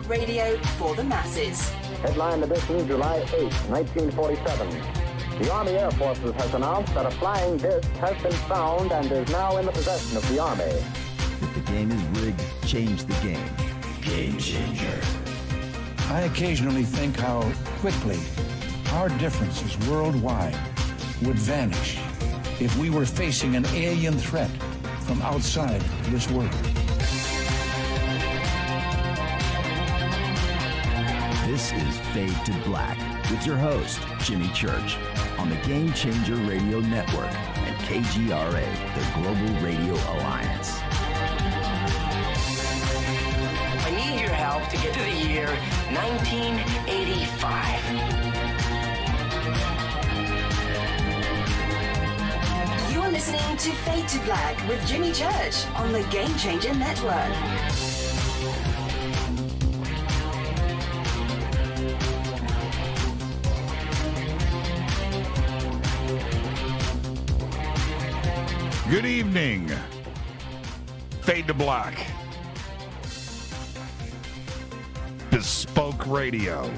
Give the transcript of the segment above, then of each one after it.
radio for the masses. Headline edition, July 8, 1947. The Army Air Forces has announced that a flying disc has been found and is now in the possession of the Army. If the game is rigged, change the game. Game changer. I occasionally think how quickly our differences worldwide would vanish if we were facing an alien threat from outside this world. This is Fade to Black with your host, Jimmy Church, on the Game Changer Radio Network and KGRA, the Global Radio Alliance. I need your help to get to the year 1985. You're listening to Fade to Black with Jimmy Church on the Game Changer Network. Good evening. Fade to Black. Bespoke radio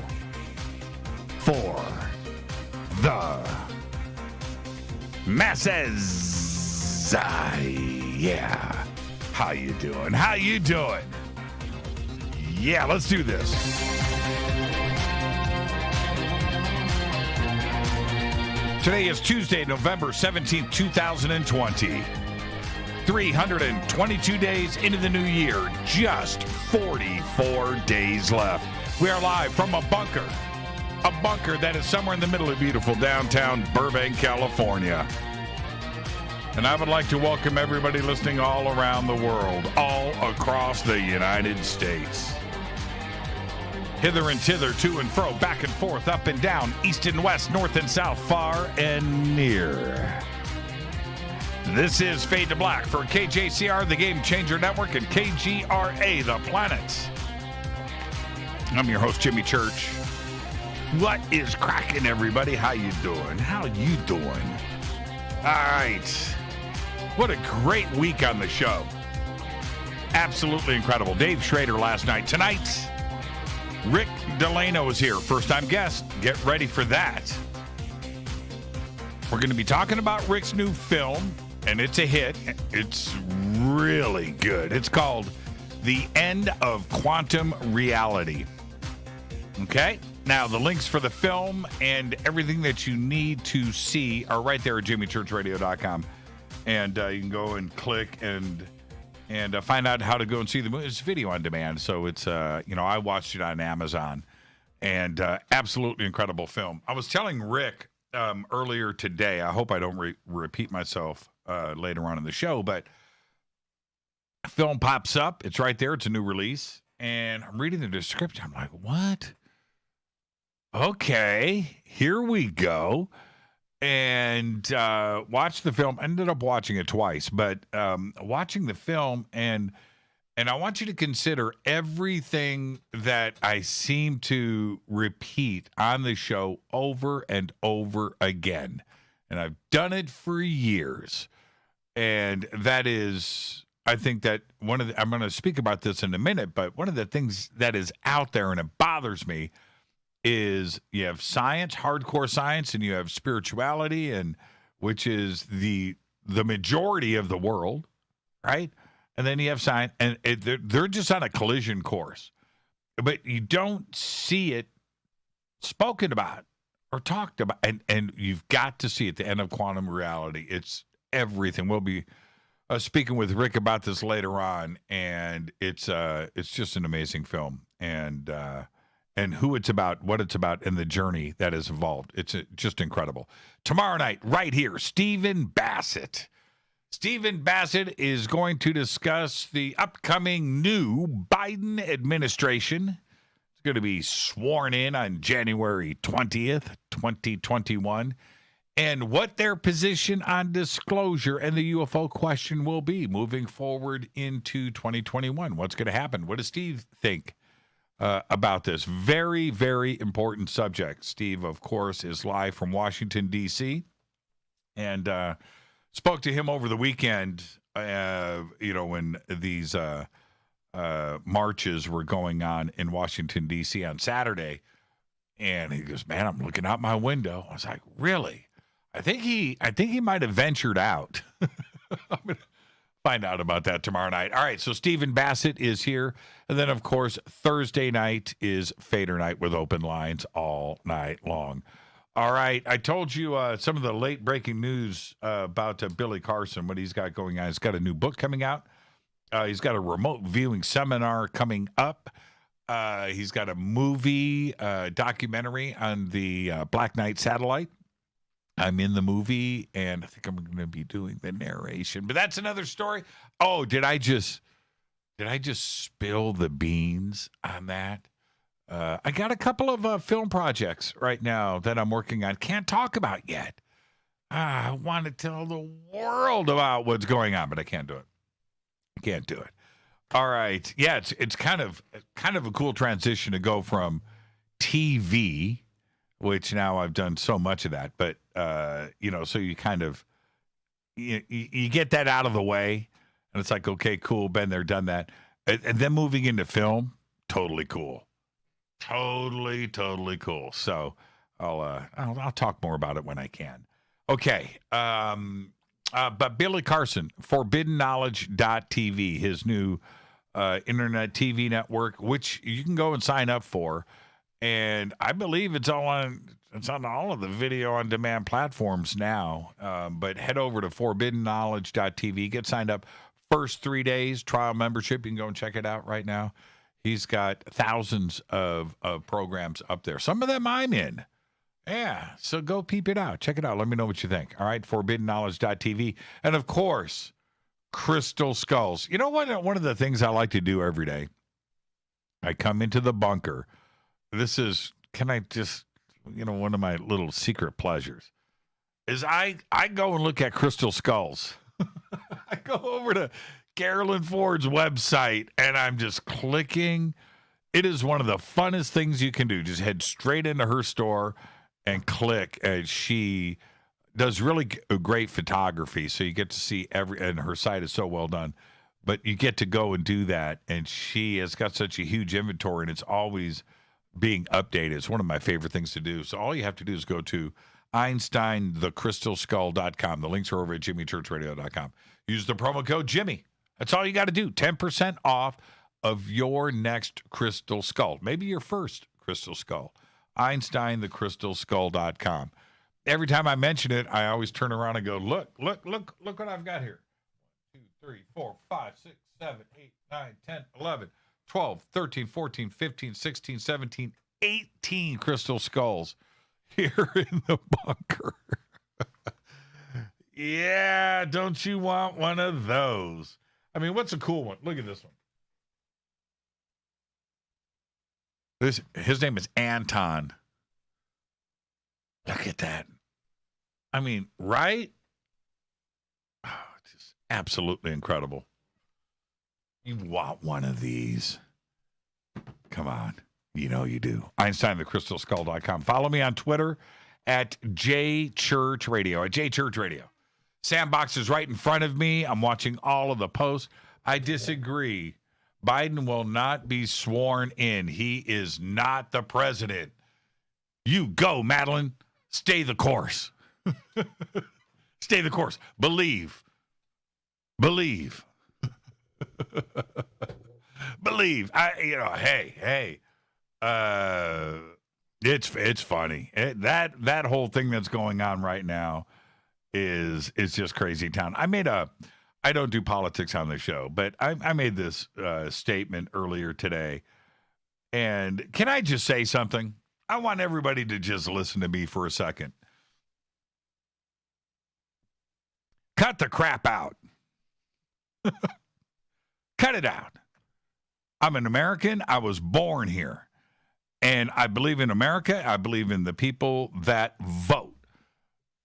for the masses. Yeah. How you doing? How you doing? Yeah, let's do this. Today is Tuesday, November 17th, 2020. 322 days into the new year, just 44 days left. We are live from a bunker that is somewhere in the middle of beautiful downtown Burbank, California. And I would like to welcome everybody listening all around the world, all across the United States. Hither and thither, to and fro, back and forth, up and down, east and west, north and south, far and near. This is Fade to Black for KJCR, the Game Changer Network, and KGRA, the planet. I'm your host, Jimmy Church. What is cracking, everybody? How you doing? How you doing? All right. What a great week on the show. Absolutely incredible. Dave Schrader last night. Tonight, Rick DeLano is here, first-time guest. Get ready for that. We're going to be talking about Rick's new film, and it's a hit. It's really good. It's called The End of Quantum Reality. Okay? Now, the links for the film and everything that you need to see are right there at jimmychurchradio.com. And you can go and click and find out how to go and see the movie. It's video on demand, so it's, I watched it on Amazon, and absolutely incredible film. I was telling Rick earlier today, I hope I don't repeat myself later on in the show, but film pops up. It's right there. It's a new release, and I'm reading the description. I'm like, what? Okay, here we go. And watched the film. Ended up watching it twice, but watching the film, and I want you to consider everything that I seem to repeat on the show over and over again. And I've done it for years. And that is, I think that I'm going to speak about this in a minute, but one of the things that is out there, and it bothers me, is you have science, hardcore science, and you have spirituality, and which is the majority of the world, right? And then you have science, and they're just on a collision course. But you don't see it spoken about or talked about, and you've got to see it, The End of Quantum Reality. It's everything. We'll be speaking with Rick about this later on, and it's just an amazing film, and who it's about, what it's about, and the journey that is involved. It's just incredible. Tomorrow night, right here, Stephen Bassett. Stephen Bassett is going to discuss the upcoming new Biden administration. It's going to be sworn in on January 20th, 2021, and what their position on disclosure and the UFO question will be moving forward into 2021. What's going to happen? What does Steve think about this very, very important subject? Steve, of course, is live from Washington, D.C., and spoke to him over the weekend, when these marches were going on in Washington, D.C. on Saturday. And he goes, man, I'm looking out my window. I was like, really? I think he might have ventured out. I'm going to find out about that tomorrow night. All right, so Stephen Bassett is here. And then, of course, Thursday night is Fader night with open lines all night long. All right, I told you some of the late breaking news about Billy Carson, what he's got going on. He's got a new book coming out. He's got a remote viewing seminar coming up. He's got a movie documentary on the Black Knight satellite. I'm in the movie, and I think I'm going to be doing the narration. But that's another story. Oh, did I just spill the beans on that? I got a couple of film projects right now that I'm working on. Can't talk about yet. I want to tell the world about what's going on, but I can't do it. I can't do it. All right. Yeah, it's kind of a cool transition to go from TV, which now I've done so much of that, but so you kind of you get that out of the way, and it's like, okay, cool, been there, done that, and then moving into film, totally cool, totally cool. So I'll talk more about it when I can. Okay. But Billy Carson, ForbiddenKnowledge.tv, his new internet TV network, which you can go and sign up for. And I believe it's on all of the video on demand platforms now. But head over to ForbiddenKnowledge.tv, get signed up. First 3 days trial membership. You can go and check it out right now. He's got thousands of programs up there. Some of them I'm in. Yeah, so go peep it out. Check it out. Let me know what you think. All right, ForbiddenKnowledge.tv. And, of course, Crystal Skulls. You know what? One of the things I like to do every day, I come into the bunker. This is, can I just, one of my little secret pleasures is I go and look at Crystal Skulls. I go over to Carolyn Ford's website, and I'm just clicking. It is one of the funnest things you can do. Just head straight into her store and click, and she does really great photography, so you get to see and her site is so well done, but you get to go and do that, and she has got such a huge inventory, and it's always being updated. It's one of my favorite things to do. So all you have to do is go to EinsteinTheCrystalSkull.com. The links are over at JimmyChurchRadio.com. Use the promo code Jimmy. That's all you got to do. 10% off of your next crystal skull, maybe your first crystal skull. EinsteinTheCrystalSkull.com. Every time I mention it, I always turn around and go, look what I've got here. 1, 2, 3, 4, 5, 6, 7, 8, 9, 10, 11, 12, 13, 14, 15, 16, 17, 18 crystal skulls here in the bunker. Yeah, don't you want one of those? I mean, what's a cool one? Look at this one. His name is Anton. Look at that. I mean, right? Oh, just absolutely incredible. You want one of these? Come on. You know you do. EinsteinTheCrystalSkull.com. Follow me on Twitter at JChurchRadio. At JChurchRadio. Sandbox is right in front of me. I'm watching all of the posts. I disagree. Biden will not be sworn in. He is not the president. You go, Madeline. Stay the course. Stay the course. Believe. Believe. Hey. It's funny. That whole thing that's going on right now is just crazy town. I don't do politics on the show, but I made this statement earlier today. And can I just say something? I want everybody to just listen to me for a second. Cut the crap out. Cut it out. I'm an American. I was born here. And I believe in America. I believe in the people that vote.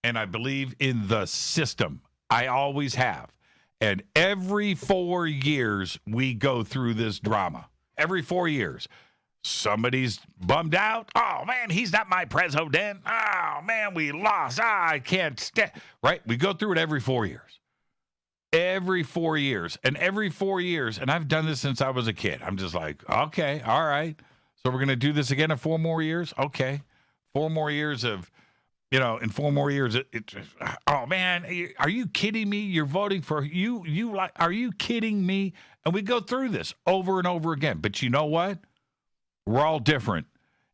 And I believe in the system. I always have. And every 4 years, we go through this drama. Every 4 years. Somebody's bummed out. Oh, man, he's not my president. Oh, man, we lost. I can't stand. Right? We go through it every 4 years. every 4 years. And every 4 years, and I've done this since I was a kid. I'm just like, okay, all right. So we're going to do this again in 4 more years? Okay. 4 more years of, in 4 more years, oh, man, are you kidding me? You're voting for are you kidding me? And we go through this over and over again. But you know what? We're all different.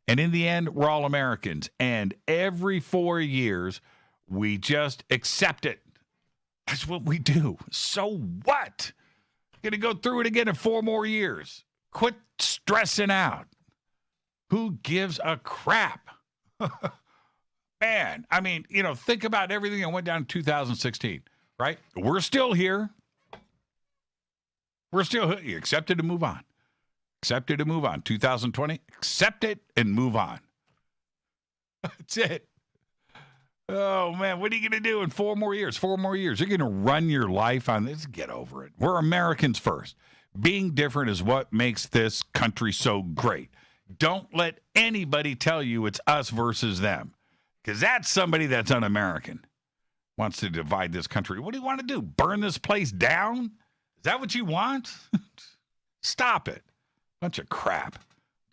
And in the end, we're all Americans. And every 4 years, we just accept it. That's what we do. So what? Going to go through it again in 4 more years. Quit stressing out. Who gives a crap? Man, I mean, think about everything that went down in 2016, right? We're still here. We're still here. You accept it and move on. Accept it and move on. 2020, accept it and move on. That's it. Oh, man, what are you going to do in 4 more years? 4 more years. You're going to run your life on this? Get over it. We're Americans first. Being different is what makes this country so great. Don't let anybody tell you it's us versus them, because that's somebody that's un-American. Wants to divide this country. What do you want to do? Burn this place down? Is that what you want? Stop it. Bunch of crap.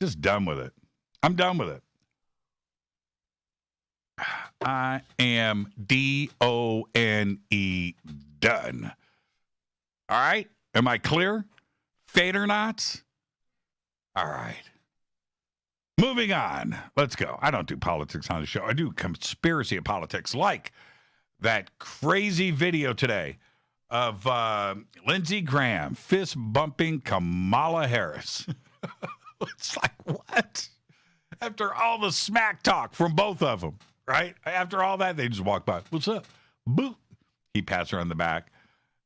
Just done with it. I'm done with it. I am D-O-N-E done. All right? Am I clear? Fade or not? All right. Moving on. Let's go. I don't do politics on the show. I do conspiracy of politics, like that crazy video today of Lindsey Graham fist-bumping Kamala Harris. It's like, what? After all the smack talk from both of them. Right? After all that, they just walk by. What's up? Boop. He pats her on the back.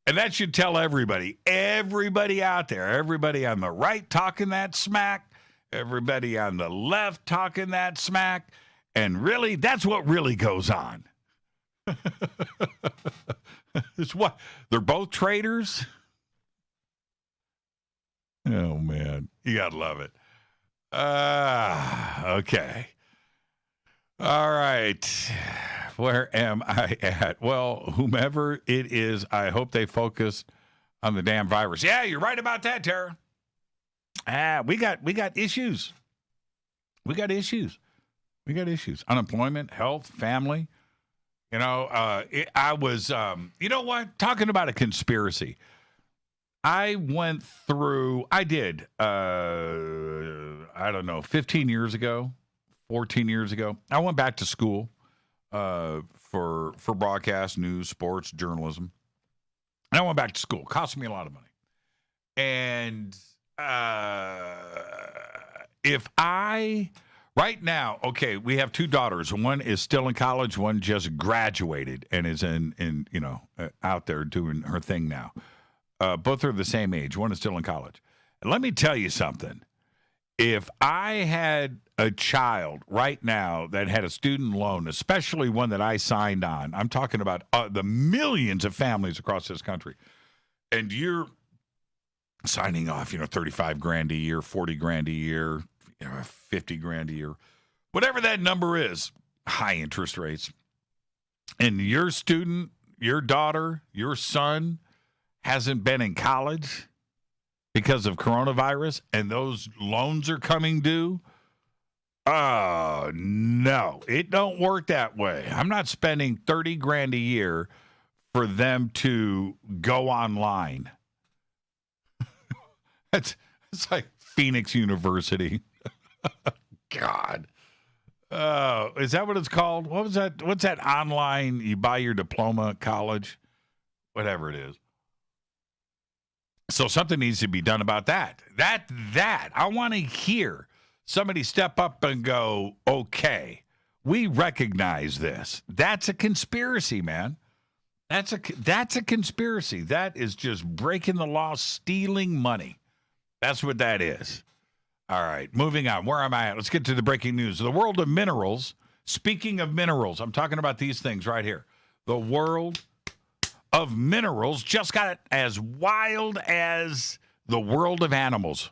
And that should tell everybody out there, everybody on the right talking that smack, everybody on the left talking that smack. And really, that's what really goes on. It's what? They're both traitors? Oh, man. You got to love it. Okay. All right. Where am I at? Well, whomever it is, I hope they focus on the damn virus. Yeah, you're right about that, Tara. We got issues. We got issues. Unemployment, health, family. I was, talking about a conspiracy. I went through, 15 years ago. 14 years ago, I went back to school for broadcast, news, sports, journalism. And I went back to school. It cost me a lot of money. And right now, okay, we have 2 daughters. One is still in college. One just graduated and is out there doing her thing now. Both are the same age. One is still in college. And let me tell you something. If I had a child right now that had a student loan, especially one that I signed on, I'm talking about the millions of families across this country, and you're signing off, $35,000 a year, $40,000 a year, $50,000 a year, whatever that number is, high interest rates, and your student, your daughter, your son hasn't been in college because of coronavirus, and those loans are coming due. Oh, no, it don't work that way. I'm not spending $30,000 a year for them to go online. It's like Phoenix University. God. Is that what it's called? What was that? What's that online, you buy your diploma at college? Whatever it is. So something needs to be done about that. I want to hear somebody step up and go, okay, we recognize this. That's a conspiracy, man. That's a conspiracy. That is just breaking the law, stealing money. That's what that is. All right, moving on. Where am I at? Let's get to the breaking news. The world of minerals. Speaking of minerals, I'm talking about these things right here. The world of minerals just got as wild as the world of animals,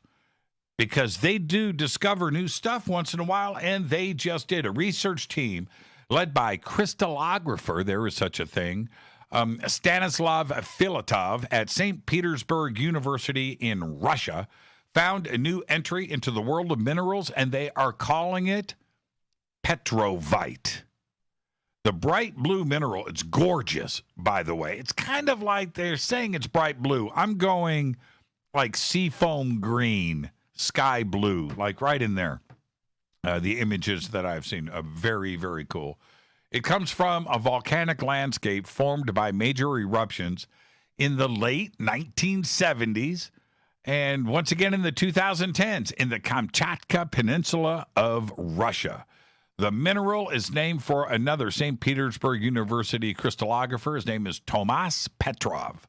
because they do discover new stuff once in a while, and they just did. A research team led by crystallographer, there is such a thing, Stanislav Filatov at St. Petersburg University in Russia found a new entry into the world of minerals, and they are calling it petrovite. The bright blue mineral, it's gorgeous, by the way. It's kind of like they're saying it's bright blue. I'm going like seafoam green, sky blue, like right in there. The images that I've seen are very, very cool. It comes from a volcanic landscape formed by major eruptions in the late 1970s and once again in the 2010s in the Kamchatka Peninsula of Russia. The mineral is named for another St. Petersburg University crystallographer. His name is Tomas Petrov.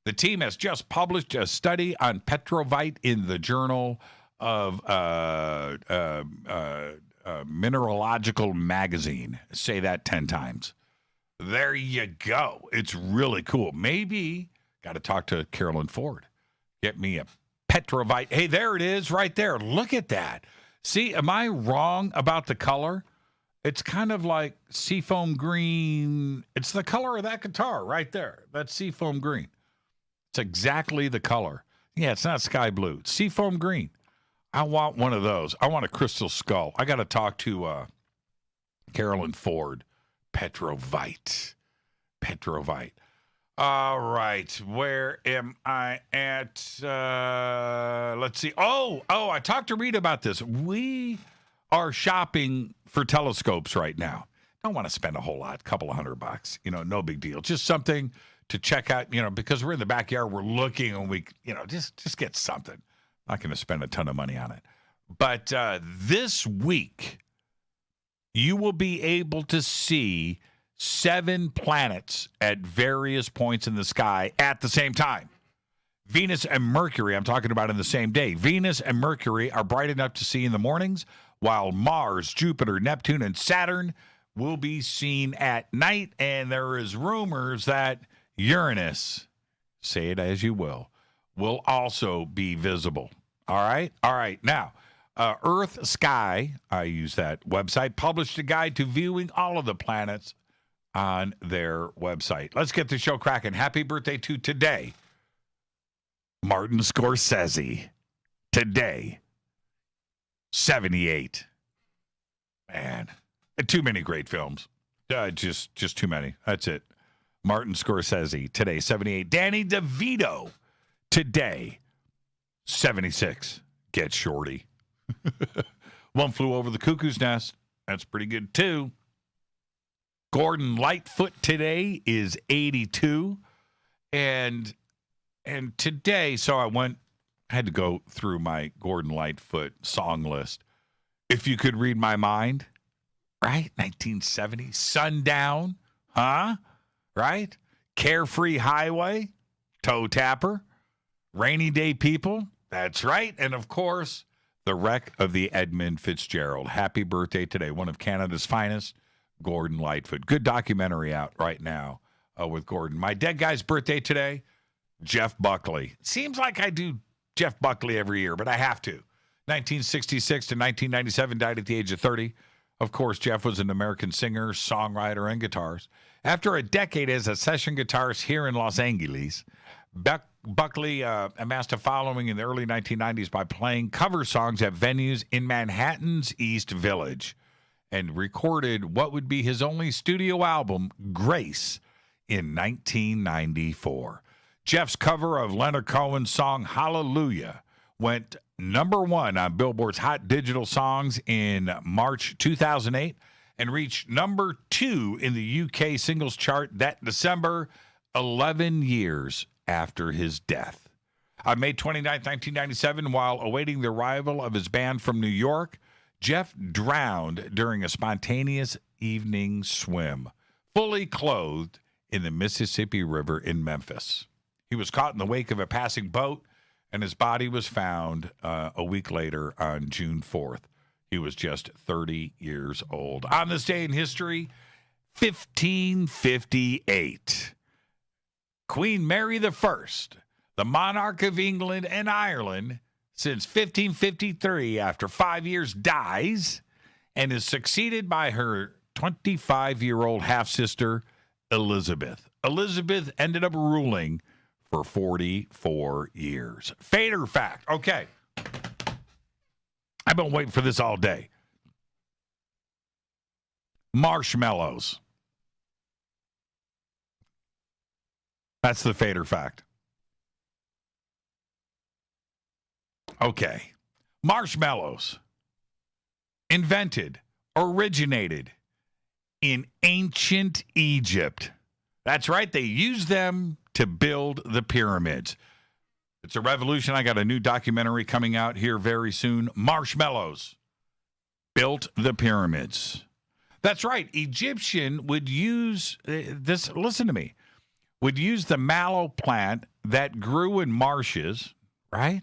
The team has just published a study on petrovite in the Journal of Mineralogical Magazine. Say that 10 times. There you go. It's really cool. Maybe got to talk to Carolyn Ford. Get me a petrovite. Hey, there it is right there. Look at that. See, am I wrong about the color? It's kind of like seafoam green. It's the color of that guitar right there. That's seafoam green. It's exactly the color. Yeah, it's not sky blue. It's seafoam green. I want one of those. I want a crystal skull. I got to talk to Carolyn Ford. Petrovite. All right. Where am I at? Let's see. Oh, I talked to Rita about this. We are shopping for telescopes right now. Don't want to spend a whole lot, couple of $100. No big deal. Just something to check out, because we're in the backyard, we're looking and we, just get something. Not going to spend a ton of money on it. But this week, you will be able to see 7 planets at various points in the sky at the same time. Venus and Mercury, I'm talking about in the same day. Venus and Mercury are bright enough to see in the mornings, while Mars, Jupiter, Neptune, and Saturn will be seen at night. And there is rumors that Uranus, say it as you will also be visible. All right? Now, Earth Sky, I use that website, published a guide to viewing all of the planets on their website. Let's get the show cracking. Happy birthday to today, Martin Scorsese. Today, 78. Man, too many great films. Just too many. That's it. Martin Scorsese, today, 78. Danny DeVito, today, 76. Get shorty. One Flew Over the Cuckoo's Nest. That's pretty good, too. Gordon Lightfoot today is 82. And today, so I had to go through my Gordon Lightfoot song list. If You Could Read My Mind, right? 1970. Sundown, huh? Right? Carefree Highway, Toe Tapper, Rainy Day People, that's right. And of course, The Wreck of the Edmund Fitzgerald. Happy birthday today. One of Canada's finest, Gordon Lightfoot. Good documentary out right now with Gordon. My dead guy's birthday today, Jeff Buckley. Seems like I do Jeff Buckley every year, but I have to. 1966 to 1997, died at the age of 30. Of course, Jeff was an American singer, songwriter, and guitarist. After a decade as a session guitarist here in Los Angeles, Buckley amassed a following in the early 1990s by playing cover songs at venues in Manhattan's East Village and recorded what would be his only studio album, Grace, in 1994. Jeff's cover of Leonard Cohen's song Hallelujah went #1 on Billboard's Hot Digital Songs in March 2008 and reached #2 in the UK singles chart that December, 11 years after his death. On May 29, 1997, while awaiting the arrival of his band from New York, Jeff drowned during a spontaneous evening swim, fully clothed in the Mississippi River in Memphis. He was caught in the wake of a passing boat, and his body was found a week later on June 4th. He was just 30 years old. On this day in history, 1558. Queen Mary I, the monarch of England and Ireland since 1553, after 5 years, dies and is succeeded by her 25-year-old half-sister, Elizabeth. Elizabeth ended up ruling for 44 years. Fader fact. Okay. I've been waiting for this all day. Marshmallows. That's the fader fact. Okay. Marshmallows. Originated in ancient Egypt. That's right. They used them to build the pyramids. It's a revolution. I got a new documentary coming out here very soon. Marshmallows built the pyramids. That's right. Egyptian would use this. Listen to me. Would use the mallow plant that grew in marshes, right,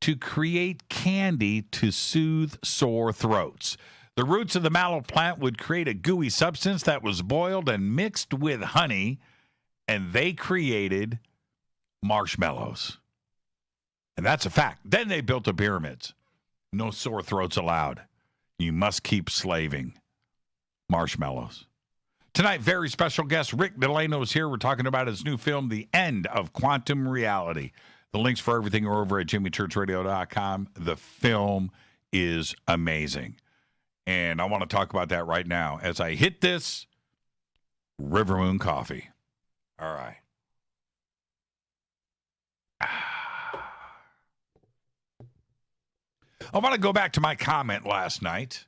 to create candy to soothe sore throats. The roots of the mallow plant would create a gooey substance that was boiled and mixed with honey, and they created marshmallows. And that's a fact. Then they built the pyramids. No sore throats allowed. You must keep slaving. Marshmallows. Tonight, very special guest Rick DeLano is here. We're talking about his new film, The End of Quantum Reality. The links for everything are over at jimmychurchradio.com. The film is amazing. And I want to talk about that right now as I hit this River Moon coffee. All right. I want to go back to my comment last night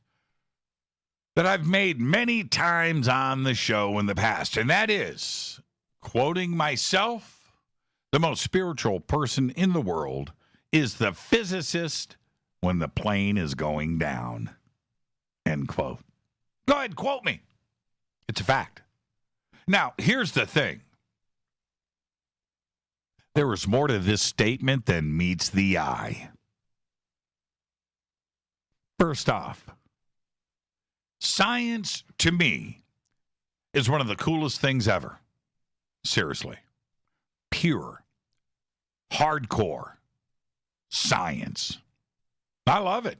that I've made many times on the show in the past, and that is, quoting myself, the most spiritual person in the world is the physicist when the plane is going down. End quote. Go ahead, quote me. It's a fact. Now, here's the thing. There is more to this statement than meets the eye. First off, science, to me, is one of the coolest things ever. Seriously. Pure, hardcore science. I love it.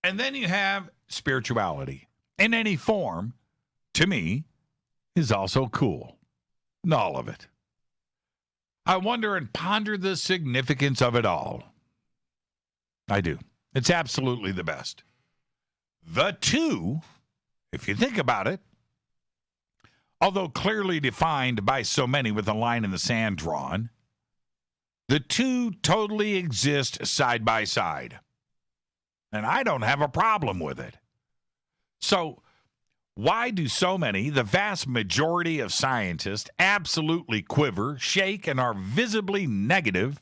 And then you have spirituality. In any form, to me, is also cool. All of it. I wonder and ponder the significance of it all. I do. It's absolutely the best. The two, if you think about it, although clearly defined by so many with a line in the sand drawn, the two totally exist side by side. And I don't have a problem with it. So, why do so many, the vast majority of scientists, absolutely quiver, shake, and are visibly negative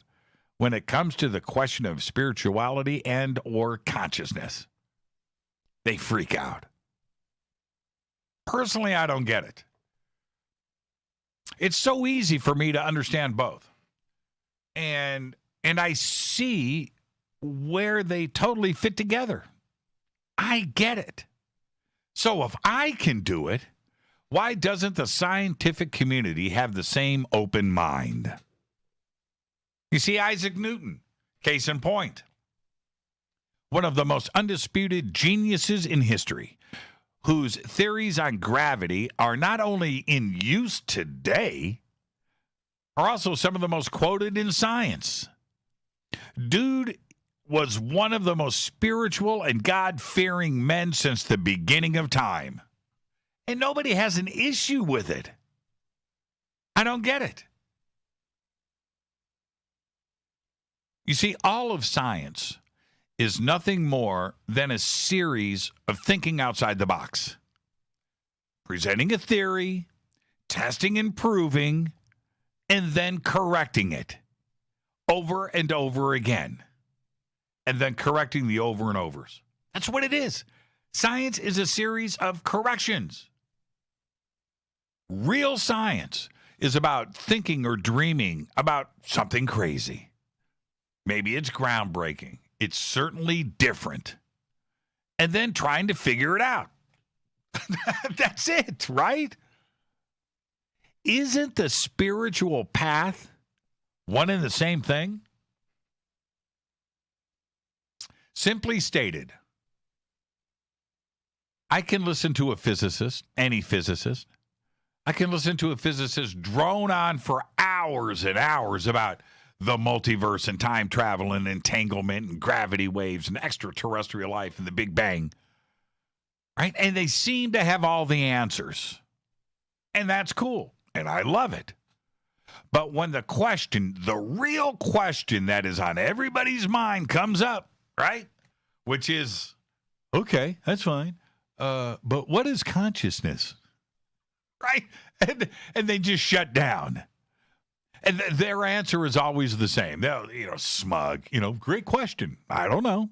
when it comes to the question of spirituality and or consciousness? They freak out. Personally, I don't get it. It's so easy for me to understand both. And I see where they totally fit together. I get it. So if I can do it, why doesn't the scientific community have the same open mind? You see, Isaac Newton, case in point, one of the most undisputed geniuses in history, whose theories on gravity are not only in use today, are also some of the most quoted in science. Dude was one of the most spiritual and God-fearing men since the beginning of time. And nobody has an issue with it. I don't get it. You see, all of science is nothing more than a series of thinking outside the box. Presenting a theory, testing and proving, and then correcting it over and over again. And then correcting the over and overs. That's what it is. Science is a series of corrections. Real science is about thinking or dreaming about something crazy. Maybe it's groundbreaking. It's certainly different. And then trying to figure it out. That's it, right? Isn't the spiritual path one and the same thing? Simply stated, I can listen to a physicist, any physicist. I can listen to a physicist drone on for hours and hours about the multiverse and time travel and entanglement and gravity waves and extraterrestrial life and the Big Bang. Right? And they seem to have all the answers. And that's cool. And I love it. But when the question, the real question that is on everybody's mind comes up, right? Which is, okay, that's fine. But what is consciousness? Right? And they just shut down. And their answer is always the same. They'll, smug, great question. I don't know.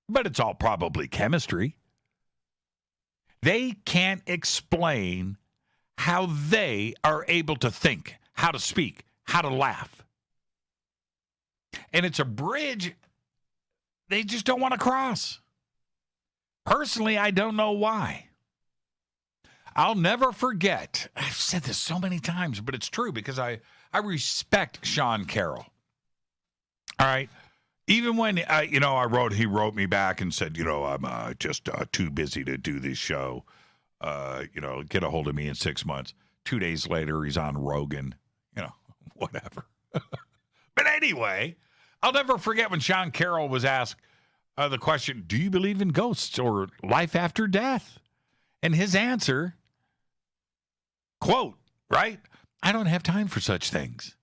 But it's all probably chemistry. They can't explain how they are able to think, how to speak, how to laugh. And it's a bridge they just don't want to cross. Personally, I don't know why. I'll never forget. I've said this so many times, but it's true because I respect Sean Carroll. All right. Even when, he wrote me back and said, I'm just too busy to do this show. Get a hold of me in 6 months. 2 days later, he's on Rogan, whatever. But anyway, I'll never forget when Sean Carroll was asked the question, do you believe in ghosts or life after death? And his answer, quote, right? I don't have time for such things.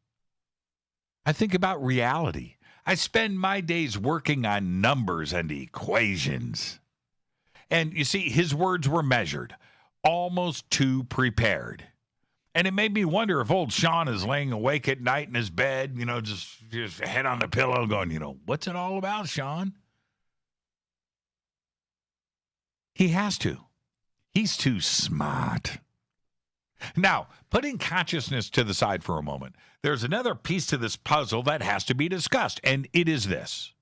I think about reality. I spend my days working on numbers and equations. And you see, his words were measured, almost too prepared. And it made me wonder if old Sean is laying awake at night in his bed, just head on the pillow going, what's it all about, Sean? He has to. He's too smart. Now, putting consciousness to the side for a moment, there's another piece to this puzzle that has to be discussed, and it is this.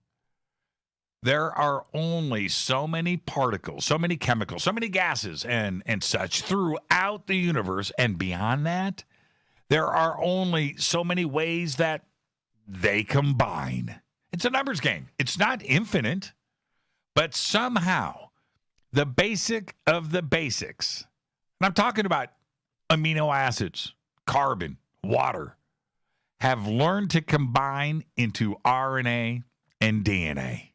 There are only so many particles, so many chemicals, so many gases and such throughout the universe, and beyond that, there are only so many ways that they combine. It's a numbers game. It's not infinite, but somehow the basic of the basics, and I'm talking about amino acids, carbon, water, have learned to combine into RNA and DNA.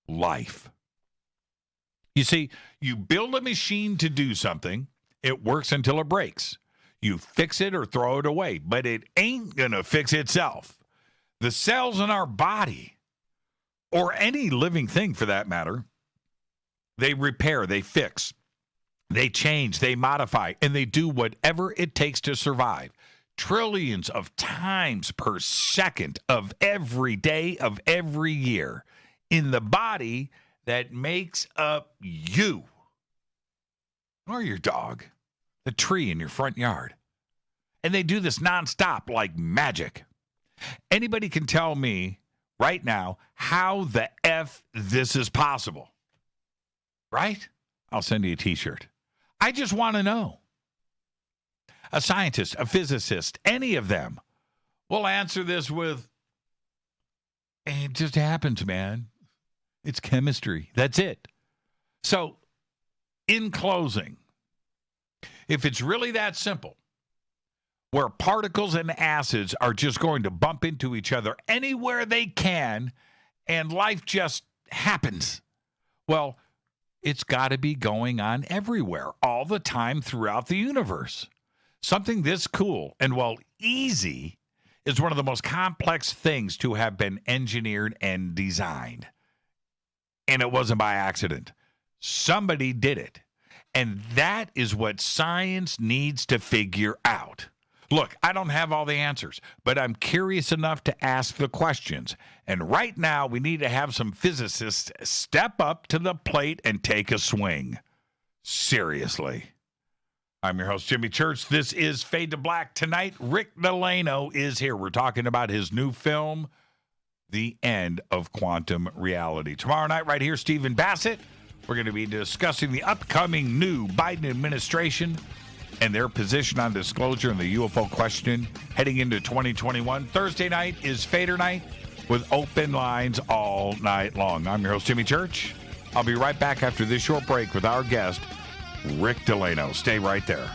Life. You see, you build a machine to do something, it works until it breaks. You fix it or throw it away, but it ain't going to fix itself. The cells in our body, or any living thing for that matter, they repair, they fix. They change, they modify, and they do whatever it takes to survive. Trillions of times per second of every day of every year in the body that makes up you or your dog, the tree in your front yard. And they do this nonstop like magic. Anybody can tell me right now how the F this is possible, right? I'll send you a t-shirt. I just want to know. A scientist, a physicist, any of them will answer this with, it just happens, man. It's chemistry. That's it. So, in closing, if it's really that simple, where particles and acids are just going to bump into each other anywhere they can, and life just happens, well, it's got to be going on everywhere, all the time throughout the universe. Something this cool and, easy is one of the most complex things to have been engineered and designed. And it wasn't by accident. Somebody did it. And that is what science needs to figure out. Look, I don't have all the answers, but I'm curious enough to ask the questions. And right now, we need to have some physicists step up to the plate and take a swing. Seriously. I'm your host, Jimmy Church. This is Fade to Black. Tonight, Rick DeLano is here. We're talking about his new film, The End of Quantum Reality. Tomorrow night, right here, Stephen Bassett. We're going to be discussing the upcoming new Biden administration and their position on disclosure and the UFO question heading into 2021. Thursday night is Fader night with open lines all night long. I'm your host, Jimmy Church. I'll be right back after this short break with our guest, Rick DeLano. Stay right there.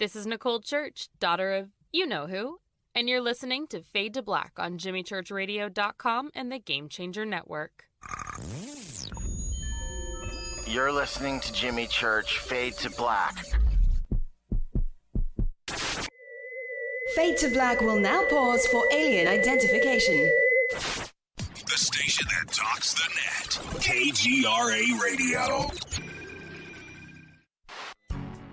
This is Nicole Church, daughter of you-know-who, and you're listening to Fade to Black on JimmyChurchRadio.com and the Game Changer Network. You're listening to Jimmy Church, Fade to Black. Fade to Black will now pause for alien identification. The station that talks the net. KGRA Radio.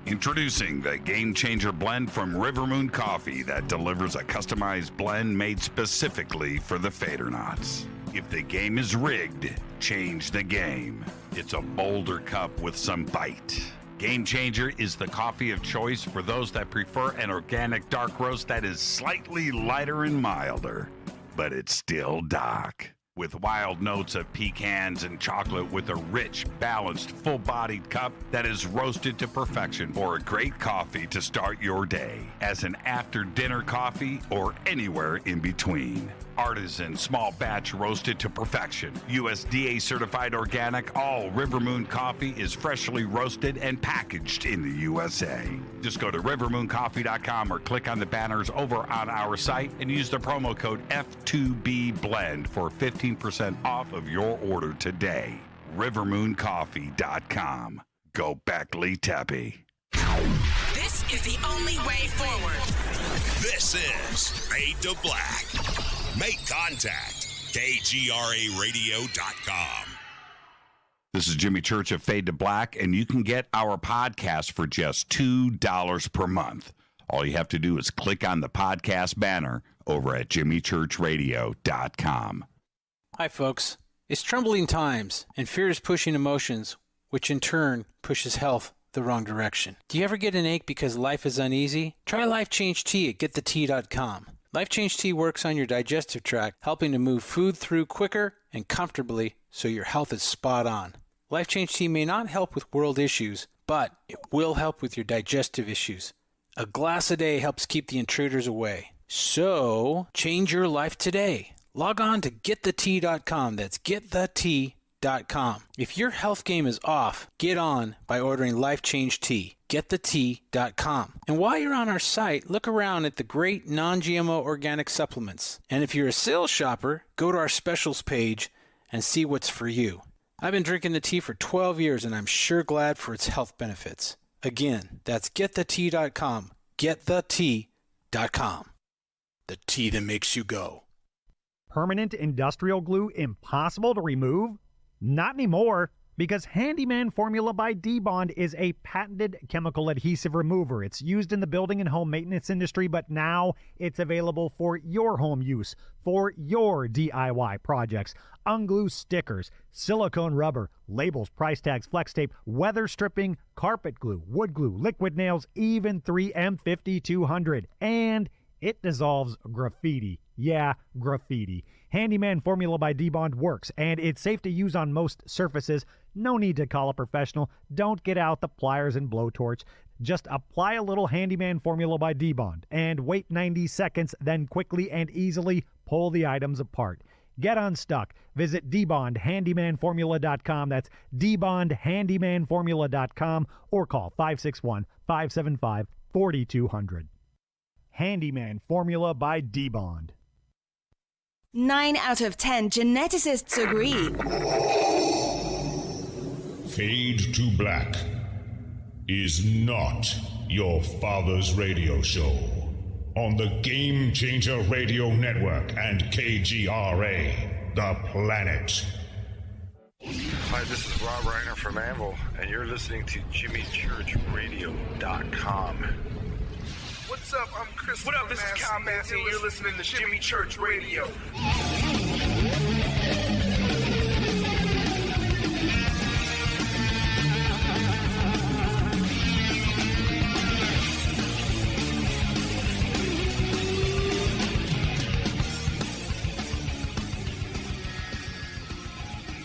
Introducing the Game Changer blend from Rivermoon Coffee that delivers a customized blend made specifically for the Fadernauts. If the game is rigged, change the game. It's a bolder cup with some bite. Game Changer is the coffee of choice for those that prefer an organic dark roast that is slightly lighter and milder, but it's still dark. With wild notes of pecans and chocolate with a rich, balanced, full-bodied cup that is roasted to perfection for a great coffee to start your day, as an after-dinner coffee or anywhere in between. Artisan, small batch roasted to perfection. USDA certified organic, all Rivermoon coffee is freshly roasted and packaged in the USA. Just go to rivermooncoffee.com or click on the banners over on our site and use the promo code F2BBLEND for 15% off of your order today. rivermooncoffee.com. Go Beckley Teppy. This is the only way forward. This is Fade to Black. Make contact. KGRARadio.com. This is Jimmy Church of Fade to Black, and you can get our podcast for just $2 per month. All you have to do is click on the podcast banner over at JimmyChurchRadio.com. Hi, folks. It's troubling times, and fear is pushing emotions, which in turn pushes health the wrong direction. Do you ever get an ache because life is uneasy? Try Life Change Tea at GetTheTea.com. Life Change Tea works on your digestive tract, helping to move food through quicker and comfortably so your health is spot on. Life Change Tea may not help with world issues, but it will help with your digestive issues. A glass a day helps keep the intruders away. So, change your life today. Log on to GetTheTea.com. That's GetTheTea.com. If your health game is off, get on by ordering Life Change Tea. GetTheTea.com. And while you're on our site, look around at the great non-GMO organic supplements. And if you're a sales shopper, go to our specials page and see what's for you. I've been drinking the tea for 12 years, and I'm sure glad for its health benefits. Again, that's GetTheTea.com. GetTheTea.com. The tea that makes you go. Permanent industrial glue impossible to remove? Not anymore, because Handyman Formula by D-Bond is a patented chemical adhesive remover. It's used in the building and home maintenance industry, but now it's available for your home use, for your DIY projects. Unglue stickers, silicone rubber, labels, price tags, flex tape, weather stripping, carpet glue, wood glue, liquid nails, even 3M 5200. And it dissolves graffiti. Yeah, graffiti. Handyman Formula by D-Bond works, and it's safe to use on most surfaces. No need to call a professional. Don't get out the pliers and blowtorch. Just apply a little Handyman Formula by D-Bond and wait 90 seconds, then quickly and easily pull the items apart. Get unstuck. Visit DBondHandymanFormula.com. That's DBondHandymanFormula.com or call 561-575-4200. Handyman Formula by D-Bond. 9 out of 10 geneticists agree. Fade to Black is not your father's radio show on the Game Changer Radio Network and KGRA, the planet. Hi, this is Rob Reiner from Anvil, and you're listening to JimmyChurchRadio.com. What's up? I'm Chris. What up? This is Kyle Massey, and you're listening to Jimmy Church Radio.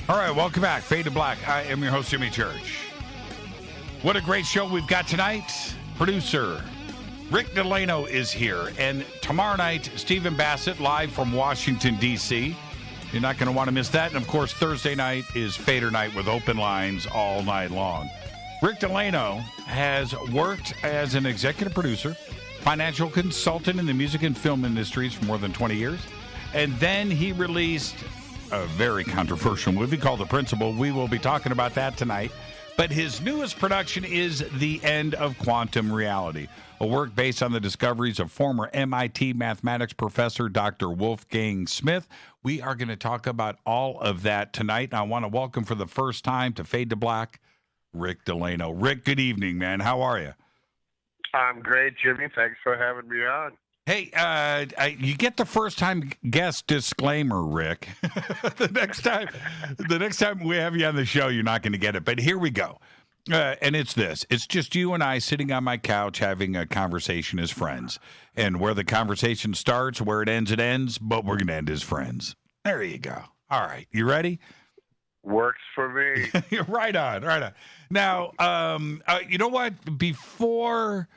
All right, welcome back. Fade to Black. I am your host, Jimmy Church. What a great show we've got tonight. Producer Rick DeLano is here. And tomorrow night, Stephen Bassett live from Washington, D.C. You're not going to want to miss that. And, of course, Thursday night is Fader night with open lines all night long. Rick DeLano has worked as an executive producer, financial consultant in the music and film industries for more than 20 years. And then he released a very controversial movie called The Principal. We will be talking about that tonight. But his newest production is The End of Quantum Reality, a work based on the discoveries of former MIT mathematics professor Dr. Wolfgang Smith. We are going to talk about all of that tonight. And I want to welcome for the first time to Fade to Black, Rick DeLano. Rick, good evening, man. How are you? I'm great, Jimmy. Thanks for having me on. Hey, you get the first-time guest disclaimer, Rick. The next time we have you on the show, you're not going to get it. But here we go. And it's this. It's just you and I sitting on my couch having a conversation as friends. And where the conversation starts, where it ends, but we're going to end as friends. There you go. All right. You ready? Works for me. Right on. Now, you know what? Before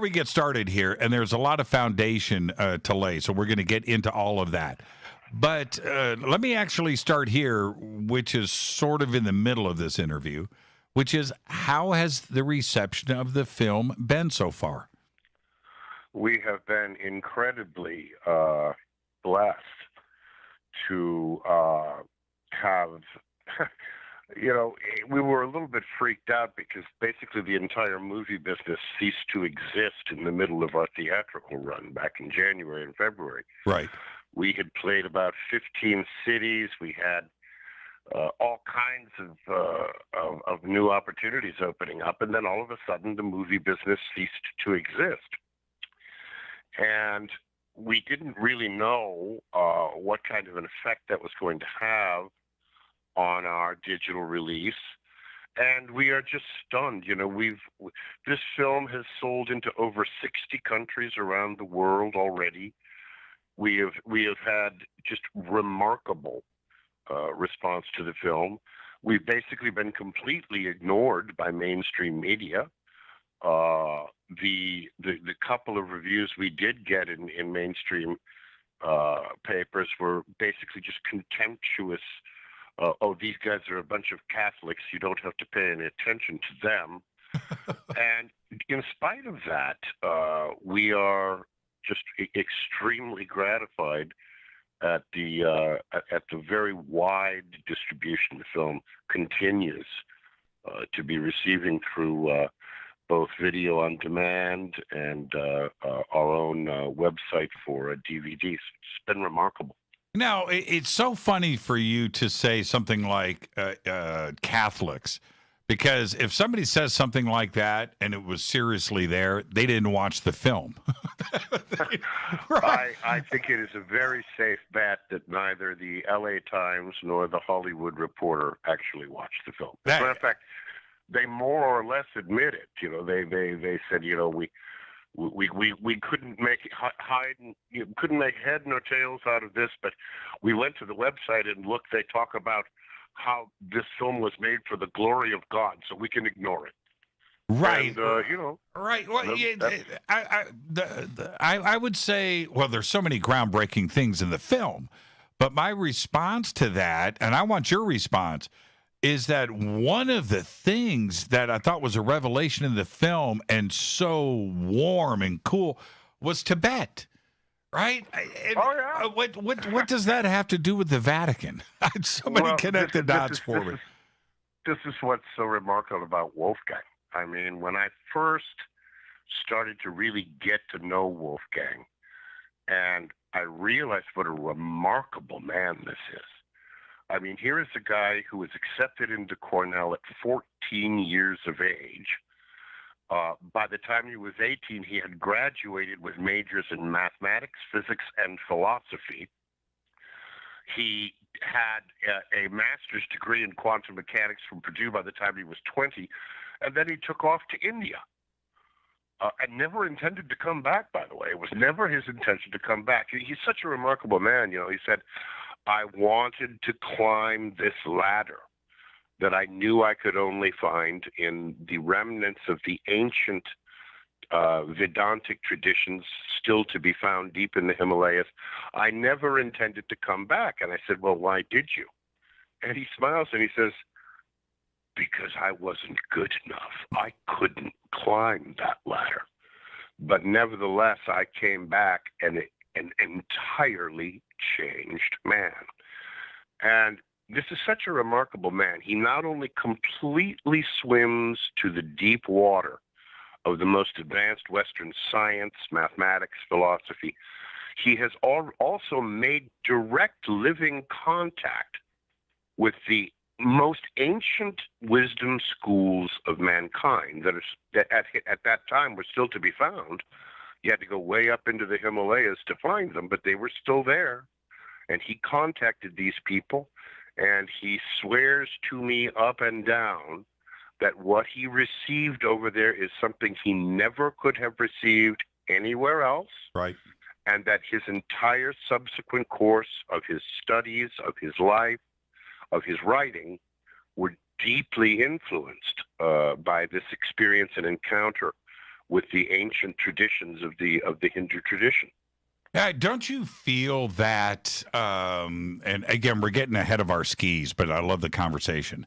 we get started here, and there's a lot of foundation to lay, so we're going to get into all of that. But let me actually start here, which is sort of in the middle of this interview, which is how has the reception of the film been so far? We have been incredibly blessed to have... we were a little bit freaked out because basically the entire movie business ceased to exist in the middle of our theatrical run back in January and February. Right. We had played about 15 cities. We had all kinds of new opportunities opening up, and then all of a sudden the movie business ceased to exist. And we didn't really know what kind of an effect that was going to have on our digital release, and we are just stunned. This film has sold into over 60 countries around the world already. We have had just remarkable response to the film. We've basically been completely ignored by mainstream media. The couple of reviews we did get in mainstream papers were basically just contemptuous. These guys are a bunch of Catholics. You don't have to pay any attention to them. And in spite of that, we are just extremely gratified at the very wide distribution the film continues to be receiving through both video on demand and our own website for DVDs. It's been remarkable. Now, it's so funny for you to say something like Catholics, because if somebody says something like that and it was seriously there, they didn't watch the film. Right. I think it is a very safe bet that neither the LA Times nor the Hollywood Reporter actually watched the film. As a matter of fact, they more or less admit it. They said, we couldn't make couldn't make head nor tails out of this, but we went to the website and looked. They talk about how this film was made for the glory of God, so we can ignore it. Right. And, right. Well, I would say, well, there's so many groundbreaking things in the film, but my response to that, and I want your response, is that one of the things that I thought was a revelation in the film and so warm and cool was Tibet, right? What does that have to do with the Vatican? Somebody connect the dots for me. This is what's so remarkable about Wolfgang. I mean, when I first started to really get to know Wolfgang, and I realized what a remarkable man this is. I mean, here is a guy who was accepted into Cornell at 14 years of age. By the time he was 18, he had graduated with majors in mathematics, physics, and philosophy. He had a master's degree in quantum mechanics from Purdue by the time he was 20, and then he took off to India. And never intended to come back, by the way. It was never his intention to come back. He's such a remarkable man. He said, I wanted to climb this ladder that I knew I could only find in the remnants of the ancient Vedantic traditions still to be found deep in the Himalayas. I never intended to come back. And I said, well, why did you? And he smiles and he says, because I wasn't good enough. I couldn't climb that ladder. But nevertheless, I came back an entirely changed man. And this is such a remarkable man. He not only completely swims to the deep water of the most advanced Western science, mathematics, philosophy, he has also made direct living contact with the most ancient wisdom schools of mankind that at that time were still to be found. You had to go way up into the Himalayas to find them, but they were still there. And he contacted these people, and he swears to me up and down that what he received over there is something he never could have received anywhere else. Right. And that his entire subsequent course of his studies, of his life, of his writing, were deeply influenced by this experience and encounter with the ancient traditions of the Hindu tradition. Don't you feel that, and again, we're getting ahead of our skis, but I love the conversation.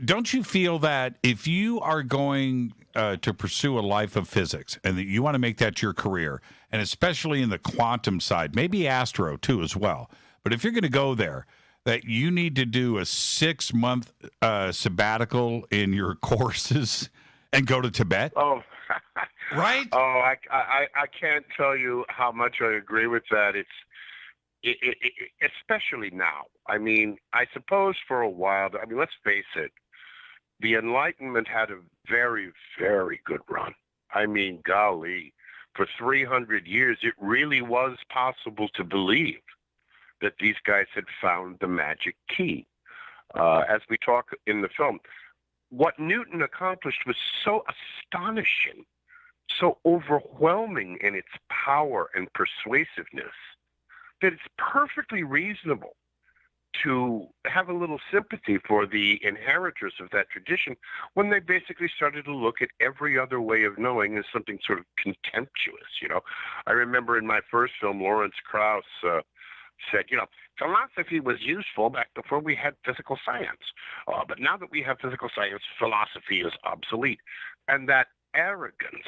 Don't you feel that if you are going to pursue a life of physics and that you want to make that your career, and especially in the quantum side, maybe astro too as well, but if you're going to go there, that you need to do a 6-month sabbatical in your courses and go to Tibet? Oh, right? Oh, I can't tell you how much I agree with that. It's especially now. I mean, I suppose for a while, I mean, let's face it, the Enlightenment had a very, very good run. I mean, golly, for 300 years, it really was possible to believe that these guys had found the magic key. As we talk in the film, what Newton accomplished was so astonishing, so overwhelming in its power and persuasiveness, that it's perfectly reasonable to have a little sympathy for the inheritors of that tradition when they basically started to look at every other way of knowing as something sort of contemptuous. You know, I remember in my first film, Lawrence Krauss said, you know, philosophy was useful back before we had physical science. But now that we have physical science, philosophy is obsolete. And that arrogance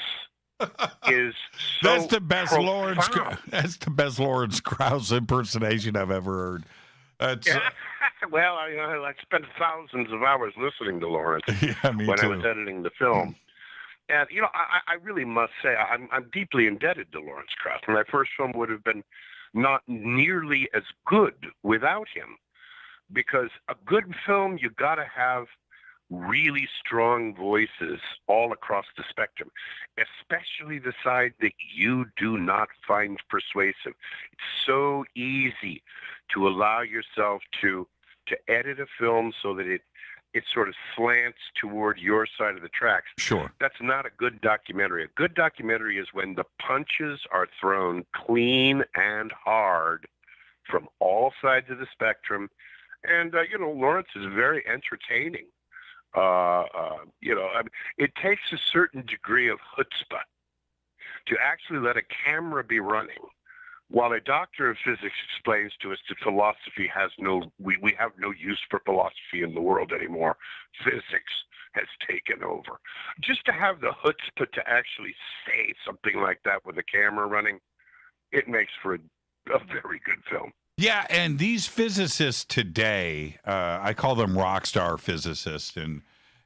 is so That's the best profound. That's the best Lawrence Krauss impersonation I've ever heard. Well, I spent thousands of hours listening to Lawrence me when too. I was editing the film. And, you know, I really must say I'm deeply indebted to Lawrence Krauss. My first film would have been not nearly as good without him, because a good film, you got to have really strong voices all across the spectrum, especially the side that you do not find persuasive. It's so easy to allow yourself to edit a film so that it sort of slants toward your side of the tracks. Sure. That's not a good documentary. A good documentary is when the punches are thrown clean and hard from all sides of the spectrum. And, you know, Lawrence is very entertaining. You know, I mean, it takes a certain degree of chutzpah to actually let a camera be running while a doctor of physics explains to us that philosophy has we have no use for philosophy in the world anymore. Physics has taken over. Just to have the chutzpah to actually say something like that with a camera running, it makes for a very good film. Yeah, and these physicists today, I call them rock star physicists,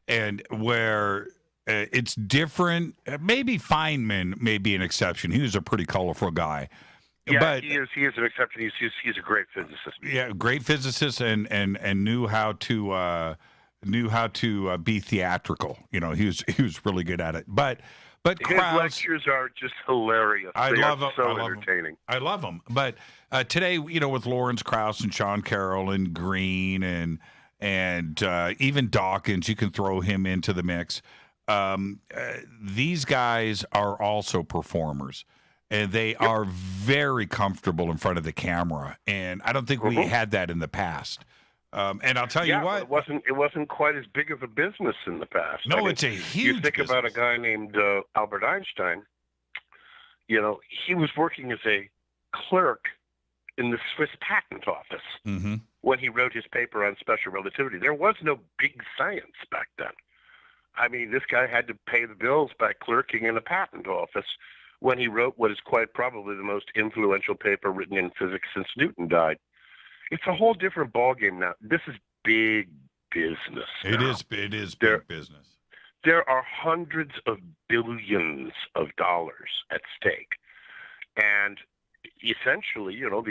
and where it's different. Maybe Feynman may be an exception. He was a pretty colorful guy. Yeah, but he is an exception. He's a great physicist. Yeah, great physicist, and knew how to be theatrical. You know, he was really good at it. But his lectures are just hilarious. They are so entertaining. I love them. But today, you know, with Lawrence Krauss and Sean Carroll and Green and even Dawkins, you can throw him into the mix. These guys are also performers. And they are very comfortable in front of the camera, and I don't think we had that in the past. And I'll tell you what, it wasn't quite as big of a business in the past. No, it's a huge. You think business. About a guy named Albert Einstein. You know, he was working as a clerk in the Swiss patent office when he wrote his paper on special relativity. There was no big science back then. I mean, this guy had to pay the bills by clerking in a patent office when he wrote what is quite probably the most influential paper written in physics since Newton died. It's a whole different ballgame now. This is big business now. It is big business. There are hundreds of billions of dollars at stake. And essentially, you know,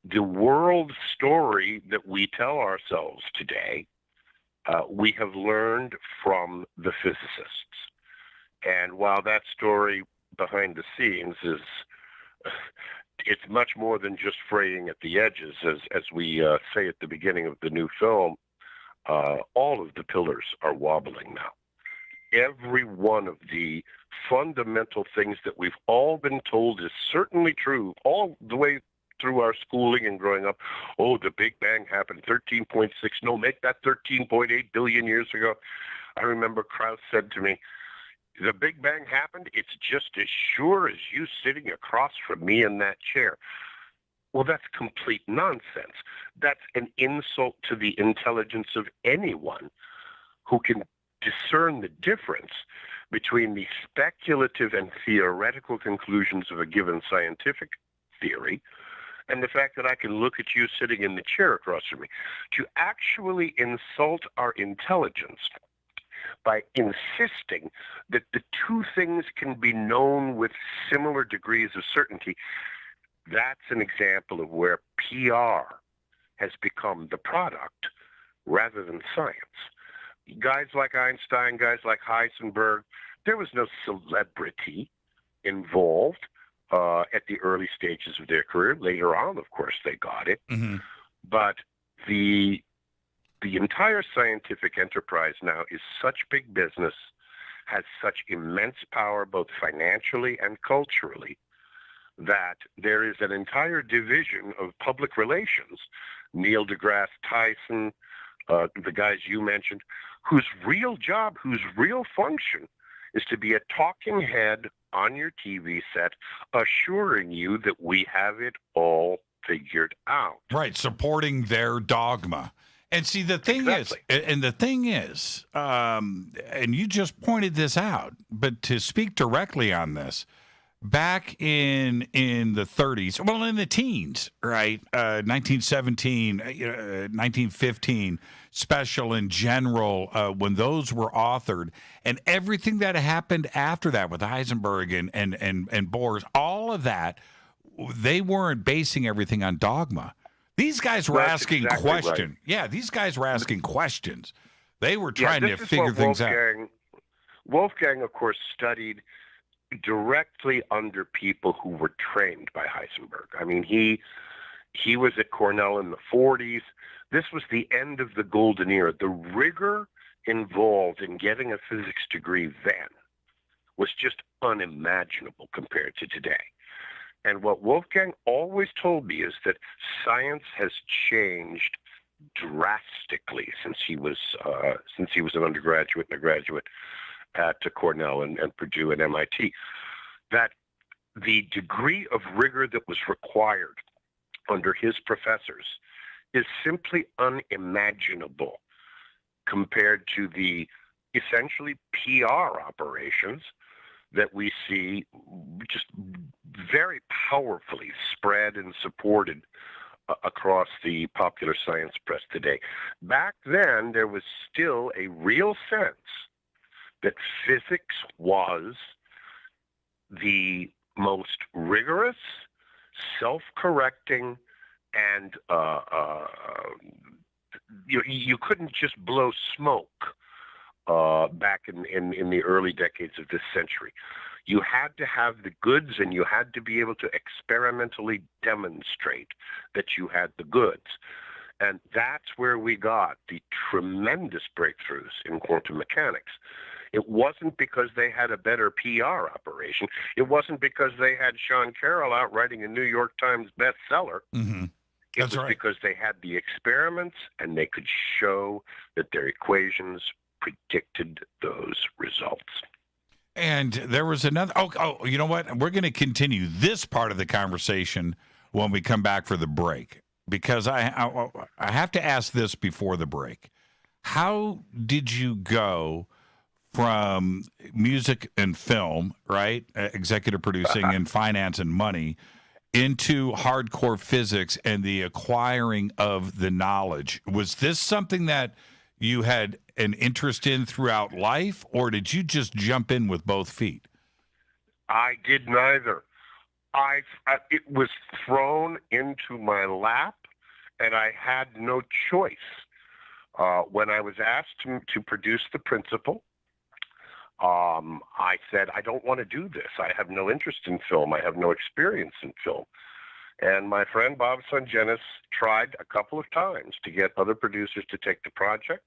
the world story that we tell ourselves today, we have learned from the physicists. And while that story behind the scenes is, it's much more than just fraying at the edges, as we say at the beginning of the new film, all of the pillars are wobbling now. Every one of the fundamental things that we've all been told is certainly true all the way through our schooling and growing up. Oh, the Big Bang happened 13.6. No, make that 13.8 billion years ago. I remember Krauss said to me, the Big Bang happened. It's just as sure as you sitting across from me in that chair. Well, that's complete nonsense. That's an insult to the intelligence of anyone who can discern the difference between the speculative and theoretical conclusions of a given scientific theory and the fact that I can look at you sitting in the chair across from me. To actually insult our intelligence by insisting that the two things can be known with similar degrees of certainty, that's an example of where PR has become the product rather than science. Guys like Einstein, guys like Heisenberg, there was no celebrity involved at the early stages of their career. Later on, of course, they got it. Mm-hmm. But the entire scientific enterprise now is such big business, has such immense power both financially and culturally, that there is an entire division of public relations, Neil deGrasse Tyson, the guys you mentioned, whose real job, whose real function is to be a talking head on your TV set, assuring you that we have it all figured out. Right, supporting their dogma. And see, the thing is, and you just pointed this out, but to speak directly on this, back in the 30s, well, in the teens, right, 1917, 1915, special in general, when those were authored, and everything that happened after that with Heisenberg and Bohr, all of that, they weren't basing everything on dogma. These guys were asking questions. Right. Yeah, these guys were asking questions. They were trying to figure things out. Wolfgang, of course, studied directly under people who were trained by Heisenberg. I mean, he was at Cornell in the 40s. This was the end of the golden era. The rigor involved in getting a physics degree then was just unimaginable compared to today. And what Wolfgang always told me is that science has changed drastically since he was an undergraduate and a graduate at Cornell and Purdue and MIT. That the degree of rigor that was required under his professors is simply unimaginable compared to the essentially PR operations that we see just very powerfully spread and supported across the popular science press today. Back then, there was still a real sense that physics was the most rigorous, self-correcting, and you couldn't just blow smoke back in the early decades of this century. You had to have the goods, and you had to be able to experimentally demonstrate that you had the goods. And that's where we got the tremendous breakthroughs in quantum mechanics. It wasn't because they had a better PR operation. It wasn't because they had Sean Carroll out writing a New York Times bestseller. Mm-hmm. It was because they had the experiments and they could show that their equations predicted those results. And there was another. Oh, you know what? We're going to continue this part of the conversation when we come back for the break. because I have to ask this before the break. How did you go from music and film, right, executive producing and finance and money, into hardcore physics and the acquiring of the knowledge? Was this something that you had an interest in throughout life, or did you just jump in with both feet? I did neither. It was thrown into my lap, and I had no choice. When I was asked to produce The Principal, I said, I don't want to do this. I have no interest in film. I have no experience in film. And my friend Bob Sungenis tried a couple of times to get other producers to take the project.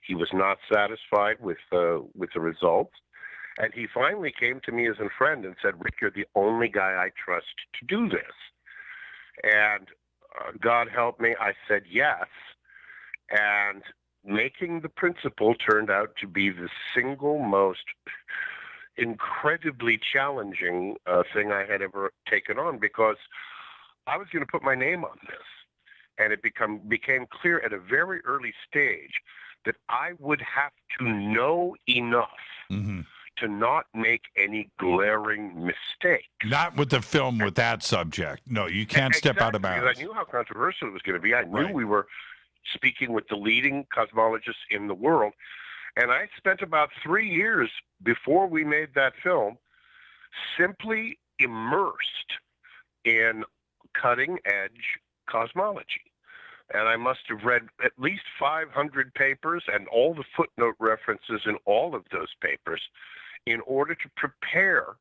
He was not satisfied with the results. And he finally came to me as a friend and said, Rick, you're the only guy I trust to do this. And God help me, I said yes. And making The Principal turned out to be the single most incredibly challenging thing I had ever taken on, because I was going to put my name on this. And it became clear at a very early stage that I would have to know enough to not make any glaring mistake. Not with the film with that subject. No, you can't step out of bounds. Because I knew how controversial it was going to be. I knew we were speaking with the leading cosmologists in the world. And I spent about 3 years before we made that film simply immersed in cutting-edge cosmology. And I must have read at least 500 papers and all the footnote references in all of those papers in order to prepare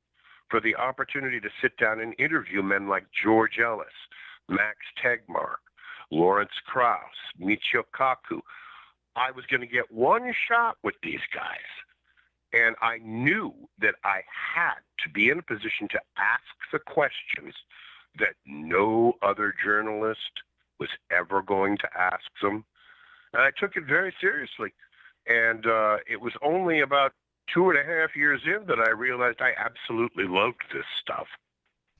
for the opportunity to sit down and interview men like George Ellis, Max Tegmark, Lawrence Krauss, Michio Kaku. I was going to get one shot with these guys. And I knew that I had to be in a position to ask the questions that no other journalist was ever going to ask them. And I took it very seriously. And it was only about 2.5 years in that I realized I absolutely loved this stuff.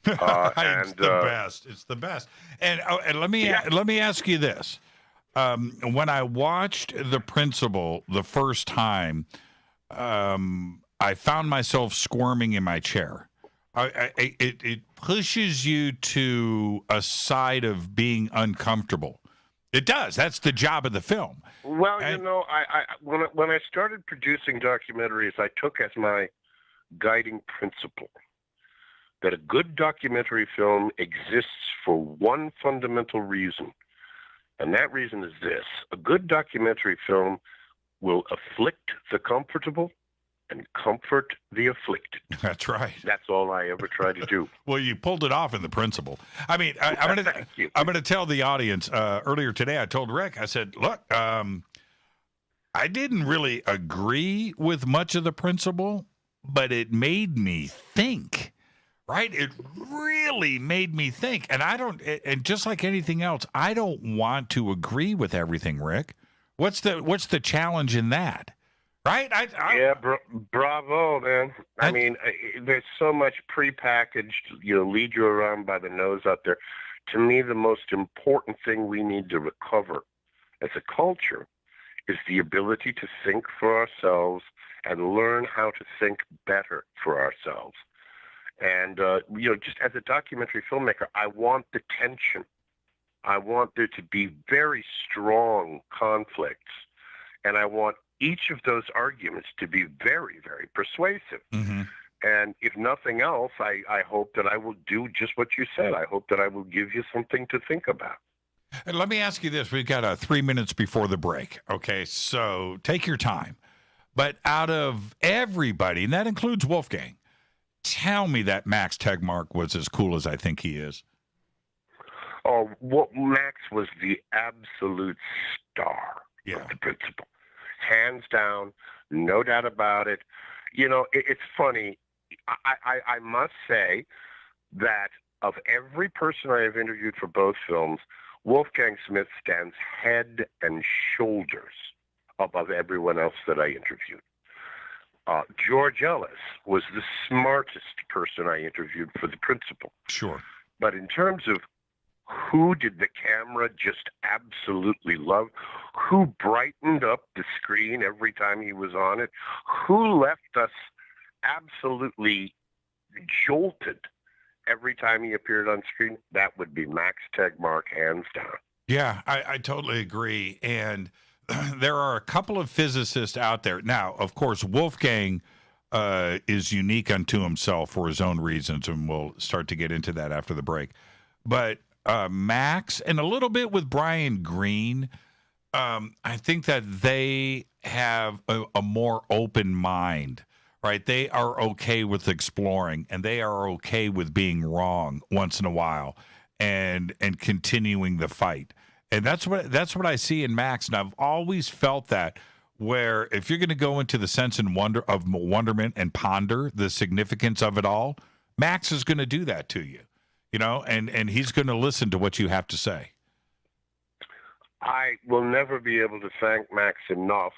It's the best. It's the best. And let me ask you this: when I watched The Principal the first time, I found myself squirming in my chair. It pushes you to a side of being uncomfortable. It does. That's the job of the film. Well, when I started producing documentaries, I took as my guiding principle that a good documentary film exists for one fundamental reason, and that reason is this: a good documentary film will afflict the comfortable and comfort the afflicted. That's right. That's all I ever try to do. Well, you pulled it off in The Principal. I mean, I'm going to tell the audience, earlier today I told Rick, I said, look, I didn't really agree with much of The Principal, but it made me think, right? It really made me think. And and just like anything else, I don't want to agree with everything, Rick. What's the challenge in that? Right? Bravo, man. I mean, there's so much prepackaged, lead you around by the nose out there. To me, the most important thing we need to recover as a culture is the ability to think for ourselves and learn how to think better for ourselves. And, just as a documentary filmmaker, I want the tension. I want there to be very strong conflicts. And I want each of those arguments to be very, very persuasive. Mm-hmm. And if nothing else, I hope that I will do just what you said. I hope that I will give you something to think about. And let me ask you this. We've got 3 minutes before the break. Okay, so take your time. But out of everybody, and that includes Wolfgang, tell me that Max Tegmark was as cool as I think he is. Oh, Max was the absolute star of The Principal. Hands down, no doubt about it. It's funny. I must say that of every person I have interviewed for both films, Wolfgang Smith stands head and shoulders above everyone else that I interviewed. George Ellis was the smartest person I interviewed for The Principal. Sure. But in terms of Who did the camera just absolutely love? Who brightened up the screen every time he was on it? Who left us absolutely jolted every time he appeared on screen? That would be Max Tegmark, hands down. Yeah, I totally agree. And there are a couple of physicists out there. Now, of course, Wolfgang is unique unto himself for his own reasons, and we'll start to get into that after the break. But Max, and a little bit with Brian Greene, I think that they have a more open mind, right? They are okay with exploring, and they are okay with being wrong once in a while, and continuing the fight. And that's what I see in Max, and I've always felt that, where if you're going to go into the sense and wonderment and ponder the significance of it all, Max is going to do that to you, and he's going to listen to what you have to say. I will never be able to thank Max enough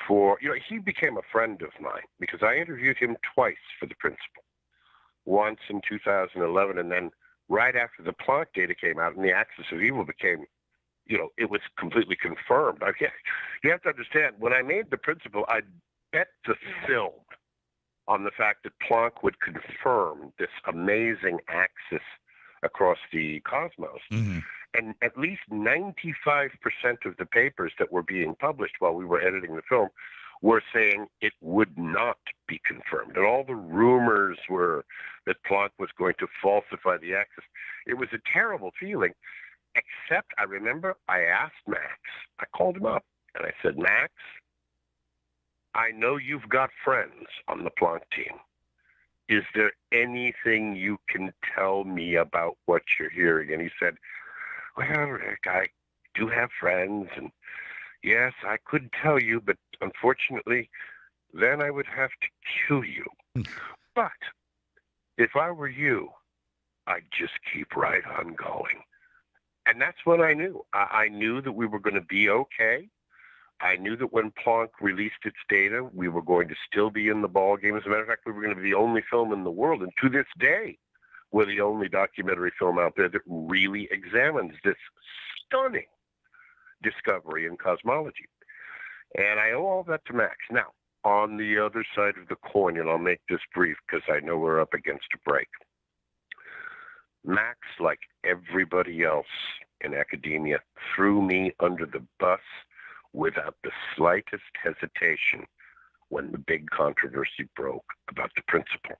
for, he became a friend of mine because I interviewed him twice for The Principal. Once in 2011, and then right after the Planck data came out and the Axis of Evil became, it was completely confirmed. You have to understand, when I made The Principal, I bet the film on the fact that Planck would confirm this amazing axis across the cosmos. Mm-hmm. And at least 95% of the papers that were being published while we were editing the film were saying it would not be confirmed. And all the rumors were that Planck was going to falsify the axis. It was a terrible feeling, except I remember I asked Max. I called him up and I said, Max, I know you've got friends on the Planck team. Is there anything you can tell me about what you're hearing? And he said, well, Rick, I do have friends, and yes, I could tell you, but unfortunately, then I would have to kill you. But if I were you, I'd just keep right on going. And that's when I knew. I knew that we were going to be okay. I knew that when Planck released its data, we were going to still be in the ballgame. As a matter of fact, we were going to be the only film in the world, and to this day, we're the only documentary film out there that really examines this stunning discovery in cosmology. And I owe all that to Max. Now, on the other side of the coin, and I'll make this brief because I know we're up against a break, Max, like everybody else in academia, threw me under the bus without the slightest hesitation when the big controversy broke about The Principal.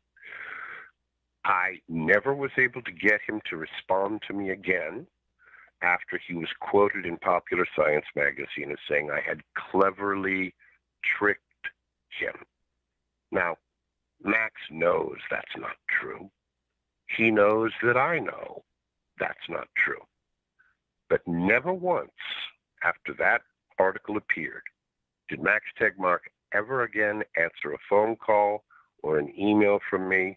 I never was able to get him to respond to me again after he was quoted in Popular Science magazine as saying I had cleverly tricked him. Now, Max knows that's not true. He knows that I know that's not true. But never once after that article appeared did Max Tegmark ever again answer a phone call or an email from me.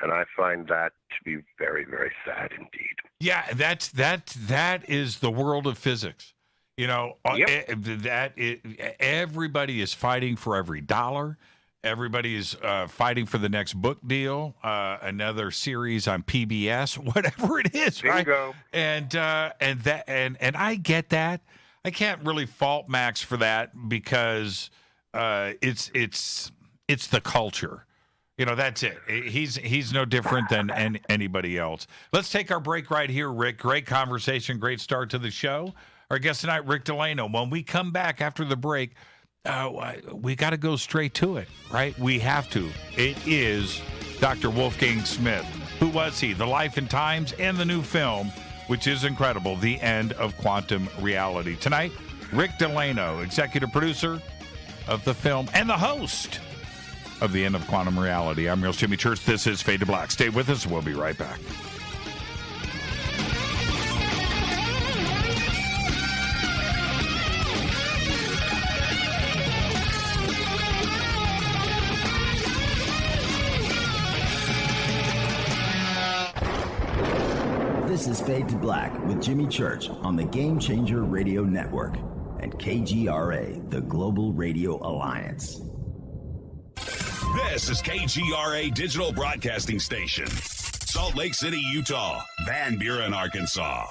And I find that to be very, very sad indeed. Yeah, that is the world of physics. Yep. Everybody is fighting for every dollar. Everybody is fighting for the next book deal, another series on PBS, whatever it is, right? Bingo. And I get that. I can't really fault Max for that because it's the culture. That's it. He's no different than anybody else. Let's take our break right here, Rick. Great conversation, great start to the show. Our guest tonight, Rick DeLano. When we come back after the break, we got to go straight to it, right? We have to. It is Dr. Wolfgang Smith. Who was he? The life and times and the new film, which is incredible, The End of Quantum Reality. Tonight, Rick DeLano, executive producer of the film and the host of The End of Quantum Reality. I'm your host, Jimmy Church. This is Fade to Black. Stay with us. We'll be right back. This is Fade to Black with Jimmy Church on the Game Changer Radio Network and KGRA, the Global Radio Alliance. This is KGRA Digital Broadcasting Station. Salt Lake City, Utah. Van Buren, Arkansas.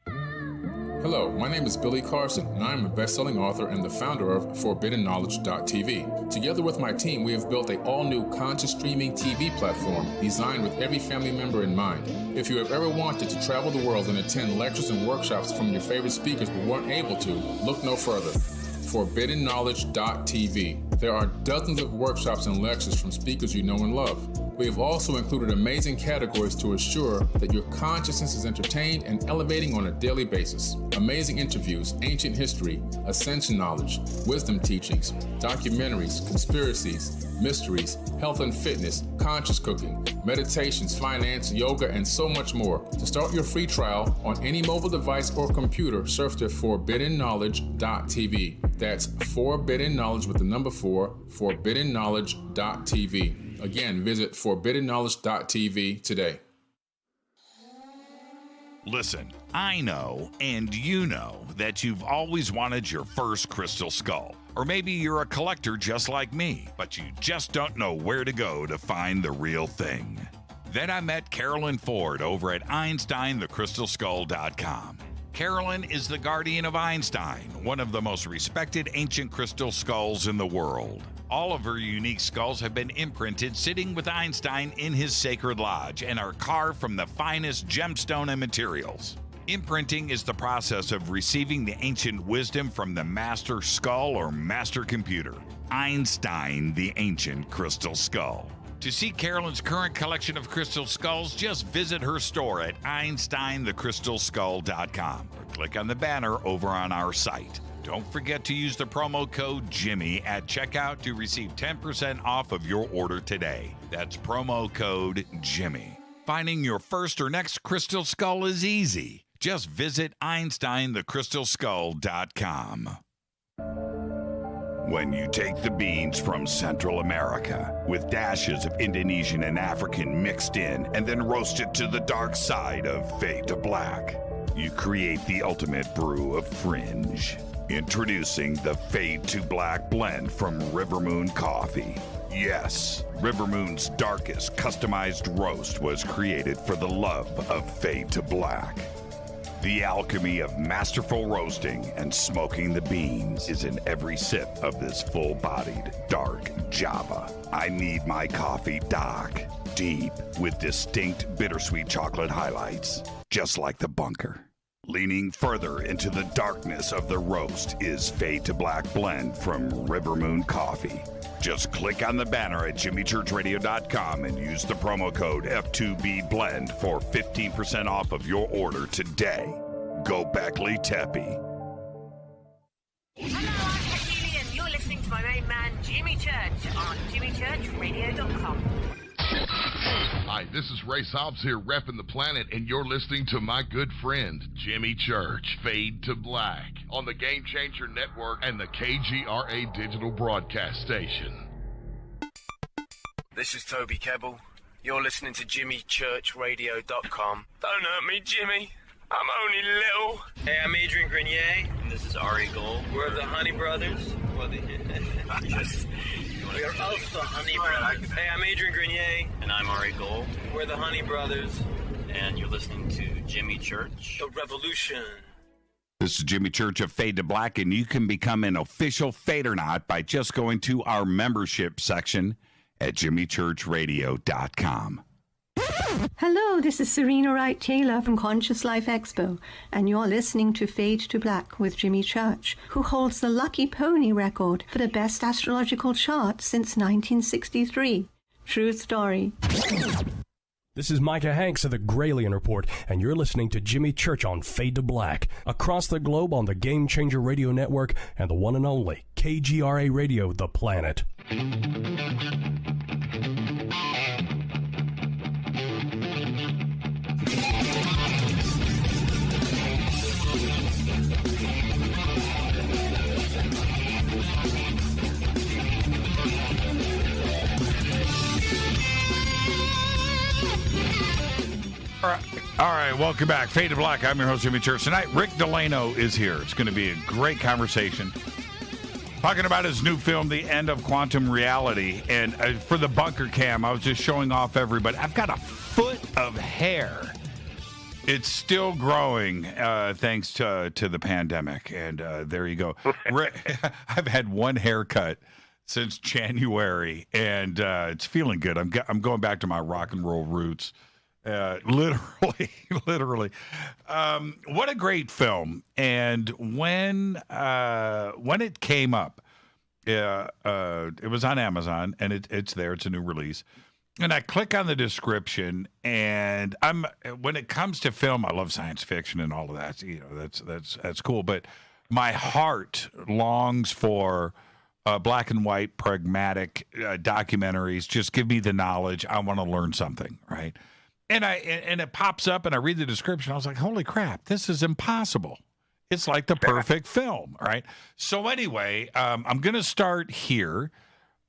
Hello, my name is Billy Carson, and I am a best-selling author and the founder of ForbiddenKnowledge.tv. Together with my team, we have built an all-new conscious streaming TV platform designed with every family member in mind. If you have ever wanted to travel the world and attend lectures and workshops from your favorite speakers but weren't able to, look no further. ForbiddenKnowledge.tv. There are dozens of workshops and lectures from speakers you know and love. We have also included amazing categories to assure that your consciousness is entertained and elevating on a daily basis. Amazing interviews, ancient history, ascension knowledge, wisdom teachings, documentaries, conspiracies, mysteries, health and fitness, conscious cooking, meditations, finance, yoga, and so much more. To start your free trial on any mobile device or computer, surf to ForbiddenKnowledge.tv. That's Forbidden Knowledge with the number 4, ForbiddenKnowledge.tv. Again, visit ForbiddenKnowledge.tv today. Listen, I know, and you know, that you've always wanted your first crystal skull. Or maybe you're a collector just like me, but you just don't know where to go to find the real thing. Then I met Carolyn Ford over at EinsteinTheCrystalSkull.com. Carolyn is the guardian of Einstein, one of the most respected ancient crystal skulls in the world. All of her unique skulls have been imprinted sitting with Einstein in his sacred lodge and are carved from the finest gemstone and materials. Imprinting is the process of receiving the ancient wisdom from the master skull or master computer. Einstein, the ancient crystal skull. To see Carolyn's current collection of crystal skulls, just visit her store at EinsteinTheCrystalSkull.com or click on the banner over on our site. Don't forget to use the promo code Jimmy at checkout to receive 10% off of your order today. That's promo code Jimmy. Finding your first or next crystal skull is easy. Just visit EinsteinTheCrystalSkull.com. When you take the beans from Central America with dashes of Indonesian and African mixed in and then roast it to the dark side of fade to black, you create the ultimate brew of fringe. Introducing the Fade to Black blend from Rivermoon Coffee. Yes, Rivermoon's darkest customized roast was created for the love of Fade to Black. The alchemy of masterful roasting and smoking the beans is in every sip of this full-bodied, dark Java. I need my coffee dark, deep, with distinct bittersweet chocolate highlights, just like the bunker. Leaning further into the darkness of the roast is Fade to Black blend from Rivermoon Coffee. Just click on the banner at jimmychurchradio.com and use the promo code F2BBLEND for 15% off of your order today. Go Beckley Teppy. Hello, I'm Katie, and you're listening to my main man, Jimmy Church, on jimmychurchradio.com. Hi, this is Ray Hobbs here repping the planet, and you're listening to my good friend, Jimmy Church, Fade to Black, on the Game Changer Network and the KGRA Digital Broadcast Station. This is Toby Kebbell. You're listening to JimmyChurchRadio.com. Don't hurt me, Jimmy. I'm only little. Hey, I'm Adrian Grenier. And this is Ari Gold. We're the Honey Brothers. We're of the Honey Brothers. Hey, I'm Adrian Grenier. And I'm Ari Gold. We're the Honey Brothers. And you're listening to Jimmy Church. The Revolution. This is Jimmy Church of Fade to Black, and you can become an official Fadernaut by just going to our membership section at jimmychurchradio.com. Hello, this is Serena Wright Taylor from Conscious Life Expo, and you're listening to Fade to Black with Jimmy Church, who holds the Lucky Pony record for the best astrological chart since 1963. True story. This is Micah Hanks of the Gralien Report, and you're listening to Jimmy Church on Fade to Black, across the globe on the Game Changer Radio Network and the one and only KGRA Radio, The Planet. All right, welcome back. Fade to Black. I'm your host, Jimmy Church. Tonight, Rick DeLano is here. It's going to be a great conversation. Talking about his new film, The End of Quantum Reality. And for the bunker cam, I was just showing off everybody. I've got a foot of hair. It's still growing thanks to the pandemic. And there you go. I've had one haircut since January, and it's feeling good. I'm going back to my rock and roll roots. Literally. What a great film. And when it came up, it was on Amazon, and it's there. It's a new release. And I click on the description, and when it comes to film, I love science fiction and all of that. You know, that's cool. But my heart longs for black and white, pragmatic documentaries. Just give me the knowledge. I want to learn something, right? And it pops up, and I read the description. I was like, holy crap, this is impossible. It's like the perfect film, right? So anyway, I'm going to start here,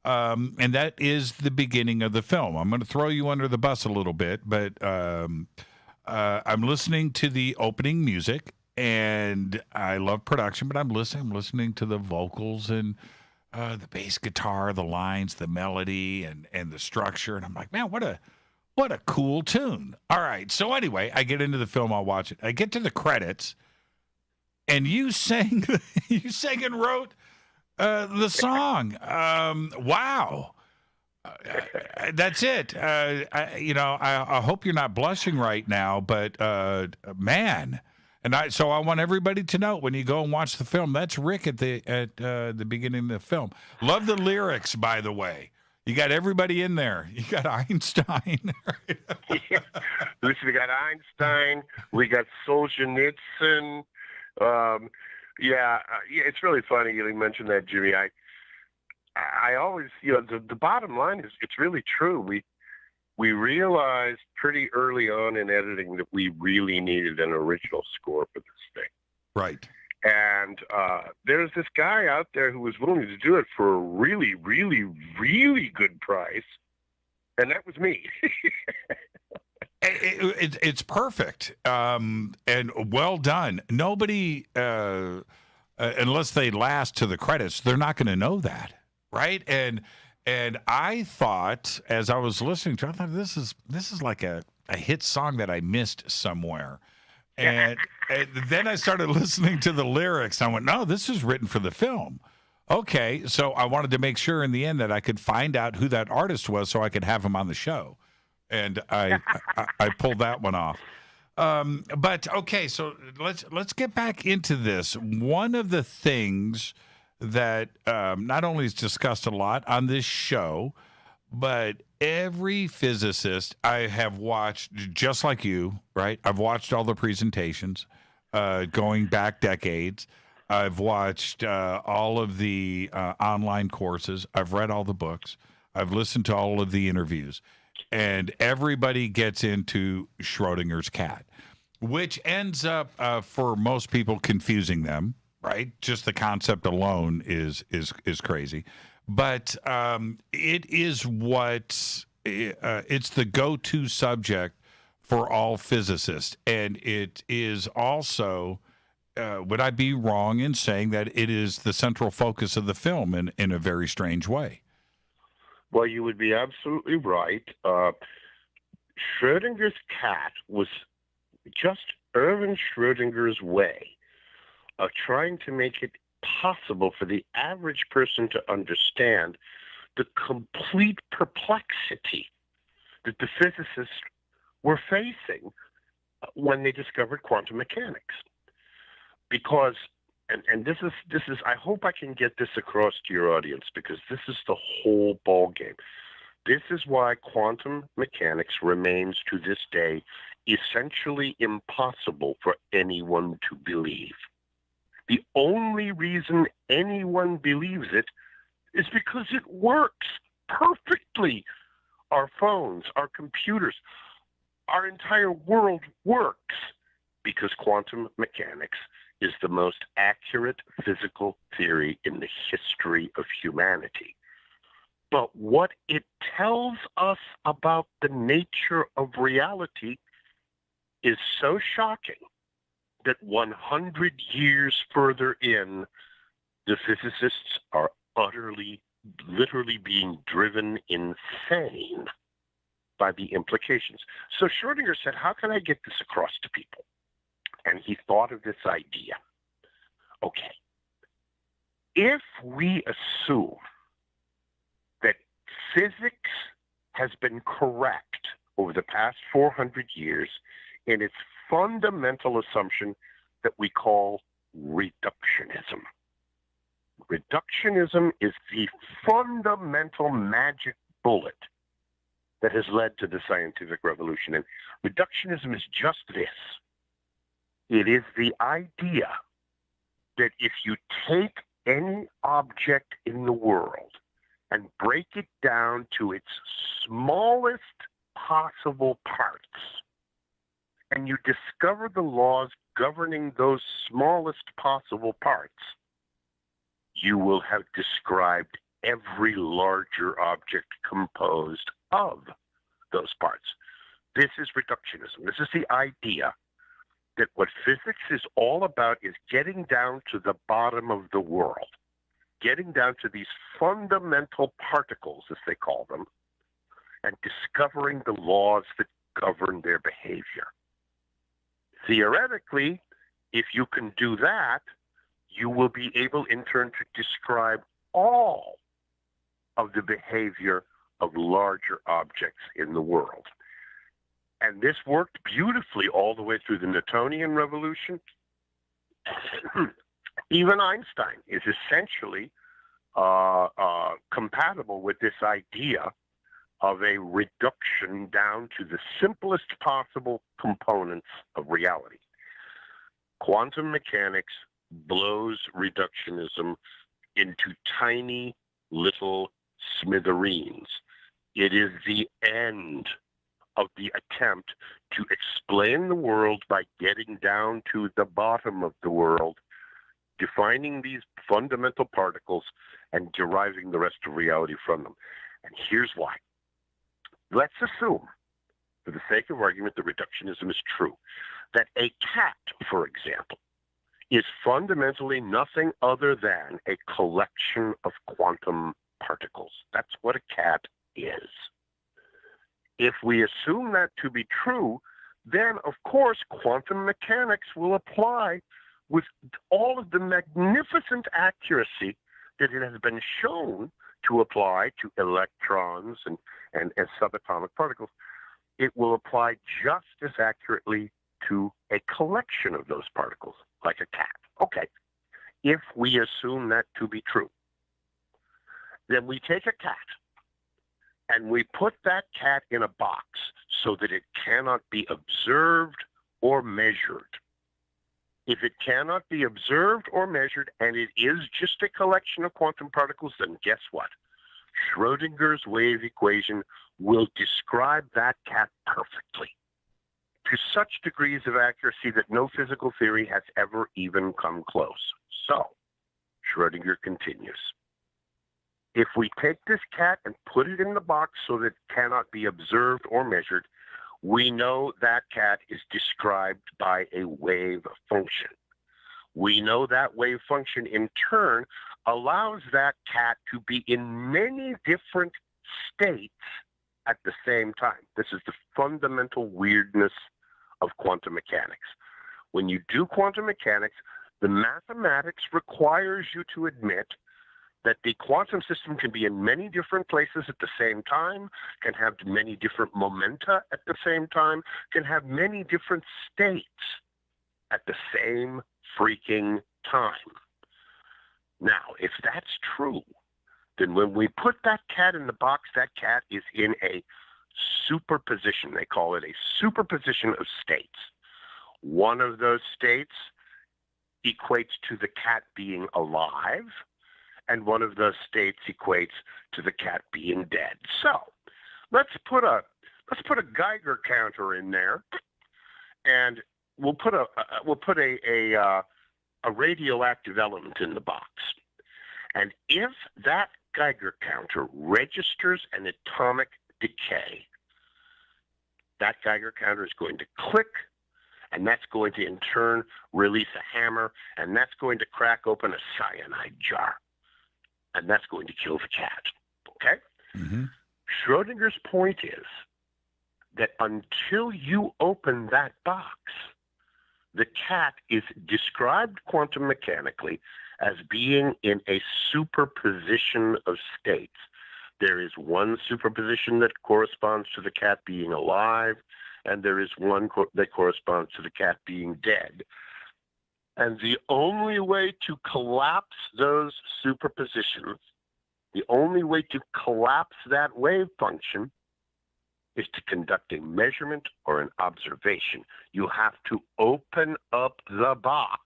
and that is the beginning of the film. I'm going to throw you under the bus a little bit, but I'm listening to the opening music, and I love production, but I'm listening to the vocals and the bass guitar, the lines, the melody, and the structure, and I'm like, man, what a cool tune. All right. So anyway, I get into the film. I'll watch it. I get to the credits, and you sang and wrote the song. Wow. That's it. I hope you're not blushing right now, but man. And so I want everybody to know, when you go and watch the film, that's Rick at the beginning of the film. Love the lyrics, by the way. You got everybody in there. You got Einstein. Yeah. Listen, we got Einstein. We got Solzhenitsyn. It's really funny you mentioned that, Jimmy. I always, the bottom line is, it's really true. We realized pretty early on in editing that we really needed an original score for this thing. Right. And there's this guy out there who was willing to do it for a really, really, really good price, and that was me. It's perfect, and well done. Nobody, unless they last to the credits, they're not going to know that, right? And I thought, as I was listening to it, I thought this is like a hit song that I missed somewhere. And then I started listening to the lyrics. I went, no, this is written for the film. Okay, so I wanted to make sure in the end that I could find out who that artist was so I could have him on the show. And I pulled that one off. But okay, so let's get back into this. One of the things that not only is discussed a lot on this show, but every physicist I have watched, just like you, right? I've watched all the presentations going back decades. I've watched all of the online courses. I've read all the books. I've listened to all of the interviews. And everybody gets into Schrodinger's cat, which ends up, for most people, confusing them, right? Just the concept alone is crazy. But it is it's the go-to subject for all physicists. And it is also, would I be wrong in saying that it is the central focus of the film in a very strange way? Well, you would be absolutely right. Schrodinger's cat was just Erwin Schrödinger's way of trying to make it possible for the average person to understand the complete perplexity that the physicists were facing when they discovered quantum mechanics. Because, and this is, I hope I can get this across to your audience, because this is the whole ball game. This is why quantum mechanics remains to this day essentially impossible for anyone to believe. The only reason anyone believes it is because it works perfectly. Our phones, our computers, our entire world works because quantum mechanics is the most accurate physical theory in the history of humanity. But what it tells us about the nature of reality is so shocking that 100 years further in, The physicists are literally being driven insane by the implications. So Schrodinger said, how can I get this across to people? And he thought of this idea. Okay, if we assume that physics has been correct over the past 400 years in its fundamental assumption that we call reductionism. Reductionism is the fundamental magic bullet that has led to the scientific revolution. And reductionism is just this. It is the idea that if you take any object in the world and break it down to its smallest possible parts, and you discover the laws governing those smallest possible parts, you will have described every larger object composed of those parts. This is reductionism. This is the idea that what physics is all about is getting down to the bottom of the world, getting down to these fundamental particles, as they call them, and discovering the laws that govern their behavior. Theoretically, if you can do that, you will be able in turn to describe all of the behavior of larger objects in the world. And this worked beautifully all the way through the Newtonian revolution. Even Einstein is essentially compatible with this idea of a reduction down to the simplest possible components of reality. Quantum mechanics blows reductionism into tiny little smithereens. It is the end of the attempt to explain the world by getting down to the bottom of the world, defining these fundamental particles, and deriving the rest of reality from them. And here's why. Let's assume, for the sake of argument, that reductionism is true, that a cat, for example, is fundamentally nothing other than a collection of quantum particles. That's what a cat is. If we assume that to be true, then, of course, quantum mechanics will apply with all of the magnificent accuracy that it has been shown to apply to electrons and subatomic particles. It will apply just as accurately to a collection of those particles, like a cat. Okay, if we assume that to be true, then we take a cat and we put that cat in a box so that it cannot be observed or measured. If it cannot be observed or measured, and it is just a collection of quantum particles, then guess what? Schrodinger's wave equation will describe that cat perfectly, to such degrees of accuracy that no physical theory has ever even come close. So, Schrodinger continues. If we take this cat and put it in the box so that it cannot be observed or measured, we know that cat is described by a wave function. We know that wave function, in turn, allows that cat to be in many different states at the same time. This is the fundamental weirdness of quantum mechanics. When you do quantum mechanics, the mathematics requires you to admit that the quantum system can be in many different places at the same time, can have many different momenta at the same time, can have many different states at the same freaking time. Now, if that's true, then when we put that cat in the box, that cat is in a superposition. They call it a superposition of states. One of those states equates to the cat being alive, and one of those states equates to the cat being dead. So let's put a Geiger counter in there, and we'll put a radioactive element in the box. And if that Geiger counter registers an atomic decay, that Geiger counter is going to click, and that's going to in turn release a hammer, and that's going to crack open a cyanide jar, and that's going to kill the cat. Okay? Mm-hmm. Schrodinger's point is that until you open that box, the cat is described quantum mechanically as being in a superposition of states. There is one superposition that corresponds to the cat being alive, and there is one that corresponds to the cat being dead. And the only way to collapse those superpositions, the only way to collapse that wave function, is to conduct a measurement or an observation. You have to open up the box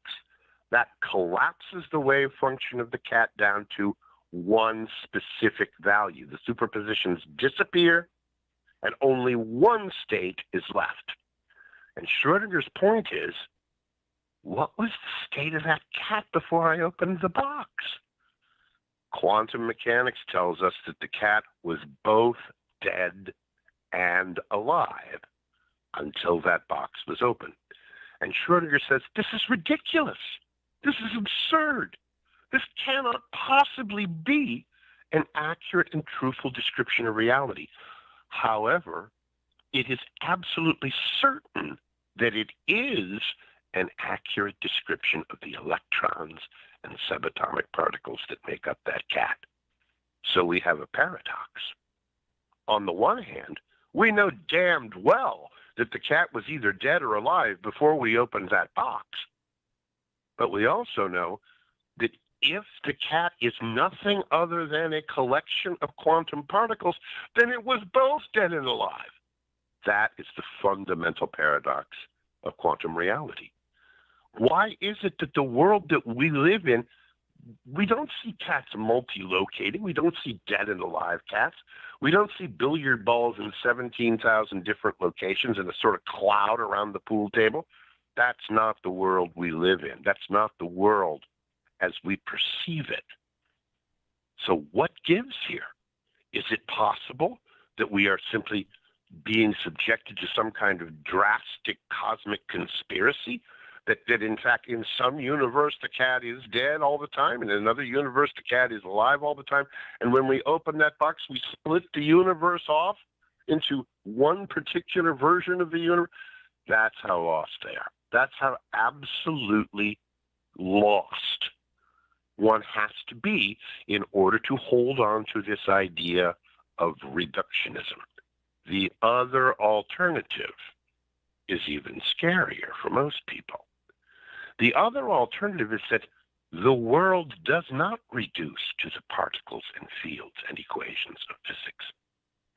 that collapses the wave function of the cat down to one specific value. The superpositions disappear, and only one state is left. And Schrodinger's point is, what was the state of that cat before I opened the box? Quantum mechanics tells us that the cat was both dead and alive until that box was open. And Schrodinger says, this is ridiculous. This is absurd. This cannot possibly be an accurate and truthful description of reality. However, it is absolutely certain that it is an accurate description of the electrons and subatomic particles that make up that cat. So we have a paradox. On the one hand, we know damned well that the cat was either dead or alive before we opened that box. But we also know that if the cat is nothing other than a collection of quantum particles, then it was both dead and alive. That is the fundamental paradox of quantum reality. Why is it that the world that we live in, we don't see cats multi-locating, we don't see dead and alive cats, we don't see billiard balls in 17,000 different locations in a sort of cloud around the pool table? That's not the world we live in. That's not the world as we perceive it. So what gives here? Is it possible that we are simply being subjected to some kind of drastic cosmic conspiracy? That in fact, in some universe, the cat is dead all the time, and in another universe, the cat is alive all the time. And when we open that box, we split the universe off into one particular version of the universe. That's how lost they are. That's how absolutely lost one has to be in order to hold on to this idea of reductionism. The other alternative is even scarier for most people. The other alternative is that the world does not reduce to the particles and fields and equations of physics,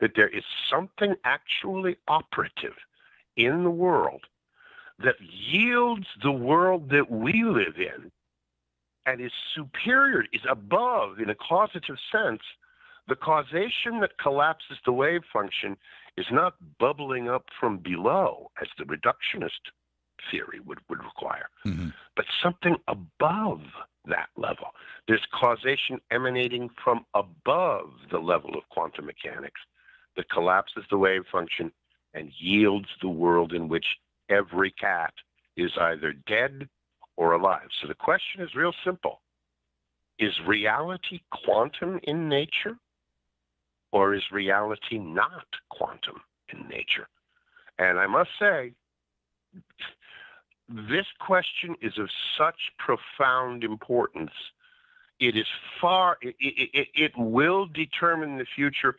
that there is something actually operative in the world that yields the world that we live in and is superior, is above, in a causative sense. The causation that collapses the wave function is not bubbling up from below, as the reductionist theory would require, but something above that level. There's causation emanating from above the level of quantum mechanics that collapses the wave function and yields the world in which every cat is either dead or alive. So the question is real simple. Is reality quantum in nature, or is reality not quantum in nature? And I must say, this question is of such profound importance. It is it will determine the future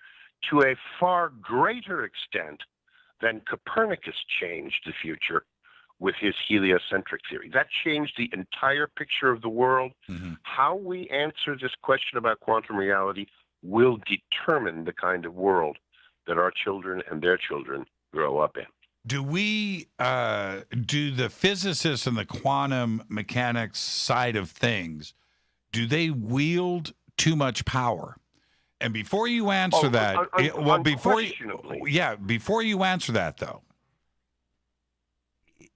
to a far greater extent than Copernicus changed the future with his heliocentric theory. That changed the entire picture of the world. How we answer this question about quantum reality will determine the kind of world that our children and their children grow up in. Do we, do the physicists and the quantum mechanics side of things, do they wield too much power? And before you answer before you answer that, though,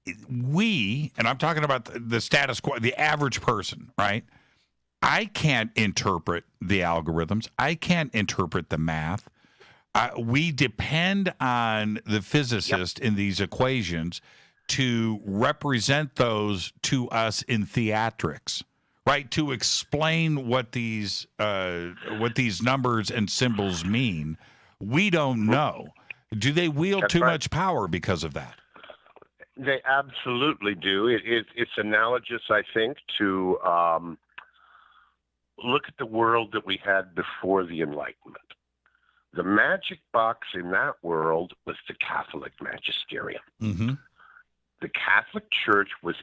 and I'm talking about the status quo, the average person, right? I can't interpret the algorithms. I can't interpret the math. We depend on the physicist in these equations to represent those to us in theatrics, right? To explain what these numbers and symbols mean. We don't know. Do they wield too much power because of that? They absolutely do. It's analogous, I think, to look at the world that we had before the Enlightenment. The magic box in that world was the Catholic magisterium. Mm-hmm. The Catholic Church was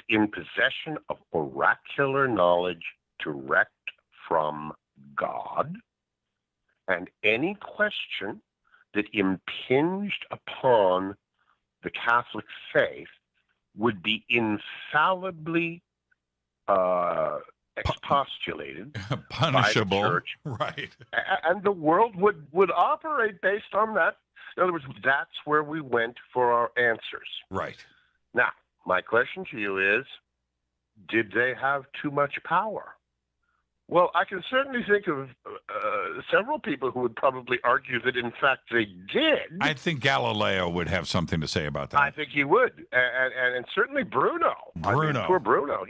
in possession of oracular knowledge direct from God, and any question that impinged upon the Catholic faith would be infallibly expostulated, punishable, by the church, right? And the world would operate based on that. In other words, that's where we went for our answers. Right. Now, my question to you is, did they have too much power? Well, I can certainly think of several people who would probably argue that, in fact, they did. I think Galileo would have something to say about that. I think he would, and certainly Bruno. I mean, poor Bruno.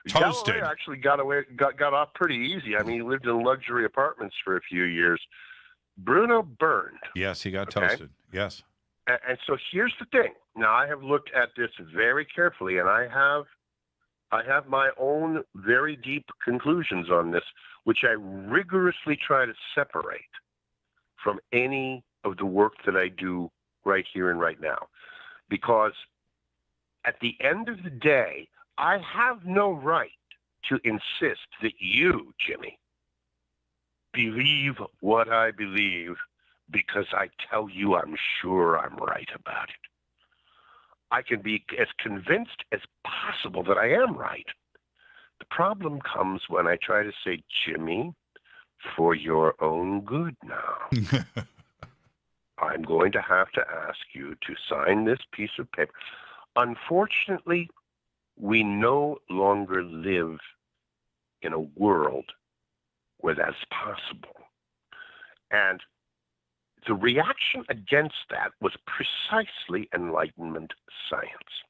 Toasted. Galileo actually got off pretty easy. I mean, he lived in luxury apartments for a few years. Bruno burned. Yes, he got toasted. Yes. And so here's the thing. Now, I have looked at this very carefully, and I have my own very deep conclusions on this, which I rigorously try to separate from any of the work that I do right here and right now. Because at the end of the day, I have no right to insist that you, Jimmy, believe what I believe because I tell you I'm sure I'm right about it. I can be as convinced as possible that I am right. The problem comes when I try to say, Jimmy, for your own good now, I'm going to have to ask you to sign this piece of paper. Unfortunately, we no longer live in a world where that's possible. And the reaction against that was precisely Enlightenment science.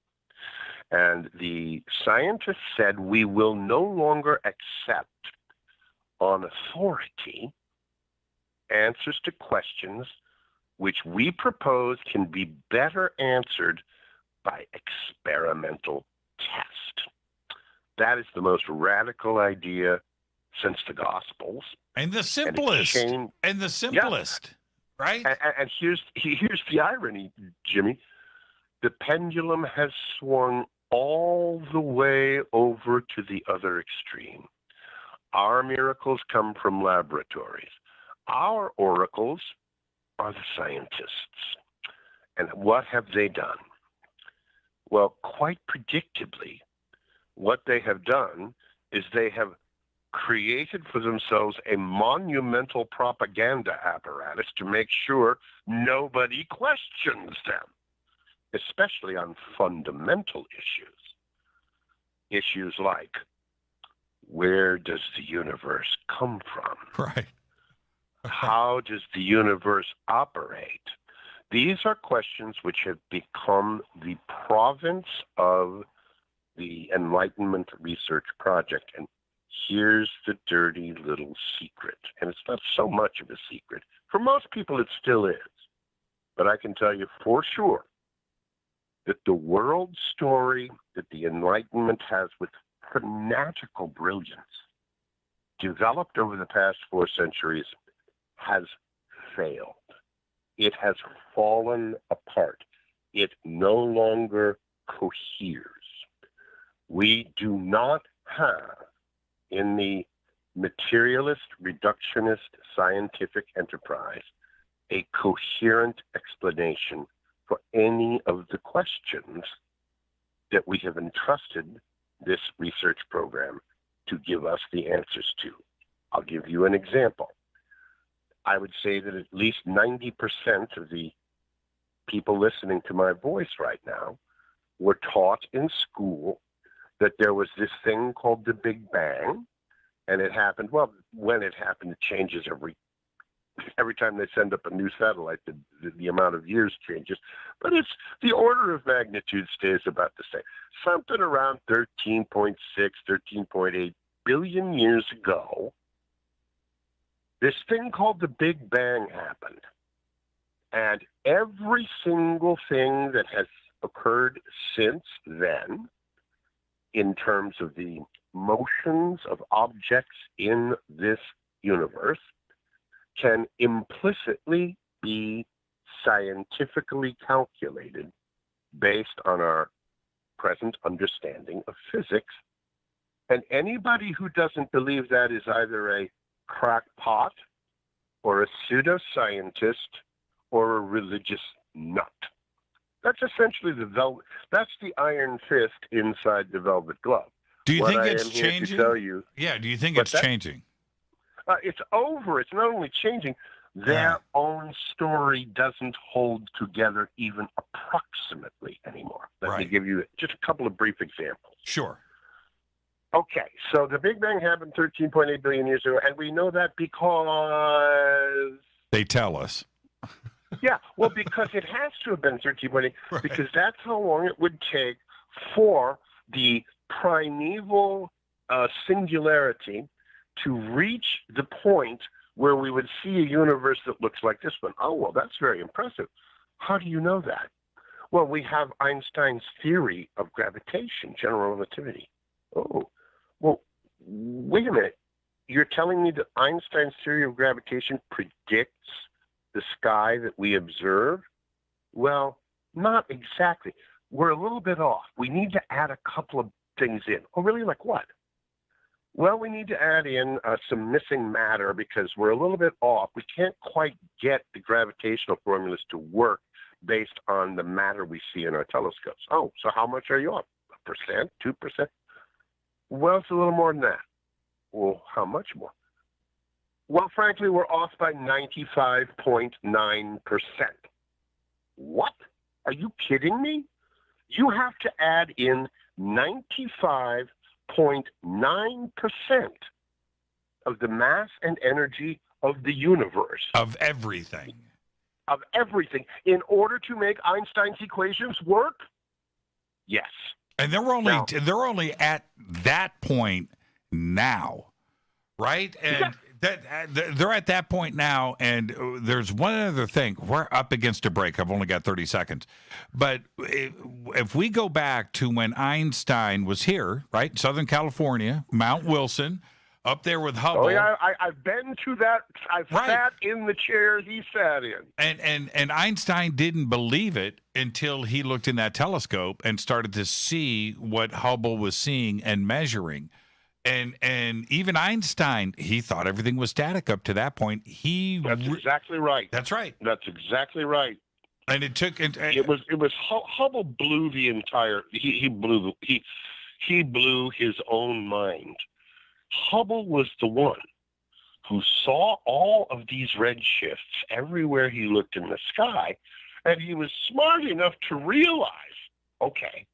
And the scientists said, we will no longer accept on authority answers to questions which we propose can be better answered by experimental test. That is the most radical idea since the Gospels. And the simplest. And the simplest. Yeah. Right? And here's the irony, Jimmy. The pendulum has swung all the way over to the other extreme. Our miracles come from laboratories. Our oracles are the scientists. And what have they done? Well, quite predictably, what they have done is they have created for themselves a monumental propaganda apparatus to make sure nobody questions them, especially on fundamental issues. Issues like, where does the universe come from? Right. How does the universe operate? These are questions which have become the province of the Enlightenment Research Project. And here's the dirty little secret. And it's not so much of a secret. For most people, it still is. But I can tell you for sure that the world story that the Enlightenment has with fanatical brilliance developed over the past 4 centuries has failed. It has fallen apart. It no longer coheres. We do not have in the materialist, reductionist scientific enterprise a coherent explanation for any of the questions that we have entrusted this research program to give us the answers to. I'll give you an example. I would say that at least 90% of the people listening to my voice right now were taught in school that there was this thing called the Big Bang, and it happened, well, when it happened, it changes every every time they send up a new satellite, the amount of years changes. But it's the order of magnitude stays about the same. Something around 13.6, 13.8 billion years ago, this thing called the Big Bang happened. And every single thing that has occurred since then, in terms of the motions of objects in this universe, can implicitly be scientifically calculated based on our present understanding of physics. And anybody who doesn't believe that is either a crackpot or a pseudoscientist or a religious nut. That's essentially that's the iron fist inside the velvet glove. Do you What think I it's am here to changing? tell you, Yeah, do you think it's changing? it's over. It's not only changing, their own story doesn't hold together even approximately anymore. Let me give you just a couple of brief examples. Sure. Okay, so the Big Bang happened 13.8 billion years ago, and we know that because... They tell us. Yeah, well, because it has to have been 13.8, because that's how long it would take for the primeval singularity to reach the point where we would see a universe that looks like this one. Oh, well, that's very impressive. How do you know that? Well, we have Einstein's theory of gravitation, general relativity. Oh, well, wait a minute. You're telling me that Einstein's theory of gravitation predicts the sky that we observe? Well, not exactly. We're a little bit off. We need to add a couple of things in. Oh, really? Like what? Well, we need to add in some missing matter because we're a little bit off. We can't quite get the gravitational formulas to work based on the matter we see in our telescopes. Oh, so how much are you off? 1%? 2%? Well, it's a little more than that. Well, how much more? Well, frankly, we're off by 95.9%. What? Are you kidding me? You have to add in 95.9% of the mass and energy of the universe. Of everything. Of everything. In order to make Einstein's equations work? Yes. And they're only at that point now, right? And they're at that point now, and there's one other thing. We're up against a break. I've only got 30 seconds. But if we go back to when Einstein was here, right, Southern California, Mount Wilson, up there with Hubble. Oh, yeah, I've been to that. I've sat in the chair he sat in. And Einstein didn't believe it until he looked in that telescope and started to see what Hubble was seeing and measuring. And even Einstein, he thought everything was static up to that point. That's exactly right. That's right. That's exactly right. And it took. It was Hubble blew the entire. He blew his own mind. Hubble was the one who saw all of these redshifts everywhere he looked in the sky, and he was smart enough to realize, okay,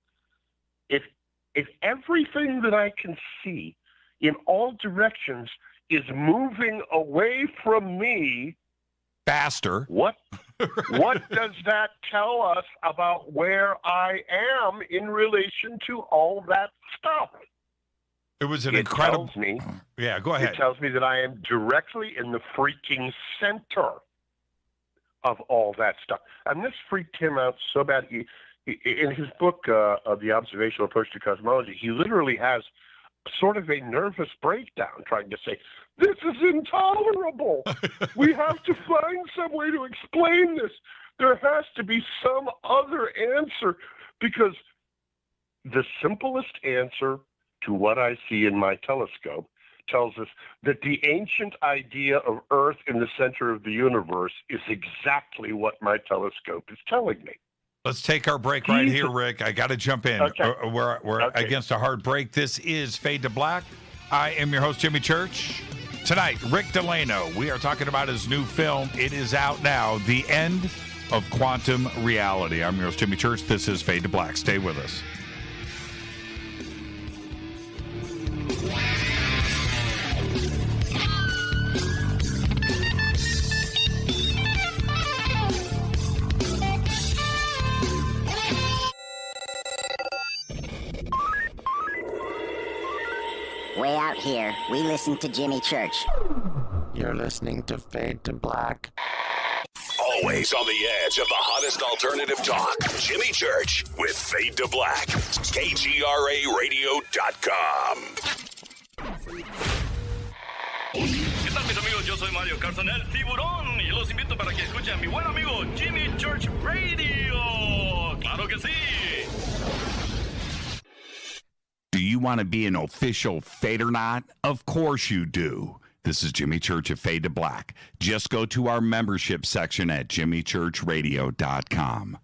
if everything that I can see in all directions is moving away from me faster, what does that tell us about where I am in relation to all that stuff? It was an incredible. Tells me, yeah, go ahead. It tells me that I am directly in the freaking center of all that stuff. And this freaked him out so bad. In his book, of The Observational Approach to Cosmology, he literally has sort of a nervous breakdown trying to say, this is intolerable. We have to find some way to explain this. There has to be some other answer, because the simplest answer to what I see in my telescope tells us that the ancient idea of Earth in the center of the universe is exactly what my telescope is telling me. Let's take our break right here, Rick. I got to jump in. Okay. We're against a hard break. This is Fade to Black. I am your host, Jimmy Church. Tonight, Rick DeLano. We are talking about his new film. It is out now, The End of Quantum Reality. I'm your host, Jimmy Church. This is Fade to Black. Stay with us. here. We listen to Jimmy Church. You're listening to Fade to Black. Always on the edge of the hottest alternative talk. Jimmy Church with Fade to Black. KGRARadio.com. ¿Qué tal, mis amigos? Yo soy Mario Carson, el tiburón, y los invito para que escuchen a mi buen amigo Jimmy Church Radio. ¡Claro que sí! Do you want to be an official Fadernaut? Of course you do. This is Jimmy Church of Fade to Black. Just go to our membership section at jimmychurchradio.com.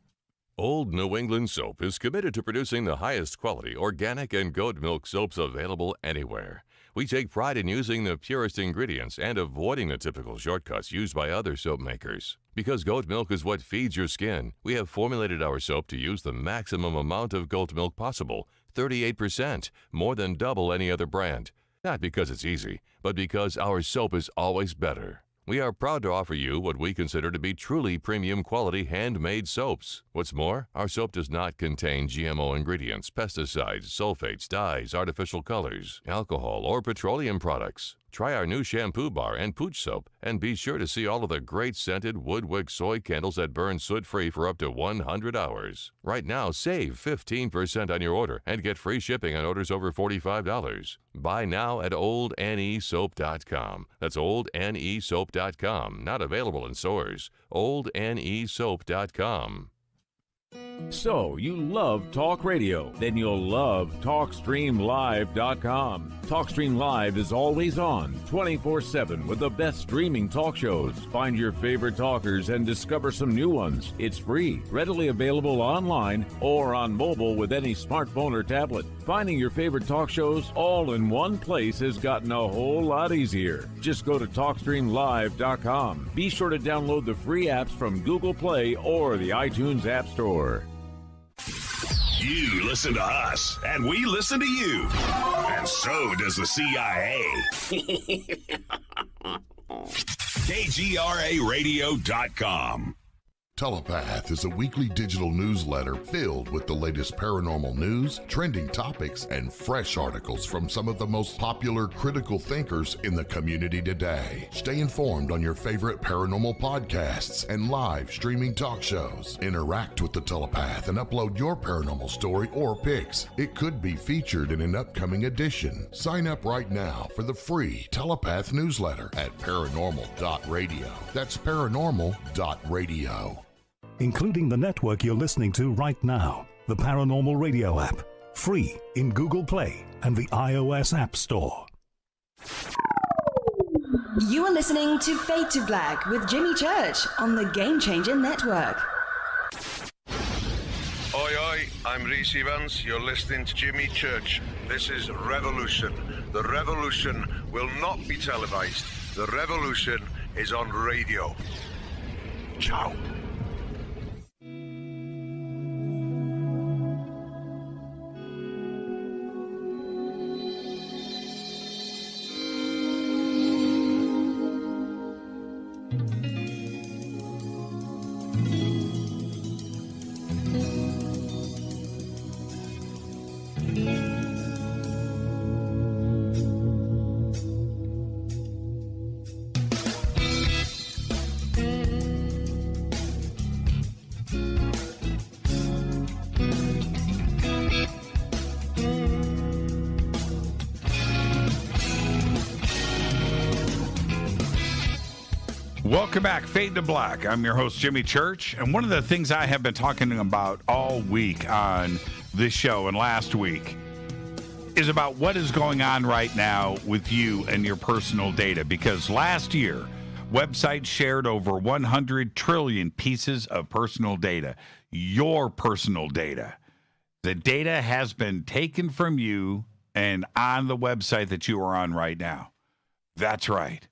Old New England Soap is committed to producing the highest quality organic and goat milk soaps available anywhere. We take pride in using the purest ingredients and avoiding the typical shortcuts used by other soap makers. Because goat milk is what feeds your skin, we have formulated our soap to use the maximum amount of goat milk possible, 38%, more than double any other brand. Not because it's easy, but because our soap is always better. We are proud to offer you what we consider to be truly premium quality handmade soaps. What's more, our soap does not contain GMO ingredients, pesticides, sulfates, dyes, artificial colors, alcohol, or petroleum products. Try our new shampoo bar and pooch soap, and be sure to see all of the great scented woodwick soy candles that burn soot-free for up to 100 hours. Right now, save 15% on your order and get free shipping on orders over $45. Buy now at oldnesoap.com. That's oldnesoap.com. Not available in stores. oldnesoap.com. So, you love talk radio? Then you'll love TalkStreamLive.com. TalkStream Live is always on, 24/7 with the best streaming talk shows. Find your favorite talkers and discover some new ones. It's free, readily available online or on mobile with any smartphone or tablet. Finding your favorite talk shows all in one place has gotten a whole lot easier. Just go to TalkStreamLive.com. Be sure to download the free apps from Google Play or the iTunes App Store. You listen to us, and we listen to you. And so does the CIA. KGRARadio.com. Telepath is a weekly digital newsletter filled with the latest paranormal news, trending topics, and fresh articles from some of the most popular critical thinkers in the community today. Stay informed on your favorite paranormal podcasts and live streaming talk shows. Interact with the Telepath and upload your paranormal story or pics. It could be featured in an upcoming edition. Sign up right now for the free Telepath newsletter at paranormal.radio. That's paranormal.radio. Including the network you're listening to right now, the Paranormal Radio app, free in Google Play and the iOS App Store. You are listening to Fade to Black with Jimmy Church on the Game Changer Network. Oi, oi, I'm Reese Evans. You're listening to Jimmy Church. This is Revolution. The revolution will not be televised. The revolution is on radio. Ciao. Welcome back, Fade to Black. I'm your host, Jimmy Church, and one of the things I have been talking about all week on this show and last week is about what is going on right now with you and your personal data, because last year, websites shared over 100 trillion pieces of personal data, your personal data. The data has been taken from you and on the website that you are on right now. That's right.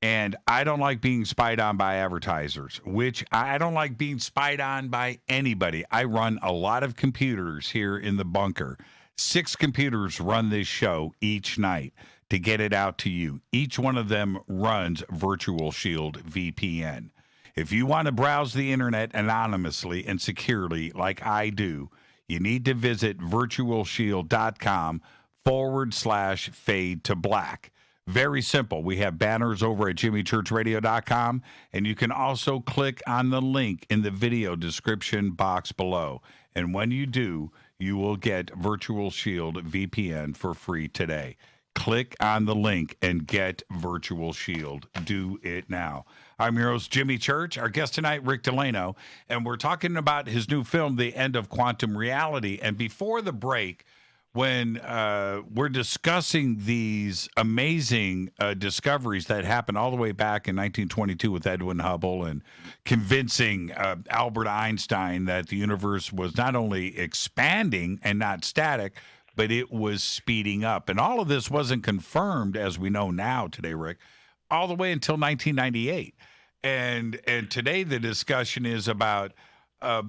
And I don't like being spied on by advertisers, which I don't like being spied on by anybody. I run a lot of computers here in the bunker. 6 computers run this show each night to get it out to you. Each one of them runs Virtual Shield VPN. If you want to browse the internet anonymously and securely like I do, you need to visit virtualshield.com /Fade to Black. Very simple. We have banners over at jimmychurchradio.com, and you can also click on the link in the video description box below. And when you do, you will get Virtual Shield VPN for free today. Click on the link and get Virtual Shield. Do it now. I'm your host, Jimmy Church. Our guest tonight, Rick DeLano, and we're talking about his new film, The End of Quantum Reality. And before the break, when we're discussing these amazing discoveries that happened all the way back in 1922 with Edwin Hubble and convincing Albert Einstein that the universe was not only expanding and not static, but it was speeding up. And all of this wasn't confirmed, as we know now today, Rick, all the way until 1998. And today the discussion is about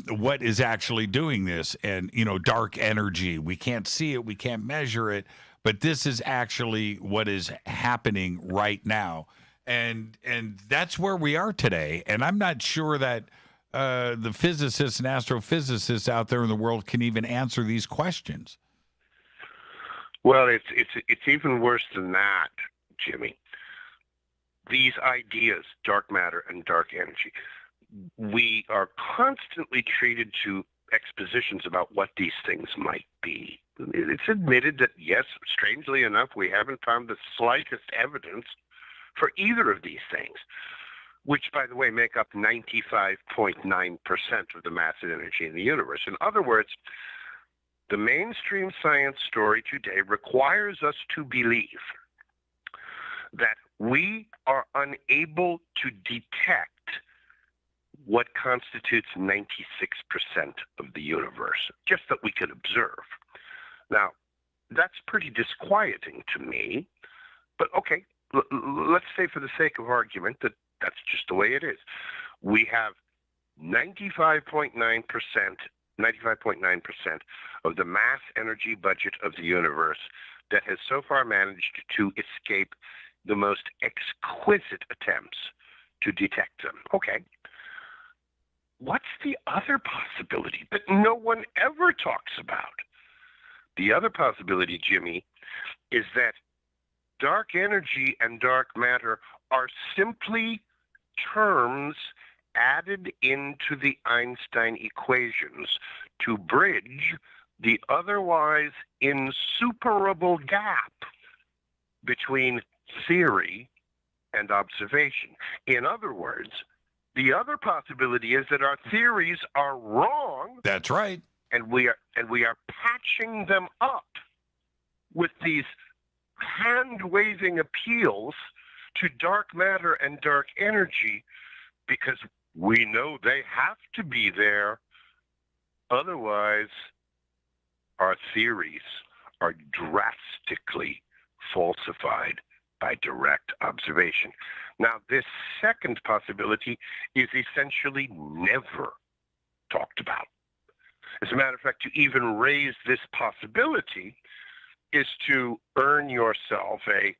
what is actually doing this, and dark energy. We can't see it, we can't measure it, but this is actually what is happening right now, and that's where we are today. And I'm not sure that the physicists and astrophysicists out there in the world can even answer these questions. Well, it's even worse than that, Jimmy. These ideas, dark matter and dark energy, we are constantly treated to expositions about what these things might be. It's admitted that, yes, strangely enough, we haven't found the slightest evidence for either of these things, which, by the way, make up 95.9% of the mass and energy in the universe. In other words, the mainstream science story today requires us to believe that we are unable to detect what constitutes 96% of the universe, just that we could observe. Now, that's pretty disquieting to me, but okay, let's say for the sake of argument that that's just the way it is. We have 95.9% of the mass energy budget of the universe that has so far managed to escape the most exquisite attempts to detect them. Okay. What's the other possibility that no one ever talks about? The other possibility, Jimmy, is that dark energy and dark matter are simply terms added into the Einstein equations to bridge the otherwise insuperable gap between theory and observation. In other words, the other possibility is that our theories are wrong. That's right. And we are patching them up with these hand-waving appeals to dark matter and dark energy because we know they have to be there. Otherwise, our theories are drastically falsified by direct observation. Now, this second possibility is essentially never talked about. As a matter of fact, to even raise this possibility is to earn yourself a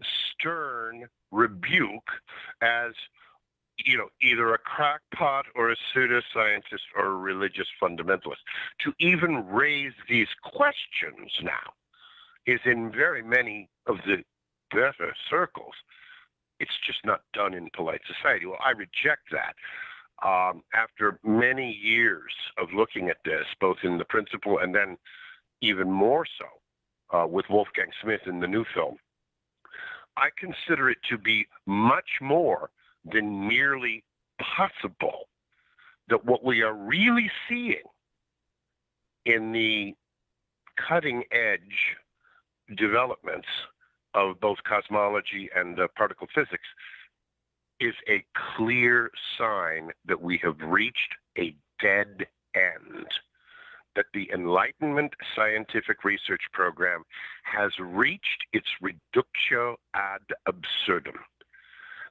stern rebuke as, either a crackpot or a pseudoscientist or a religious fundamentalist. To even raise these questions now is, in very many of the better circles, it's just not done in polite society. Well, I reject that. After many years of looking at this, both in the principle and then even more so with Wolfgang Smith in the new film, I consider it to be much more than merely possible that what we are really seeing in the cutting edge developments of both cosmology and particle physics is a clear sign that we have reached a dead end, that the Enlightenment scientific research program has reached its reductio ad absurdum,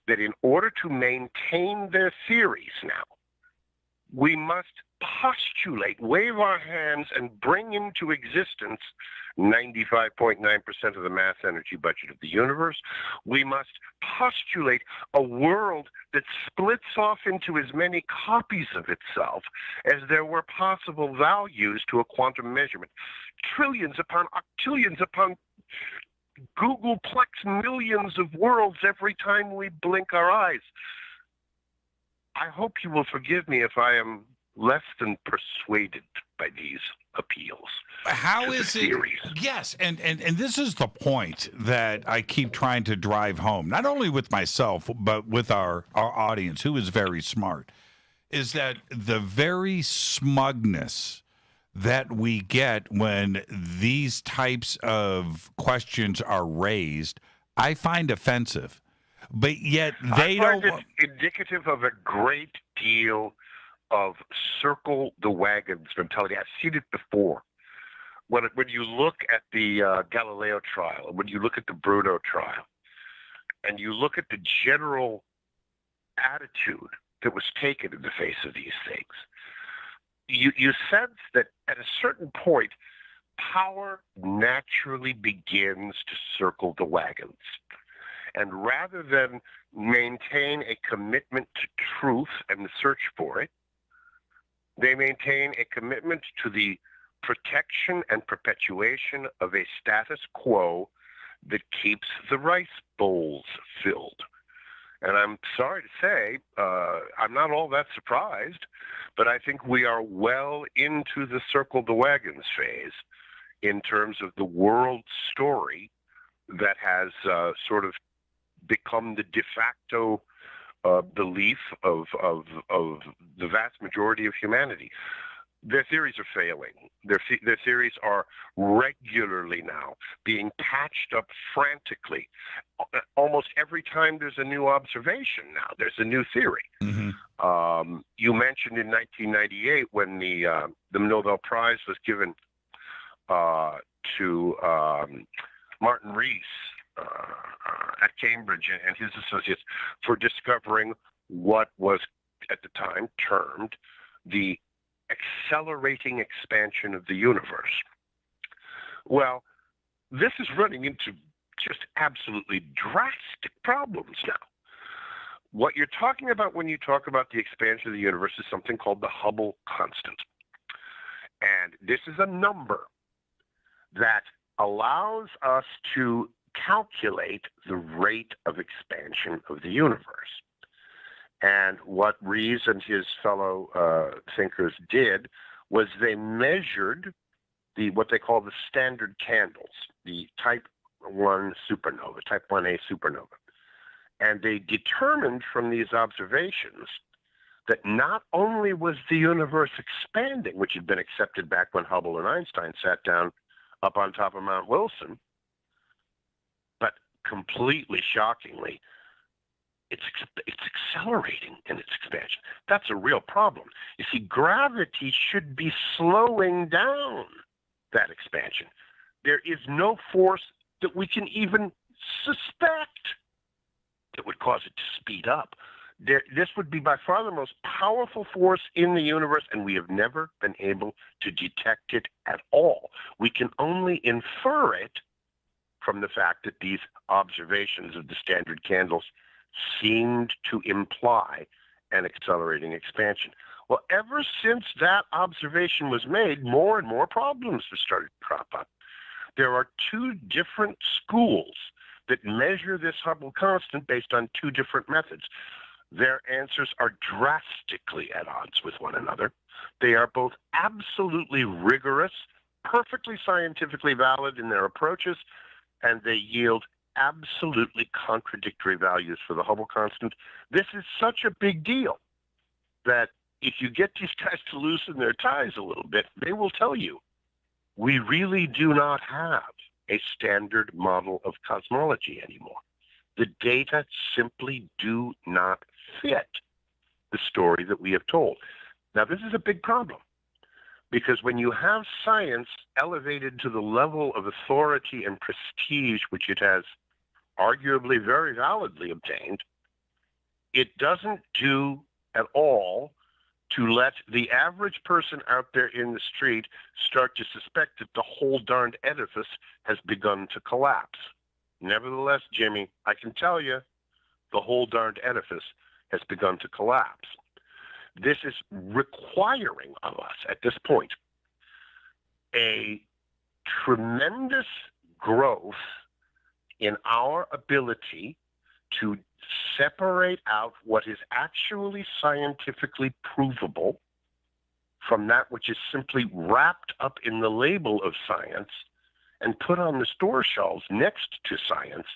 that in order to maintain their theories now, we must postulate, wave our hands, and bring into existence 95.9% of the mass energy budget of the universe. We must postulate a world that splits off into as many copies of itself as there were possible values to a quantum measurement. Trillions upon octillions upon Googleplex millions of worlds every time we blink our eyes. I hope you will forgive me if I am less than persuaded by these appeals. How is it? Yes, and this is the point that I keep trying to drive home, not only with myself, but with our audience, who is very smart, is that the very smugness that we get when these types of questions are raised, I find offensive. But yet they don't. I find it indicative of a great deal of circle the wagons mentality. I've seen it before. When you look at the Galileo trial, when you look at the Bruno trial, and you look at the general attitude that was taken in the face of these things, you sense that at a certain point, power naturally begins to circle the wagons. And rather than maintain a commitment to truth and the search for it, they maintain a commitment to the protection and perpetuation of a status quo that keeps the rice bowls filled. And I'm sorry to say, I'm not all that surprised, but I think we are well into the circle the wagons phase in terms of the world story that has sort of become the de facto belief of the vast majority of humanity. Their theories are failing. Their theories are regularly now being patched up frantically. Almost every time there's a new observation now, there's a new theory. Mm-hmm. You mentioned in 1998 when the Nobel Prize was given to Martin Rees at Cambridge and his associates for discovering what was at the time termed the accelerating expansion of the universe. Well, this is running into just absolutely drastic problems now. What you're talking about when you talk about the expansion of the universe is something called the Hubble constant. And this is a number that allows us to calculate the rate of expansion of the universe. And what Rees and his fellow thinkers did was they measured what they call the standard candles, the type 1 supernova, type 1a supernova. And they determined from these observations that not only was the universe expanding, which had been accepted back when Hubble and Einstein sat down up on top of Mount Wilson, but completely shockingly, it's accelerating in its expansion. That's a real problem. You see, gravity should be slowing down that expansion. There is no force that we can even suspect that would cause it to speed up. This would be by far the most powerful force in the universe, and we have never been able to detect it at all. We can only infer it from the fact that these observations of the standard candles seemed to imply an accelerating expansion. Well, ever since that observation was made, more and more problems have started to crop up. There are two different schools that measure this Hubble constant based on two different methods. Their answers are drastically at odds with one another. They are both absolutely rigorous, perfectly scientifically valid in their approaches, and they yield absolutely contradictory values for the Hubble constant. This is such a big deal that if you get these guys to loosen their ties a little bit, they will tell you, we really do not have a standard model of cosmology anymore. The data simply do not fit the story that we have told. Now, this is a big problem, because when you have science elevated to the level of authority and prestige, which it has arguably very validly obtained, it doesn't do at all to let the average person out there in the street start to suspect that the whole darned edifice has begun to collapse. Nevertheless, Jimmy, I can tell you, the whole darned edifice has begun to collapse. This is requiring of us at this point a tremendous growth in our ability to separate out what is actually scientifically provable from that which is simply wrapped up in the label of science and put on the store shelves next to science,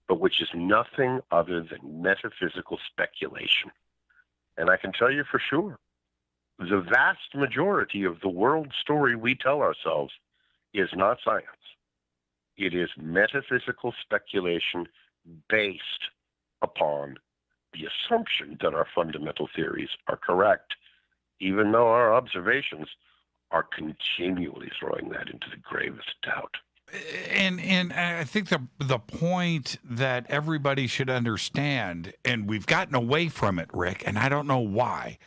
but which is nothing other than metaphysical speculation. And I can tell you for sure, the vast majority of the world story we tell ourselves is not science. It is metaphysical speculation based upon the assumption that our fundamental theories are correct, even though our observations are continually throwing that into the gravest doubt. And I think the point that everybody should understand, and we've gotten away from it, Rick, and I don't know why,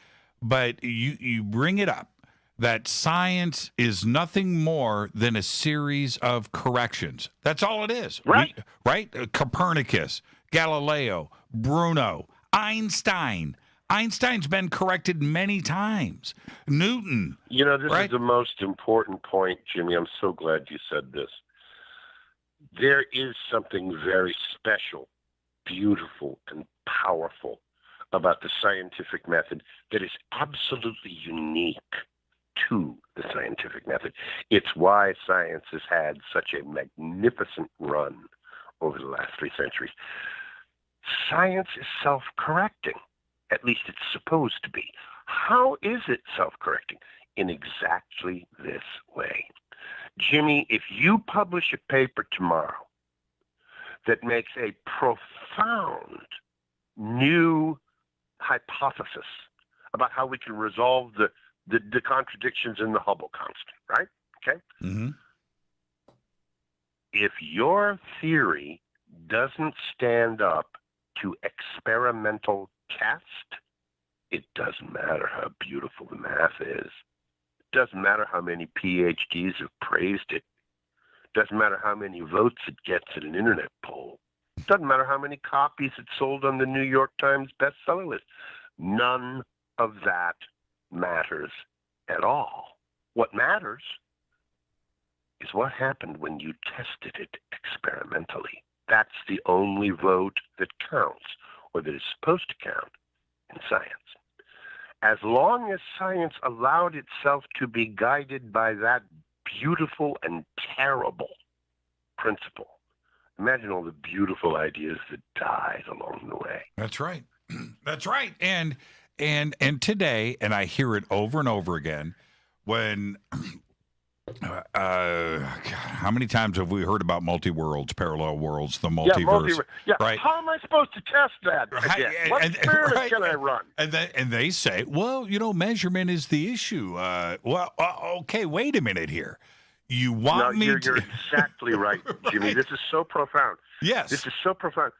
but you bring it up, that science is nothing more than a series of corrections. That's all it is. Right. Right? Copernicus, Galileo, Bruno, Einstein. Einstein's been corrected many times. Newton. You know, this right? is the most important point, Jimmy. I'm so glad you said this. There is something very special, beautiful, and powerful about the scientific method that is absolutely unique to the scientific method. It's why science has had such a magnificent run over the last 3 centuries. Science is self-correcting. At least it's supposed to be. How is it self-correcting? In exactly this way. Jimmy, if you publish a paper tomorrow that makes a profound new hypothesis about how we can resolve the contradictions in the Hubble constant, right? Okay? Mm-hmm. If your theory doesn't stand up to experimental test, it doesn't matter how beautiful the math is. It doesn't matter how many PhDs have praised it. It doesn't matter how many votes it gets at an internet poll. It doesn't matter how many copies it sold on the New York Times bestseller list. None of that matters at all. What matters is what happened when you tested it experimentally. That's the only vote that counts, or that is supposed to count in science. As long as science allowed itself to be guided by that beautiful and terrible principle, imagine all the beautiful ideas that died along the way. That's right. That's right. And today, and I hear it over and over again, when God, how many times have we heard about multi-worlds, parallel worlds, the multiverse? Right? How am I supposed to test that again? What experiment can I run? And they say, well, measurement is the issue. Okay, wait a minute here. You want you're to... exactly right, Jimmy. Right. This is so profound. Yes. This is so profound.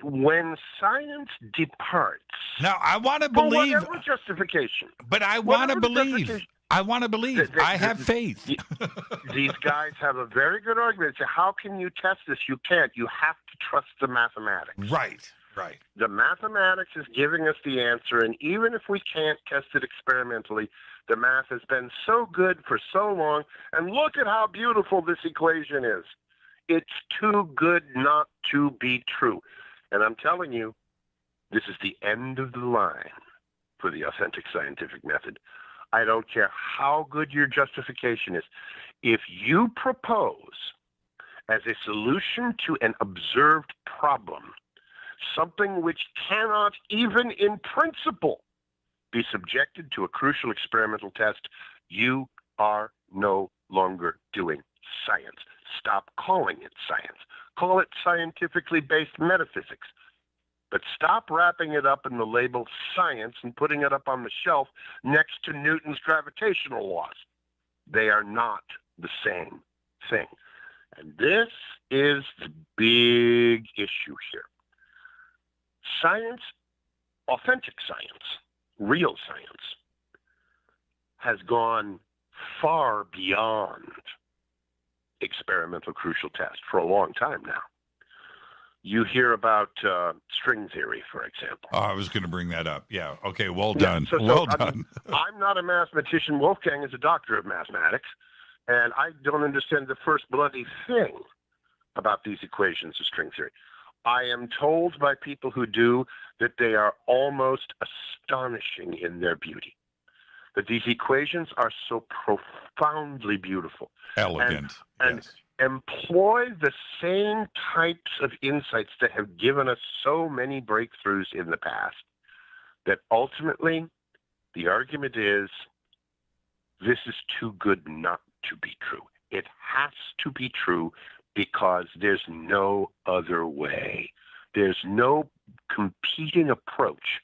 When science departs... Now, I want to believe... For whatever justification. But I want to believe... I want to believe. I have faith. These guys have a very good argument. Say, how can you test this? You can't. You have to trust the mathematics. Right. The mathematics is giving us the answer, and even if we can't test it experimentally, the math has been so good for so long, and look at how beautiful this equation is. It's too good not to be true. And I'm telling you, this is the end of the line for the authentic scientific method. I don't care how good your justification is. If you propose as a solution to an observed problem something which cannot even in principle be subjected to a crucial experimental test, you are no longer doing science. Stop calling it science. Call it scientifically based metaphysics. But stop wrapping it up in the label science and putting it up on the shelf next to Newton's gravitational laws. They are not the same thing. And this is the big issue here. Science, authentic science, real science, has gone far beyond experimental crucial test for a long time now. You hear about string theory, for example. Oh, I was going to bring that up. Yeah. Okay. Well Yeah, done. so, Well I done. mean, I'm not a mathematician. Wolfgang is a doctor of mathematics, and I don't understand the first bloody thing about these equations of string theory. I am told by people who do that they are almost astonishing in their beauty, that these equations are so profoundly beautiful. Elegant. And employ the same types of insights that have given us so many breakthroughs in the past, that ultimately the argument is this is too good not to be true. It has to be true because there's no other way. There's no competing approach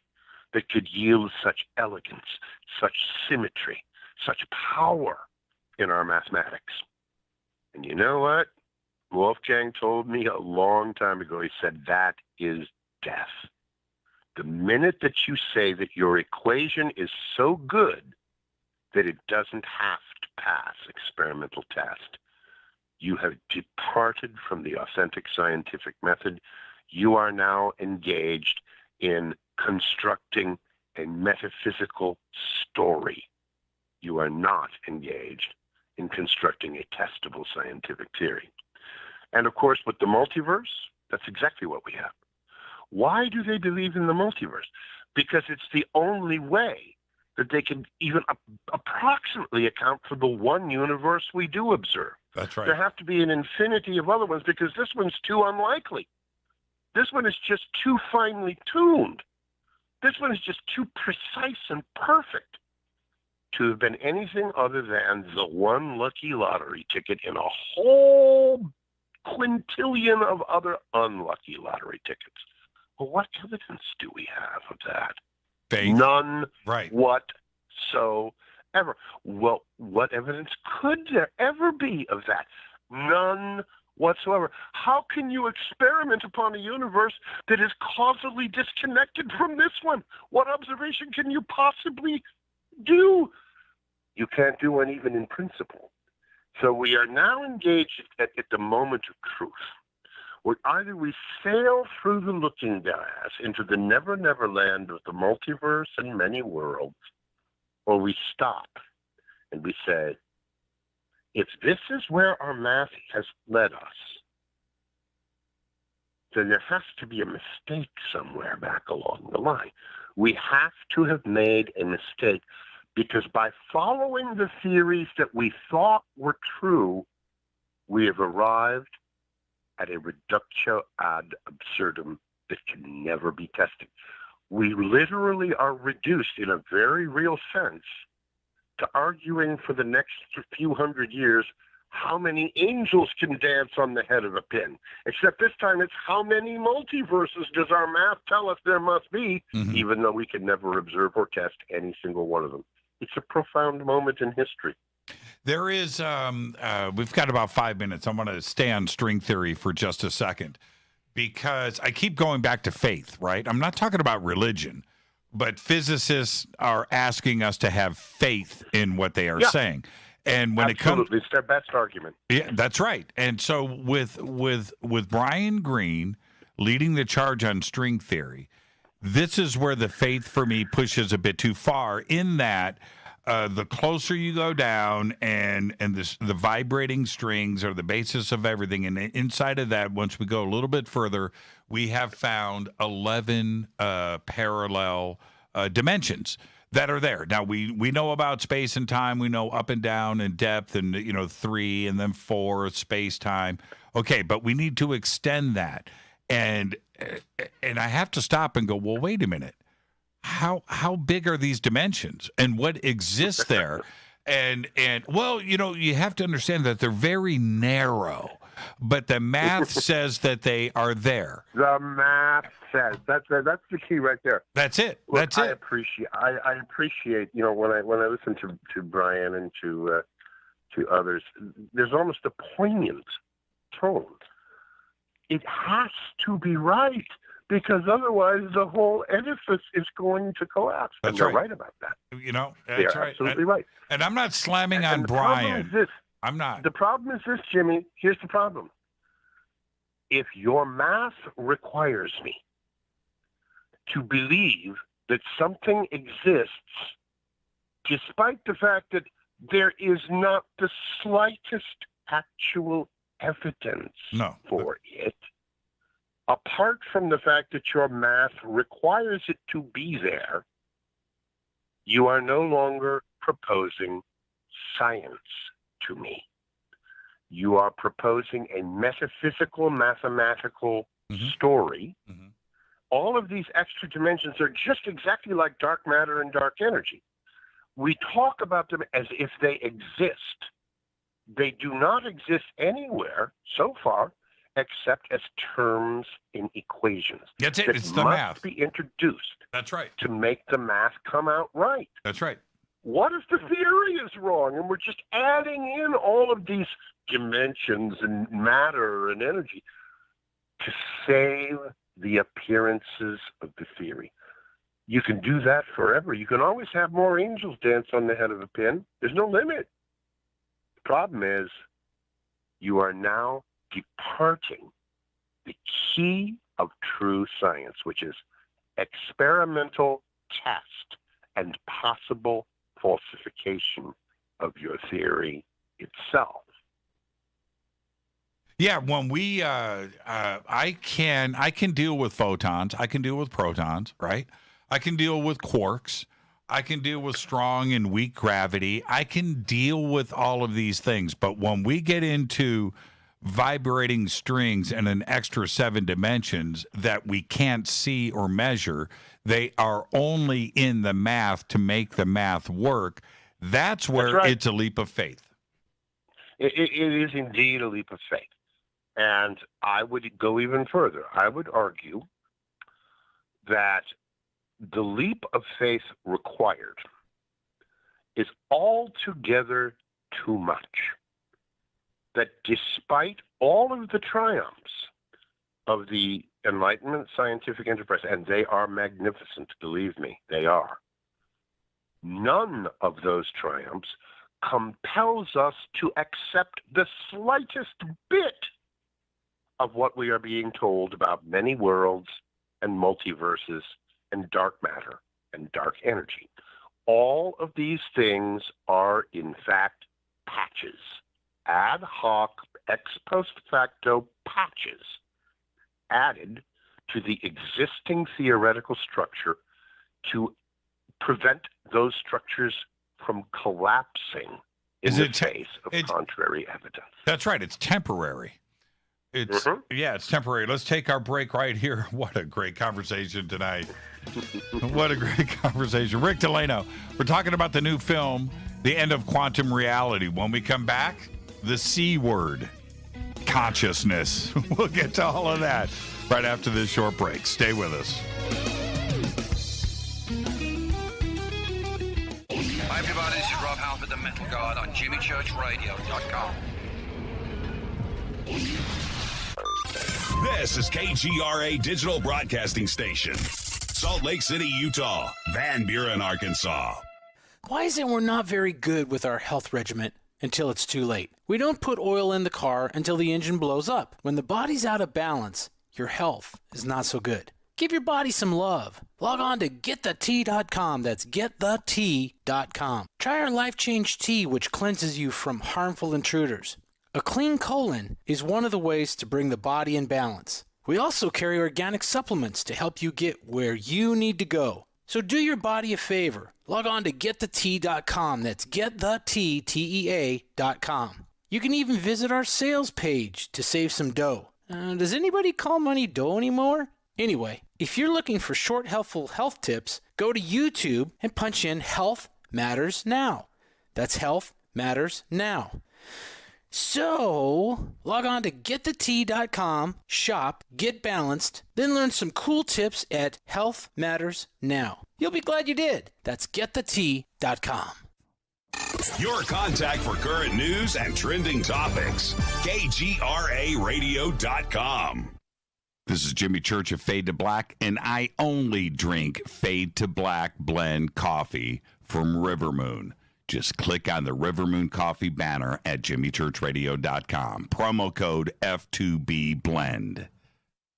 that could yield such elegance, such symmetry, such power in our mathematics. And you know what? Wolfgang told me a long time ago, he said, that is death. The minute that you say that your equation is so good that it doesn't have to pass experimental test, you have departed from the authentic scientific method. You are now engaged in constructing a metaphysical story. You are not engaged in constructing a testable scientific theory. And of course, with the multiverse, that's exactly what we have. Why do they believe in the multiverse? Because it's the only way that they can even approximately account for the one universe we do observe. That's right. There have to be an infinity of other ones because this one's too unlikely. This one is just too finely tuned. This one is just too precise and perfect to have been anything other than the one lucky lottery ticket in a whole quintillion of other unlucky lottery tickets. Well, what evidence do we have of that? Faith. None Right. whatsoever. Well, what evidence could there ever be of that? None whatsoever. How can you experiment upon a universe that is causally disconnected from this one? What observation can you possibly do? You can't do one even in principle. So we are now engaged at the moment of truth. Where either we sail through the looking glass into the never, never land of the multiverse and many worlds, or we stop and we say, if this is where our math has led us, then there has to be a mistake somewhere back along the line. We have to have made a mistake because by following the theories that we thought were true, we have arrived at a reductio ad absurdum that can never be tested. We literally are reduced in a very real sense to arguing for the next few hundred years how many angels can dance on the head of a pin. Except this time it's how many multiverses does our math tell us there must be, even though we can never observe or test any single one of them. It's a profound moment in history. There is, we've got about 5 minutes. I want to stay on string theory for just a second because I keep going back to faith, right? I'm not talking about religion, but physicists are asking us to have faith in what they are saying. And when Absolutely. It's their best argument. Yeah, that's right. And so with Brian Greene leading the charge on string theory, this is where the faith for me pushes a bit too far in that the closer you go down and the vibrating strings are the basis of everything. And inside of that, once we go a little bit further, we have found 11 parallel dimensions that are there. Now, we know about space and time. We know up and down and depth and, 3 and then 4 space time. Okay, but we need to extend that. And I have to stop and go, well, wait a minute. How big are these dimensions and what exists there? And well, you have to understand that they're very narrow, but the math says that they are there. The math says that's the key right there. That's it. Look, That's it. I appreciate when I listen to Brian and to others, there's almost a poignant tone. It has to be right. because otherwise the whole edifice is going to collapse. That's and they're right. right about that. That's right. Absolutely right. And I'm not slamming on the Brian. problem is this. I'm not. The problem is this, Jimmy. Here's the problem. If your math requires me to believe that something exists, despite the fact that there is not the slightest actual evidence for it, apart from the fact that your math requires it to be there, you are no longer proposing science to me. You are proposing a metaphysical, mathematical story. All of these extra dimensions are just exactly like dark matter and dark energy. We talk about them as if they exist. They do not exist anywhere so far except as terms in equations. That's it. That It's the must math. be introduced. That's right. To make the math come out right. That's right. What if the theory is wrong and we're just adding in all of these dimensions and matter and energy to save the appearances of the theory? You can do that forever. You can always have more angels dance on the head of a pin. There's no limit. The problem is you are now departing the key of true science, which is experimental test and possible falsification of your theory itself. Yeah, when we, I can deal with photons. I can deal with protons, right? I can deal with quarks. I can deal with strong and weak gravity. I can deal with all of these things. But when we get into vibrating strings and an extra 7 dimensions that we can't see or measure, they are only in the math to make the math work. That's where it's a leap of faith. It is indeed a leap of faith. And I would go even further. I would argue that the leap of faith required is altogether too much. That despite all of the triumphs of the Enlightenment scientific enterprise, and they are magnificent, believe me, they are, none of those triumphs compels us to accept the slightest bit of what we are being told about many worlds and multiverses and dark matter and dark energy. All of these things are, in fact, patches, ad hoc, ex post facto patches added to the existing theoretical structure to prevent those structures from collapsing in the face of contrary evidence. That's right. It's temporary. It's it's temporary. Let's take our break right here. What a great conversation tonight. What a great conversation. Rick DeLano. We're talking about the new film, The End of Quantum Reality. When we come back, the C word, consciousness. We'll get to all of that right after this short break. Stay with us. Hi everybody, this is Rob Halford, the Metal God on JimmyChurchRadio.com. This is KGRA Digital Broadcasting Station, Salt Lake City, Utah, Van Buren, Arkansas. Why is it we're not very good with our health regimen until it's too late? We don't put oil in the car until the engine blows up. When the body's out of balance, your health is not so good. Give your body some love. Log on to GetTheT.com. That's GetTheT.com. Try our Life Change Tea, which cleanses you from harmful intruders. A clean colon is one of the ways to bring the body in balance. We also carry organic supplements to help you get where you need to go. So do your body a favor. Log on to GetTheT.com. That's GetTheTea.com. You can even visit our sales page to save some dough. Does anybody call money dough anymore? Anyway, if you're looking for short, helpful health tips, go to YouTube and punch in Health Matters Now. That's Health Matters Now. So, log on to GetTheT.com, shop, get balanced, then learn some cool tips at Health Matters Now. You'll be glad you did. That's GetTheT.com. Your contact for current news and trending topics. KGRARadio.com. This is Jimmy Church of Fade to Black, and I only drink Fade to Black blend coffee from Rivermoon. Just click on the Rivermoon Coffee banner at jimmychurchradio.com. Promo code F2B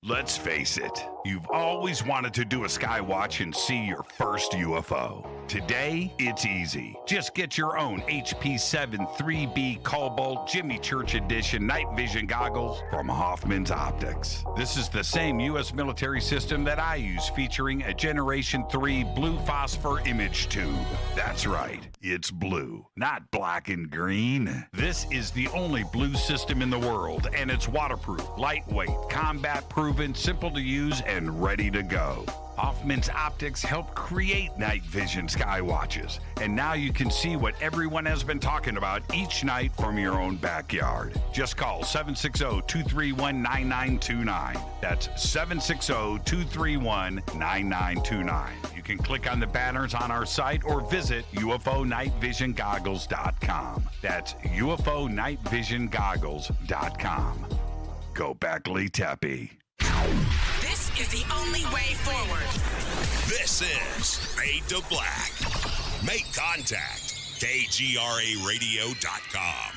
Let's face it, you've always wanted to do a sky watch and see your first UFO. Today, it's easy. Just get your own HP7 3B Cobalt Jimmy Church Edition night vision goggles from Hoffman's Optics. This is the same U.S. military system that I use, featuring a Generation 3 blue phosphor image tube. That's right, it's blue, not black and green. This is the only blue system in the world, and it's waterproof, lightweight, combat-proven, simple to use, and ready to go. Hoffman's Optics helped create night vision sky watches, and now you can see what everyone has been talking about each night from your own backyard. Just call 760-231-9929. That's 760-231-9929. You can click on the banners on our site or visit UFOnightvisiongoggles.com. That's UFOnightvisiongoggles.com. Go back, Lee Tepe. This is the only way forward. This is Fade to Black. Make contact. KGRAradio.com.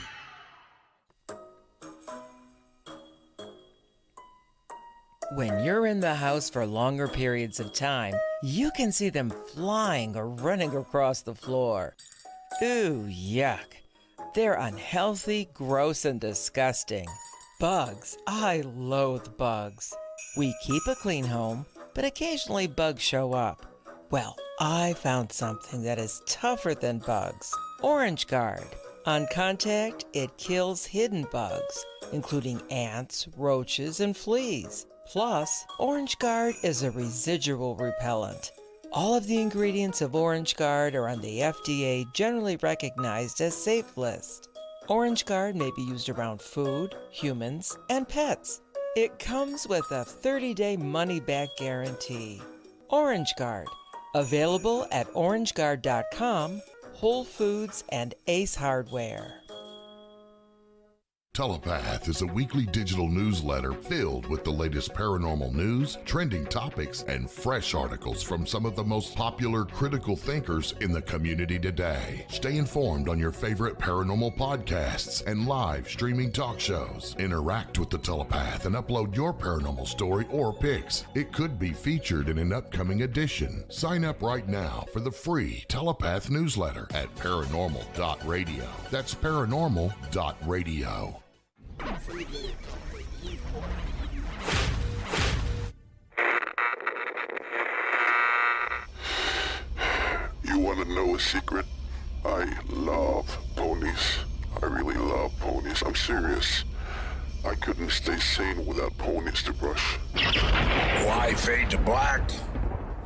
When you're in the house for longer periods of time, you can see them flying or running across the floor. Ooh, yuck. They're unhealthy, gross, and disgusting. Bugs. I loathe bugs. We keep a clean home, but occasionally bugs show up. Well, I found something that is tougher than bugs. Orange Guard. On contact, it kills hidden bugs, including ants, roaches, and fleas. Plus, Orange Guard is a residual repellent. All of the ingredients of Orange Guard are on the FDA generally recognized as safe list. Orange Guard may be used around food, humans, and pets. It comes with a 30-day money-back guarantee. Orange Guard. Available at orangeguard.com, Whole Foods, and Ace Hardware. Telepath is a weekly digital newsletter filled with the latest paranormal news, trending topics, and fresh articles from some of the most popular critical thinkers in the community today. Stay informed on your favorite paranormal podcasts and live streaming talk shows. Interact with the Telepath and upload your paranormal story or pics. It could be featured in an upcoming edition. Sign up right now for the free Telepath newsletter at paranormal.radio. That's paranormal.radio. You want to know a secret? I love ponies. I really love ponies. I'm serious. I couldn't stay sane without ponies to brush. Why fade to black?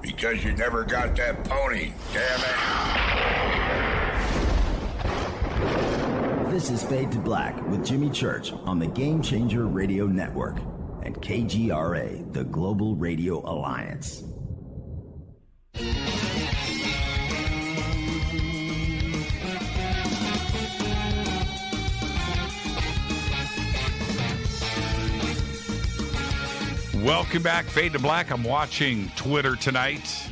Because you never got that pony, damn it. This is Fade to Black with Jimmy Church on the Game Changer Radio Network and KGRA, the Global Radio Alliance. Welcome back, Fade to Black. I'm watching Twitter tonight.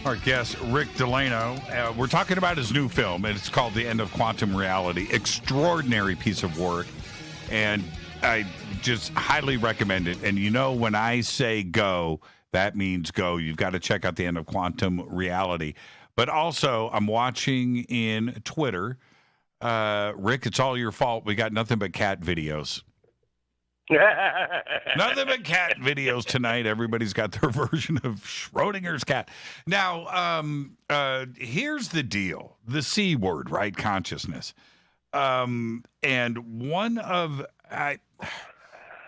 Our guest, Rick DeLano. We're talking about his new film, and it's called The End of Quantum Reality. Extraordinary piece of work, and I just highly recommend it. And you know, when I say go, that means go. You've got to check out The End of Quantum Reality. But also, I'm watching in Twitter, Rick, it's all your fault. We got nothing but cat videos. Nothing but cat videos tonight. Everybody's got their version of Schrodinger's cat. Now, here's the deal. The C word, right? Consciousness. And one of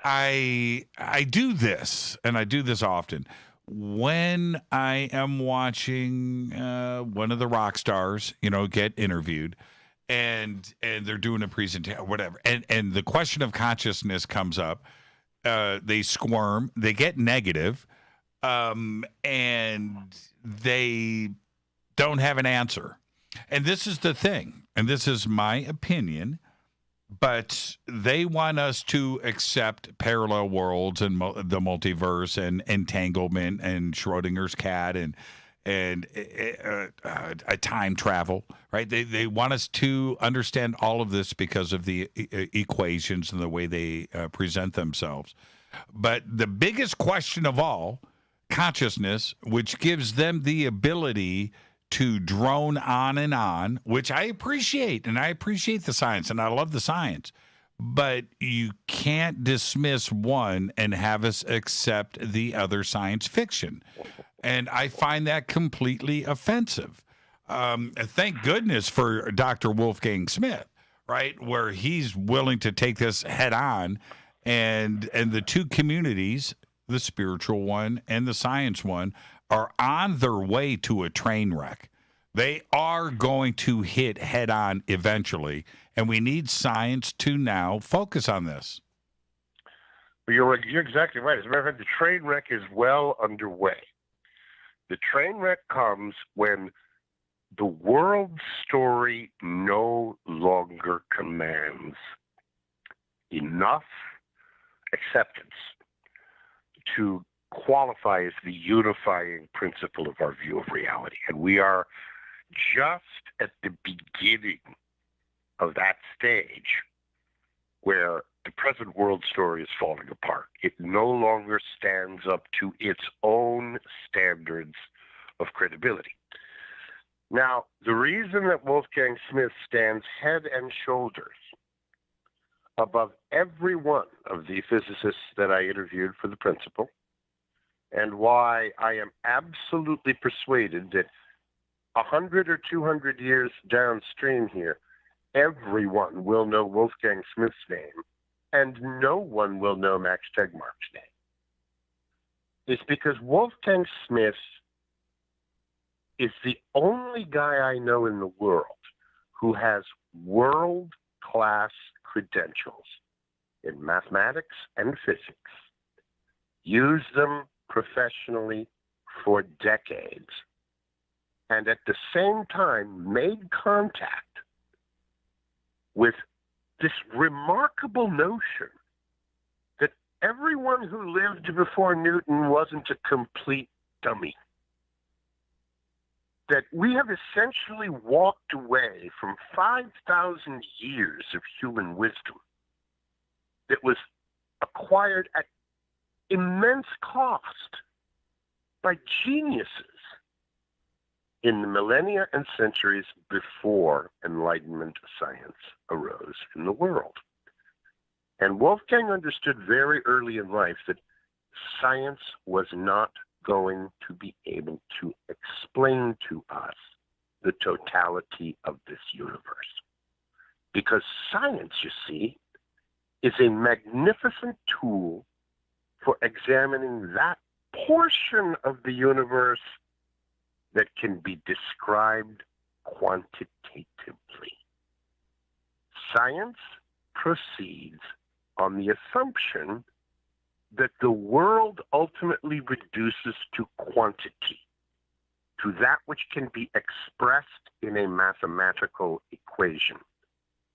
I do this, and I do this often. When I am watching one of the rock stars, get interviewed, and they're doing a presentation, whatever, and the question of consciousness comes up, they squirm, they get negative, and they don't have an answer. And this is the thing, and this is my opinion. but they want us to accept parallel worlds and the multiverse and entanglement and Schrodinger's cat and a time travel, right? They want us to understand all of this because of the equations and the way they present themselves. But the biggest question of all, consciousness, which gives them the ability to drone on, which I appreciate, and I appreciate the science, and I love the science, but you can't dismiss one and have us accept the other science fiction. And I find that completely offensive. Thank goodness for Dr. Wolfgang Smith, right, where he's willing to take this head on, and the two communities, the spiritual one and the science one, are on their way to a train wreck. They are going to hit head on eventually, and we need science to now focus on this. You're exactly right. As a matter of fact, the train wreck is well underway. The train wreck comes when the world story no longer commands enough acceptance to qualify as the unifying principle of our view of reality. And we are just at the beginning of that stage where the present world story is falling apart. It no longer stands up to its own standards of credibility. Now, the reason that Wolfgang Smith stands head and shoulders above every one of the physicists that I interviewed for the principle, and why I am absolutely persuaded that 100 or 200 years downstream here, everyone will know Wolfgang Smith's name, and no one will know Max Tegmark's name. It's because Wolfgang Smith is the only guy I know in the world who has world-class credentials in mathematics and physics, used them professionally for decades, and at the same time made contact with this remarkable notion that everyone who lived before Newton wasn't a complete dummy. That we have essentially walked away from 5,000 years of human wisdom that was acquired at immense cost by geniuses in the millennia and centuries before Enlightenment science arose in the world. And Wolfgang understood very early in life that science was not going to be able to explain to us the totality of this universe. Because science, you see, is a magnificent tool for examining that portion of the universe that can be described quantitatively. Science proceeds on the assumption that the world ultimately reduces to quantity, to that which can be expressed in a mathematical equation.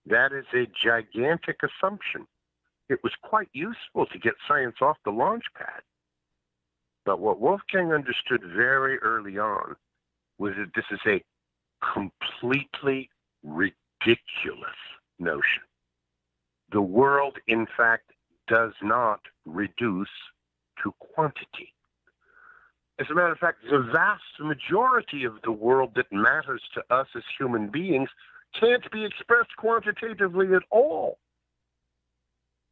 That is a gigantic assumption. It was quite useful to get science off the launch pad. But what Wolfgang understood very early on was that this is a completely ridiculous notion. The world, in fact, does not reduce to quantity. As a matter of fact, the vast majority of the world that matters to us as human beings can't be expressed quantitatively at all.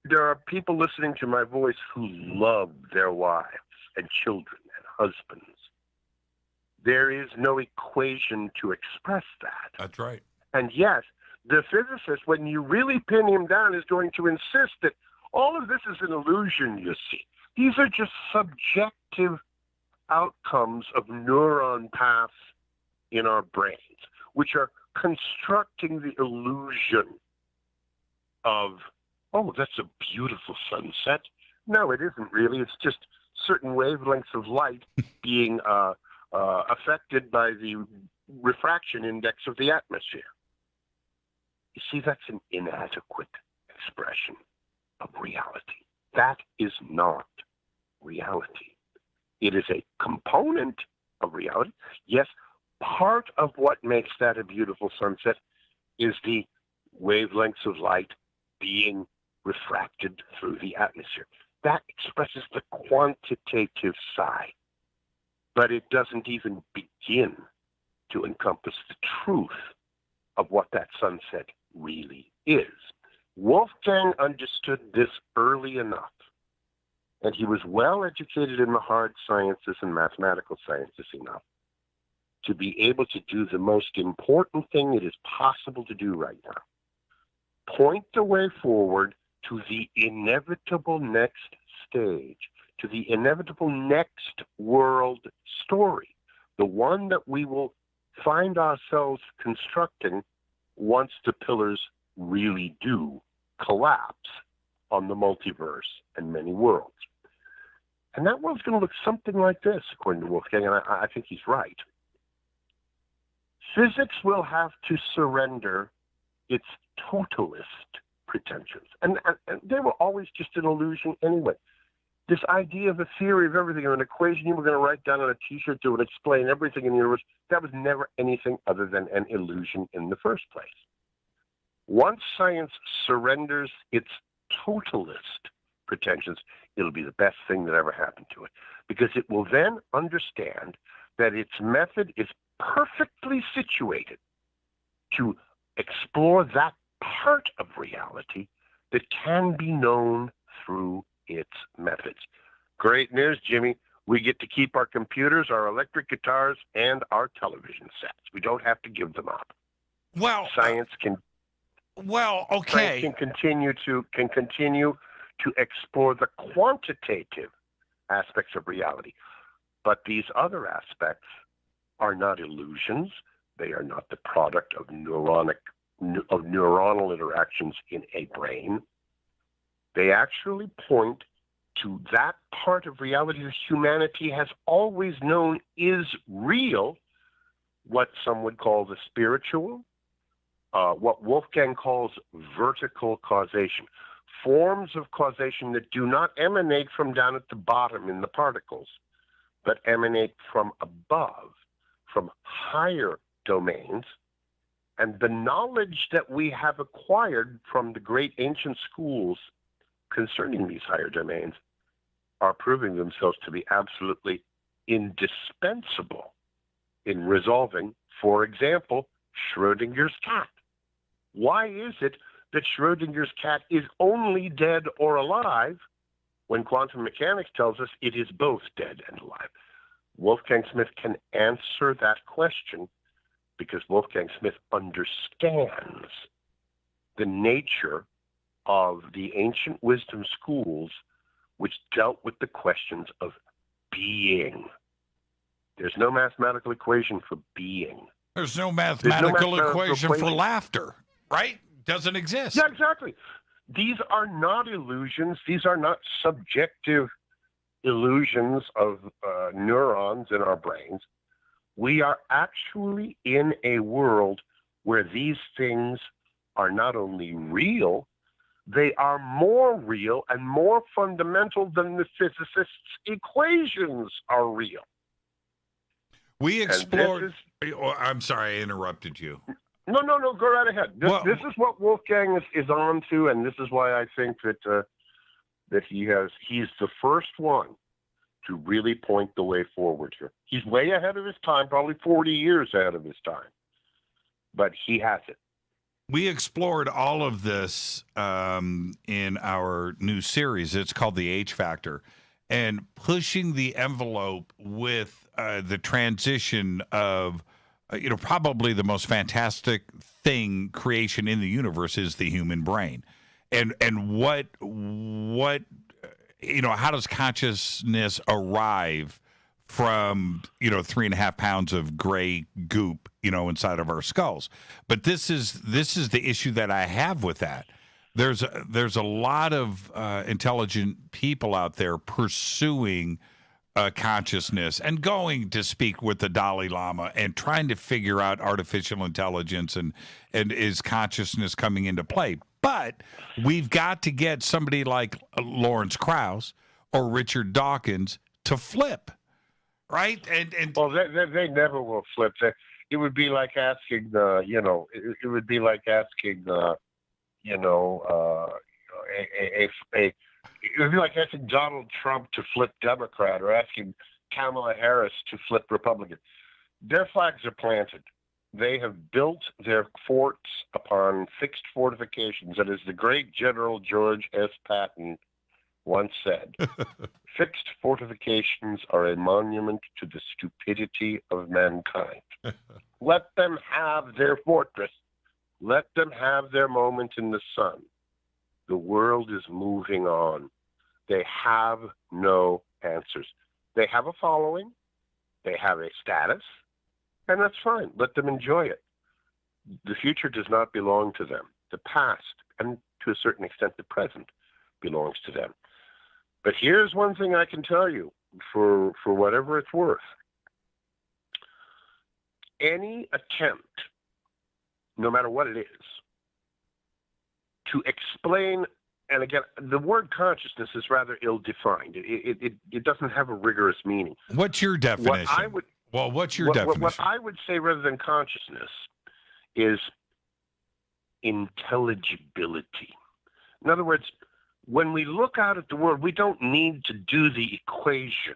There are people listening to my voice who love their wives and children and husbands. There is no equation to express that. That's right. And yes, the physicist, when you really pin him down, is going to insist that all of this is an illusion, you see. These are just subjective outcomes of neuron paths in our brains, which are constructing the illusion of, oh, that's a beautiful sunset. No, it isn't really. It's just certain wavelengths of light being affected by the refraction index of the atmosphere. You see, that's an inadequate expression of reality. That is not reality. It is a component of reality. Yes, part of what makes that a beautiful sunset is the wavelengths of light being refracted through the atmosphere. That expresses the quantitative side, but it doesn't even begin to encompass the truth of what that sunset really is. Wolfgang understood this early enough, and he was well educated in the hard sciences and mathematical sciences enough to be able to do the most important thing it is possible to do right now. Point the way forward to the inevitable next stage, to the inevitable next world story, the one that we will find ourselves constructing once the pillars really do collapse on the multiverse and many worlds. And that world's going to look something like this, according to Wolfgang, and I think he's right. Physics will have to surrender its totalist pretensions. And they were always just an illusion anyway. This idea of a theory of everything, or an equation you were going to write down on a T-shirt that would explain everything in the universe, that was never anything other than an illusion in the first place. Once science surrenders its totalist pretensions, it'll be the best thing that ever happened to it, because it will then understand that its method is perfectly situated to explore that part of reality that can be known through its methods. Great news, Jimmy. We get to keep our computers, our electric guitars, and our television sets. We don't have to give them up. Well, science can. Well, okay. Science can continue to explore the quantitative aspects of reality, but these other aspects are not illusions. They are not the product of neuronal interactions in a brain. They actually point to that part of reality that humanity has always known is real, what some would call the spiritual, what Wolfgang calls vertical causation, forms of causation that do not emanate from down at the bottom in the particles, but emanate from above, from higher domains. And the knowledge that we have acquired from the great ancient schools concerning these higher domains are proving themselves to be absolutely indispensable in resolving, for example, Schrodinger's cat. Why is it that Schrodinger's cat is only dead or alive when quantum mechanics tells us it is both dead and alive? Wolfgang Smith can answer that question because Wolfgang Smith understands the nature of the ancient wisdom schools which dealt with the questions of being. There's no mathematical equation for being. There's no mathematical equation for laughter, right? Doesn't exist. Yeah, exactly. These are not illusions. These are not subjective illusions of neurons in our brains. We are actually in a world where these things are not only real, they are more real and more fundamental than the physicists' equations are real. We explored. I'm sorry, I interrupted you. No, go right ahead. This is what Wolfgang is on to, and this is why I think that he's the first one to really point the way forward here. He's way ahead of his time, probably 40 years ahead of his time, but he has it. We explored all of this in our new series. It's called The H Factor, and pushing the envelope with the transition of, probably the most fantastic creation in the universe is the human brain, and what how does consciousness arrive from 3.5 pounds of gray goop inside of our skulls? But this is the issue that I have with that. There's a lot of intelligent people out there pursuing consciousness and going to speak with the Dalai Lama and trying to figure out artificial intelligence and is consciousness coming into play. But we've got to get somebody like Lawrence Krauss or Richard Dawkins to flip, right? And well, they never will flip. It would be like asking, it would be like asking, it would be like asking Donald Trump to flip Democrat or asking Kamala Harris to flip Republican. Their flags are planted. They have built their forts upon fixed fortifications. And as the great General George S. Patton once said, fixed fortifications are a monument to the stupidity of mankind. Let them have their fortress. Let them have their moment in the sun. The world is moving on. They have no answers. They have a following. They have a status. And that's fine. Let them enjoy it. The future does not belong to them. The past, and to a certain extent the present, belongs to them. But here's one thing I can tell you, for whatever it's worth. Any attempt, no matter what it is, to explain, and again, the word consciousness is rather ill-defined. It doesn't have a rigorous meaning. What's your definition? What's your definition? What I would say rather than consciousness is intelligibility. In other words, when we look out at the world, we don't need to do the equation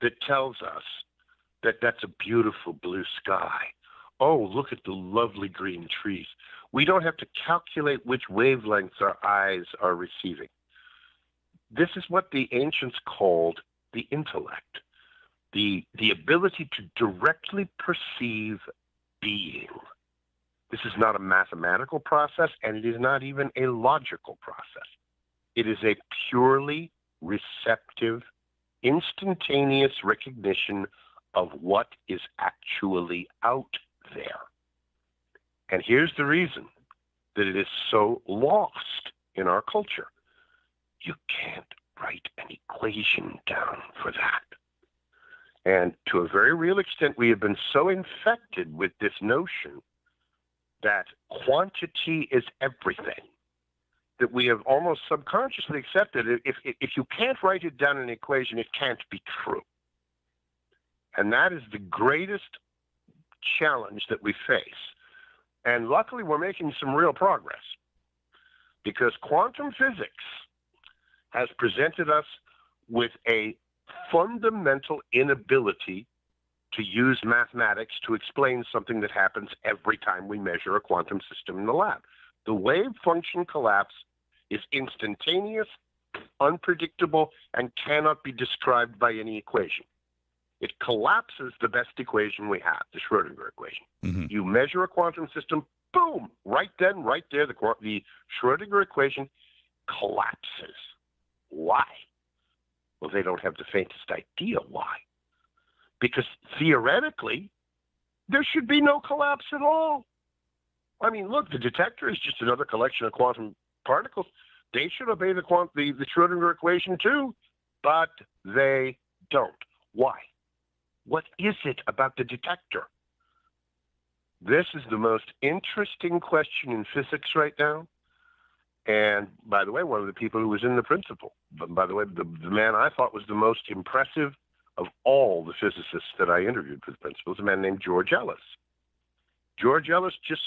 that tells us that that's a beautiful blue sky. Oh, look at the lovely green trees. We don't have to calculate which wavelengths our eyes are receiving. This is what the ancients called the intellect, the ability to directly perceive being. This is not a mathematical process, and it is not even a logical process. It is a purely receptive, instantaneous recognition of what is actually out there. And here's the reason that it is so lost in our culture. You can't write an equation down for that. And to a very real extent, we have been so infected with this notion that quantity is everything that we have almost subconsciously accepted. If you can't write it down in an equation, it can't be true. And that is the greatest challenge that we face. And luckily, we're making some real progress because quantum physics has presented us with a fundamental inability to use mathematics to explain something that happens every time we measure a quantum system in the lab. The wave function collapse is instantaneous, unpredictable, and cannot be described by any equation. It collapses the best equation we have, the Schrodinger equation. Mm-hmm. You measure a quantum system, boom, right then, right there, the Schrodinger equation collapses. Why? Well, they don't have the faintest idea why. Because theoretically, there should be no collapse at all. I mean, look, the detector is just another collection of quantum particles. They should obey the Schrodinger equation too, but they don't. Why? What is it about the detector? This is the most interesting question in physics right now. And by the way, one of the people who was in the principle, by the way, the man I thought was the most impressive of all the physicists that I interviewed for the principle is a man named George Ellis. George Ellis just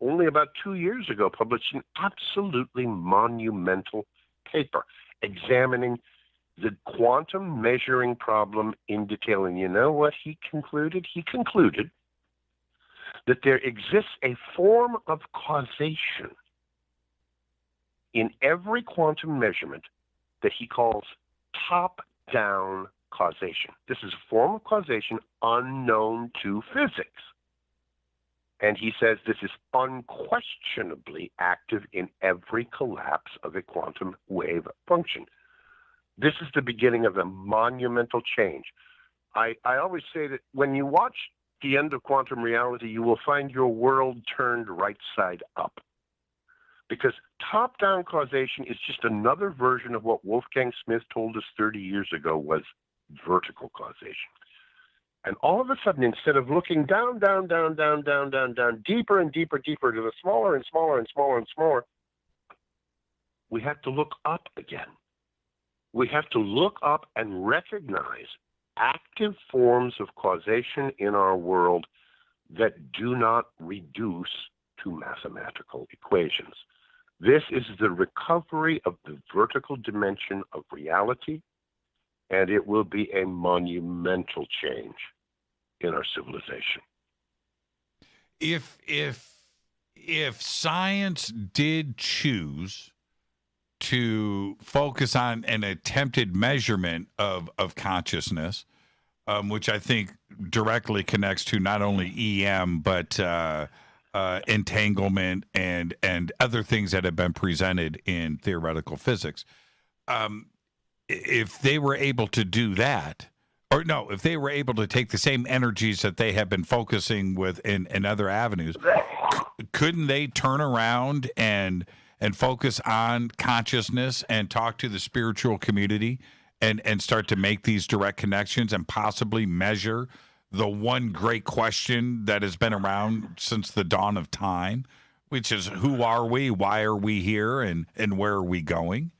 only about 2 years ago published an absolutely monumental paper examining the quantum measuring problem in detail. And you know what he concluded? He concluded that there exists a form of causation in every quantum measurement that he calls top-down causation. This is a form of causation unknown to physics. And he says this is unquestionably active in every collapse of a quantum wave function. This is the beginning of a monumental change. I always say that when you watch the end of quantum reality, you will find your world turned right side up. Because top-down causation is just another version of what Wolfgang Smith told us 30 years ago was vertical causation. And all of a sudden, instead of looking down, deeper and deeper to the smaller and smaller and smaller and smaller, we have to look up again. We have to look up and recognize active forms of causation in our world that do not reduce to mathematical equations. This is the recovery of the vertical dimension of reality, and it will be a monumental change in our civilization. If science did choose to focus on an attempted measurement of consciousness, which I think directly connects to not only EM but entanglement and other things that have been presented in theoretical physics. If they were able to do that, or no, if they were able to take the same energies that they have been focusing with in other avenues, couldn't they turn around and focus on consciousness and talk to the spiritual community and start to make these direct connections and possibly measure the one great question that has been around since the dawn of time, which is who are we, why are we here, and where are we going?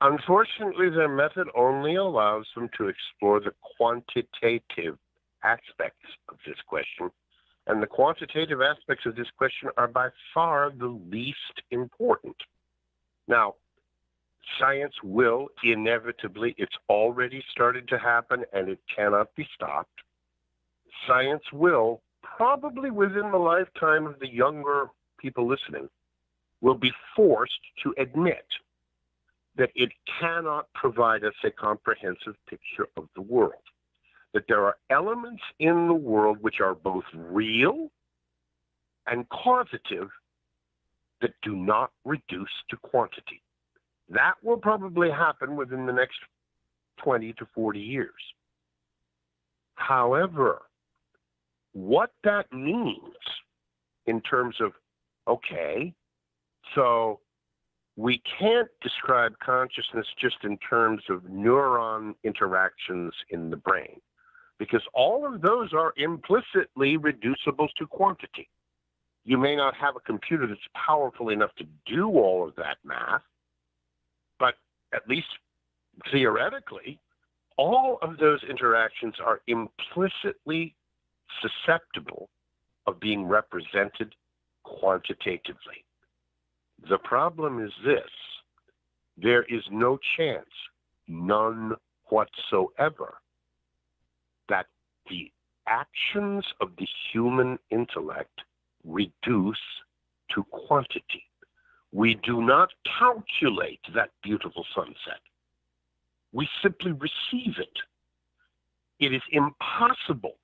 Unfortunately, their method only allows them to explore the quantitative aspects of this question. And the quantitative aspects of this question are by far the least important. Now, science will inevitably, it's already started to happen and it cannot be stopped. Science will, probably within the lifetime of the younger people listening, will be forced to admit that it cannot provide us a comprehensive picture of the world. That there are elements in the world which are both real and causative that do not reduce to quantity. That will probably happen within the next 20 to 40 years. However, what that means in terms of, okay, so we can't describe consciousness just in terms of neuron interactions in the brain, because all of those are implicitly reducible to quantity. You may not have a computer that's powerful enough to do all of that math, but at least theoretically, all of those interactions are implicitly susceptible of being represented quantitatively. The problem is this: there is no chance, none whatsoever, that the actions of the human intellect reduce to quantity. We do not calculate that beautiful sunset. We simply receive it. It is impossible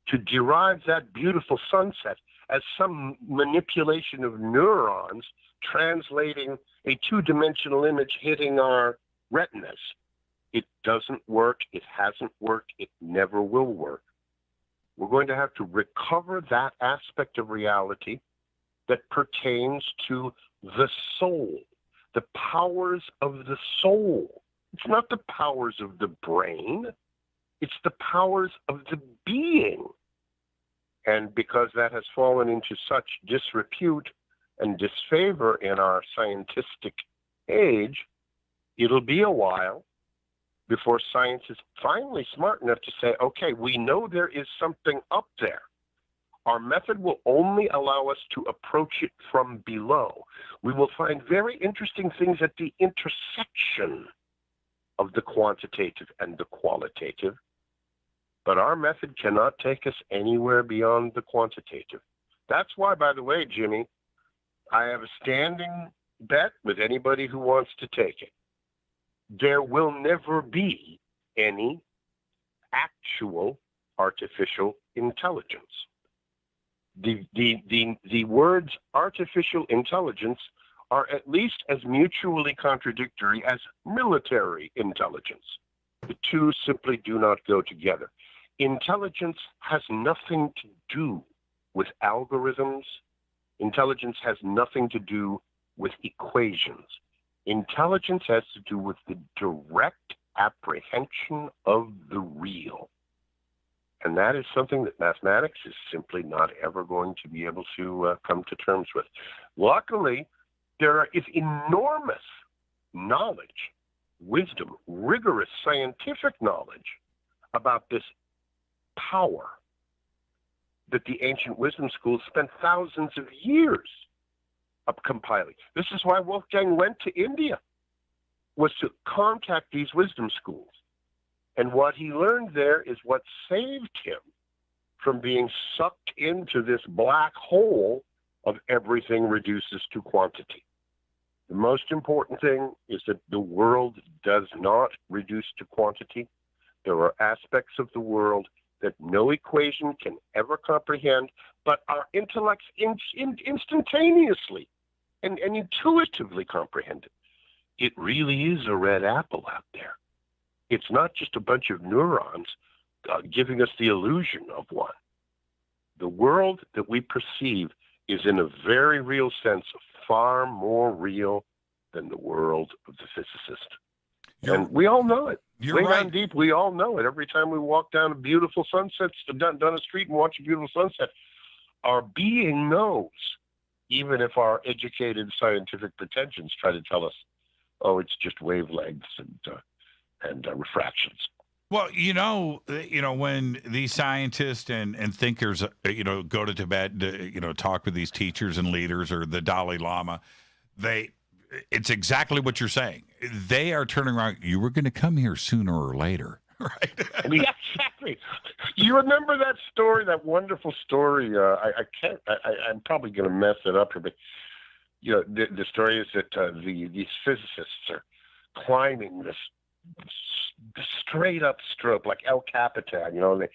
to derive that beautiful sunset as some manipulation of neurons translating a two-dimensional image hitting our retinas. It doesn't work. It hasn't worked. It never will work. We're going to have to recover that aspect of reality that pertains to the soul, the powers of the soul. It's not the powers of the brain. It's the powers of the being. And because that has fallen into such disrepute and disfavor in our scientific age, it'll be a while before science is finally smart enough to say, okay, we know there is something up there. Our method will only allow us to approach it from below. We will find very interesting things at the intersection of the quantitative and the qualitative, but our method cannot take us anywhere beyond the quantitative. That's why, by the way, Jimmy, I have a standing bet with anybody who wants to take it. There will never be any actual artificial intelligence. The words artificial intelligence are at least as mutually contradictory as military intelligence. The two simply do not go together. Intelligence has nothing to do with algorithms. Intelligence has nothing to do with equations. Intelligence has to do with the direct apprehension of the real. And that is something that mathematics is simply not ever going to be able to come to terms with. Luckily, there is enormous knowledge, wisdom, rigorous scientific knowledge about this power that the ancient wisdom schools spent thousands of years of compiling. This is why Wolfgang went to India, was to contact these wisdom schools. And what he learned there is what saved him from being sucked into this black hole of everything reduces to quantity. The most important thing is that the world does not reduce to quantity. There are aspects of the world that no equation can ever comprehend, but our intellects instantaneously and intuitively comprehend it. It really is a red apple out there. It's not just a bunch of neurons giving us the illusion of one. The world that we perceive is in a very real sense far more real than the world of the physicist. And we all know it. You're right. Down deep, we all know it. Every time we walk down a beautiful sunset, down a street and watch a beautiful sunset, our being knows, even if our educated scientific pretensions try to tell us, oh, it's just wavelengths and refractions. Well, when these scientists and thinkers, go to Tibet, talk with these teachers and leaders or the Dalai Lama, it's exactly what you're saying. They are turning around. You were going to come here sooner or later, right? Yeah, exactly. You remember that story, that wonderful story? I'm probably going to mess it up here, but the story is that these physicists are climbing this straight up slope like El Capitan. They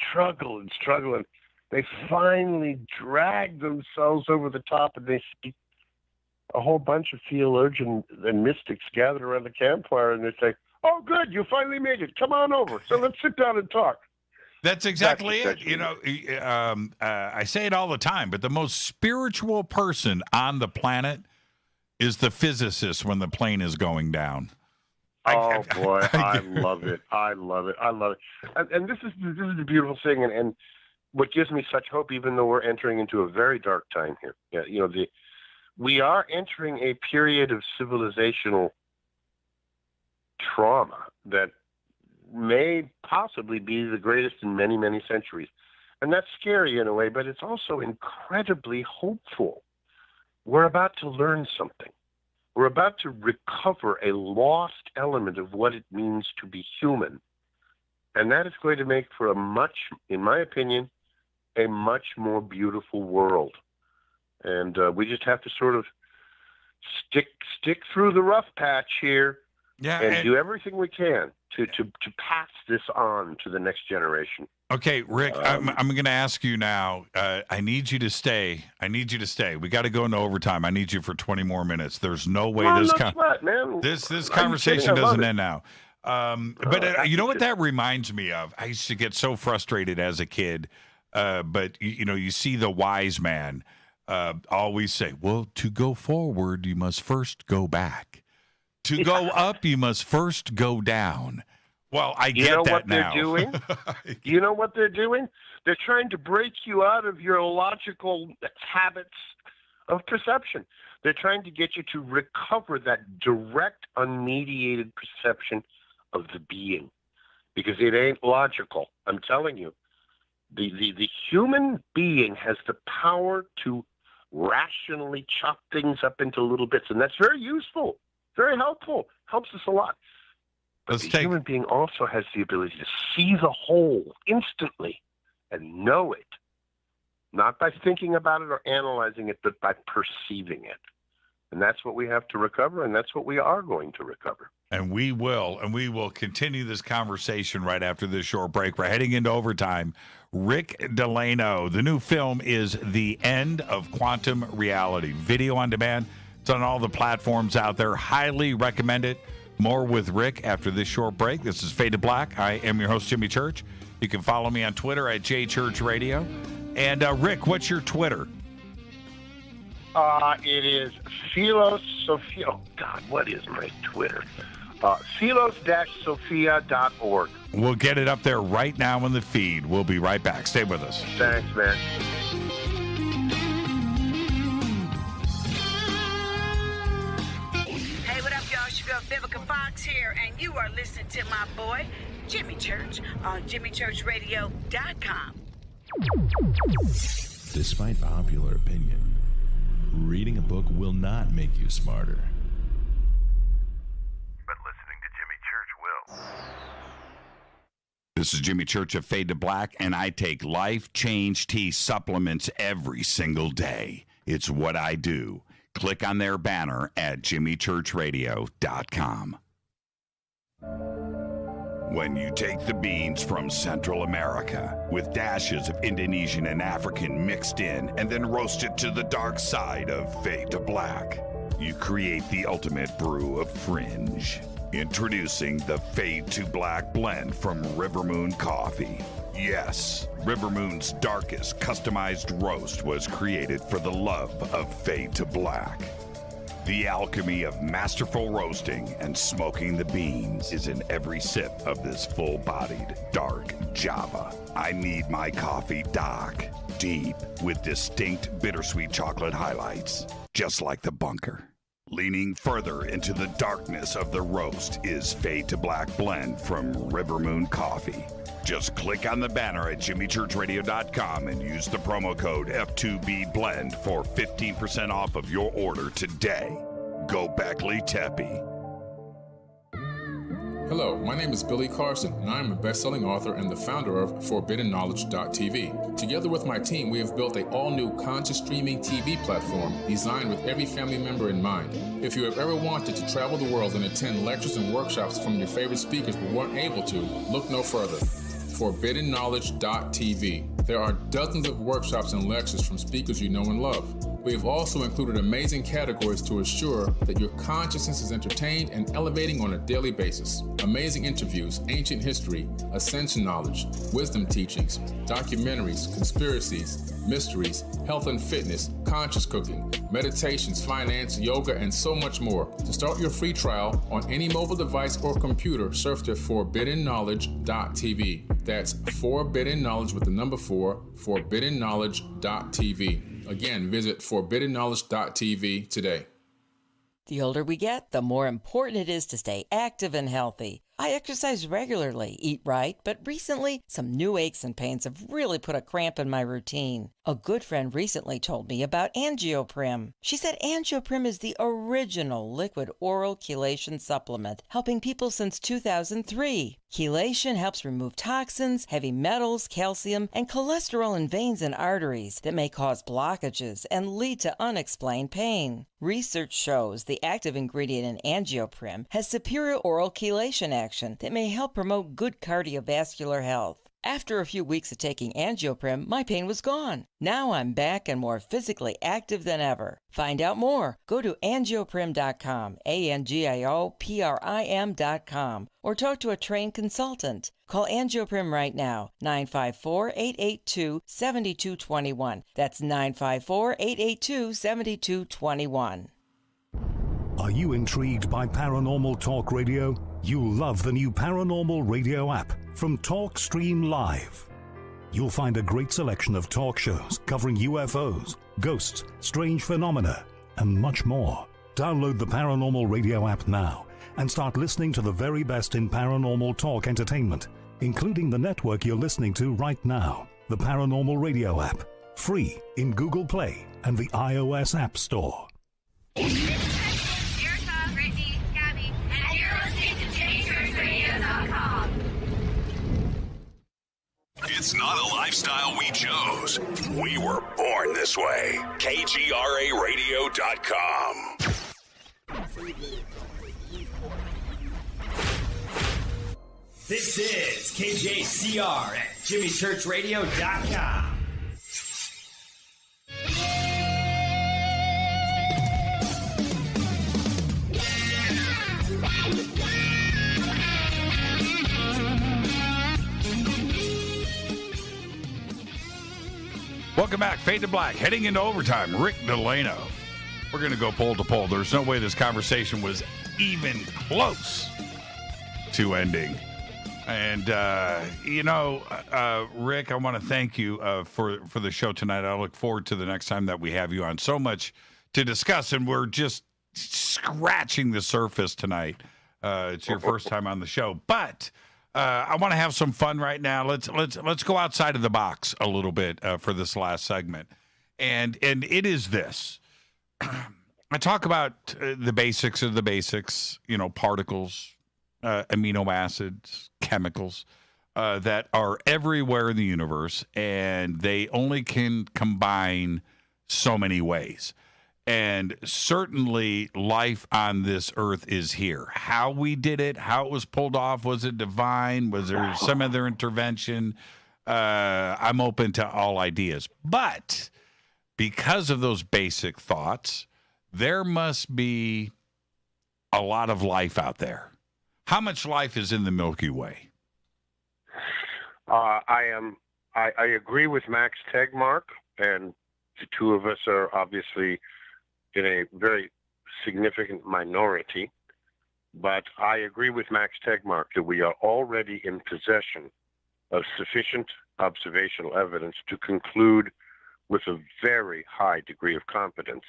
struggle and struggle, and they finally drag themselves over the top, and they speak. A whole bunch of theologians and mystics gather around the campfire, and they say, "Oh, good, you finally made it. Come on over. So let's sit down and talk." That's exactly it. I say it all the time, but the most spiritual person on the planet is the physicist when the plane is going down. Oh boy, I love it. I love it. And this is the beautiful thing, and what gives me such hope, even though we're entering into a very dark time here. We are entering a period of civilizational trauma that may possibly be the greatest in many, many centuries. And that's scary in a way, but it's also incredibly hopeful. We're about to learn something. We're about to recover a lost element of what it means to be human. And that is going to make for in my opinion, a much more beautiful world. And we just have to sort of stick through the rough patch here, and do everything we can to pass this on to the next generation. Okay, Rick, I'm going to ask you now. I need you to stay. We got to go into overtime. I need you for 20 more minutes. There's no way this conversation doesn't end now. But you know what that reminds me of? I used to get so frustrated as a kid. But you see the wise man always say, well, to go forward, you must first go back. To go up, you must first go down. Well, I get that now. You know what they're doing? They're trying to break you out of your illogical habits of perception. They're trying to get you to recover that direct, unmediated perception of the being, because it ain't logical. I'm telling you. The human being has the power to rationally chop things up into little bits, and that's very useful, very helpful, helps us a lot. But the human being also has the ability to see the whole instantly and know it, not by thinking about it or analyzing it, but by perceiving it. And that's what we have to recover, and that's what we are going to recover. And we will continue this conversation right after this short break. We're heading into overtime. Rick DeLano. The new film is The End of Quantum Reality. Video on demand. It's on all the platforms out there. Highly recommend it. More with Rick after this short break. This is Fade to Black. I am your host, Jimmy Church. You can follow me on Twitter at JChurchRadio. And Rick, what's your Twitter? It is Philos Sophia. Oh, God, what is my Twitter? Philos-Sophia.org. We'll get it up there right now in the feed. We'll be right back. Stay with us. Thanks, man. Hey, what up, Josh? Vivica Fox here, and you are listening to my boy, Jimmy Church, on JimmyChurchRadio.com. Despite popular opinion, reading a book will not make you smarter. But listening to Jimmy Church will. This is Jimmy Church of Fade to Black, and I take Life Change Tea supplements every single day. It's what I do. Click on their banner at JimmyChurchRadio.com. When you take the beans from Central America with dashes of Indonesian and African mixed in and then roast it to the dark side of Fade to Black, you create the ultimate brew of fringe. Introducing the Fade to Black blend from River Moon Coffee. Yes, River Moon's darkest customized roast was created for the love of Fade to Black. The alchemy of masterful roasting and smoking the beans is in every sip of this full-bodied, dark Java. I need my coffee dark, deep, with distinct bittersweet chocolate highlights, just like the bunker. Leaning further into the darkness of the roast is Fade to Black blend from River Moon Coffee. Just click on the banner at JimmyChurchRadio.com and use the promo code F2BBLEND for 15% off of your order today. Go Beckley Teppy. Hello, my name is Billy Carson, and I am a best-selling author and the founder of ForbiddenKnowledge.tv. Together with my team, we have built an all-new conscious streaming TV platform designed with every family member in mind. If you have ever wanted to travel the world and attend lectures and workshops from your favorite speakers but weren't able to, look no further. ForbiddenKnowledge.tv. There are dozens of workshops and lectures from speakers you know and love. We have also included amazing categories to assure that your consciousness is entertained and elevating on a daily basis. Amazing interviews, ancient history, ascension knowledge, wisdom teachings, documentaries, conspiracies, mysteries, health and fitness, conscious cooking, meditations, finance, yoga, and so much more. To start your free trial on any mobile device or computer, surf to ForbiddenKnowledge.tv. That's Forbidden Knowledge with the number 4, ForbiddenKnowledge.tv. Again, visit ForbiddenKnowledge.tv today. The older we get, the more important it is to stay active and healthy. I exercise regularly, eat right, but recently some new aches and pains have really put a cramp in my routine. A good friend recently told me about Angioprim. She said Angioprim is the original liquid oral chelation supplement, helping people since 2003. Chelation helps remove toxins, heavy metals, calcium, and cholesterol in veins and arteries that may cause blockages and lead to unexplained pain. Research shows the active ingredient in Angioprim has superior oral chelation action that may help promote good cardiovascular health. After a few weeks of taking Angioprim, my pain was gone. Now I'm back and more physically active than ever. Find out more. Go to angioprim.com, ANGIOPRIM.com, or talk to a trained consultant. Call Angioprim right now, 954-882-7221. That's 954-882-7221. Are you intrigued by Paranormal Talk Radio? You'll love the new Paranormal Radio app from TalkStream Live. You'll find a great selection of talk shows covering UFOs, ghosts, strange phenomena, and much more. Download the Paranormal Radio app now and start listening to the very best in paranormal talk entertainment, including the network you're listening to right now, the Paranormal Radio app, free in Google Play and the iOS App Store. It's not a lifestyle we chose. We were born this way. KGRARadio.com. This is KJCR at JimmyChurchRadio.com. Welcome back. Fade to Black. Heading into overtime. Rick DeLano. We're going to go poll to poll. There's no way this conversation was even close to ending. And, Rick, I want to thank you for the show tonight. I look forward to the next time that we have you on. So much to discuss, and we're just scratching the surface tonight It's your first time on the show, but I want to have some fun right now. Let's go outside of the box a little bit for this last segment, and it is this. I talk about the basics of the basics, particles, amino acids, chemicals that are everywhere in the universe, and they only can combine so many ways. And certainly life on this earth is here. How we did it, how it was pulled off, was it divine? Was there some other intervention? I'm open to all ideas. But because of those basic thoughts, there must be a lot of life out there. How much life is in the Milky Way? I agree with Max Tegmark, and the two of us are obviously in a very significant minority, but I agree with Max Tegmark that we are already in possession of sufficient observational evidence to conclude with a very high degree of confidence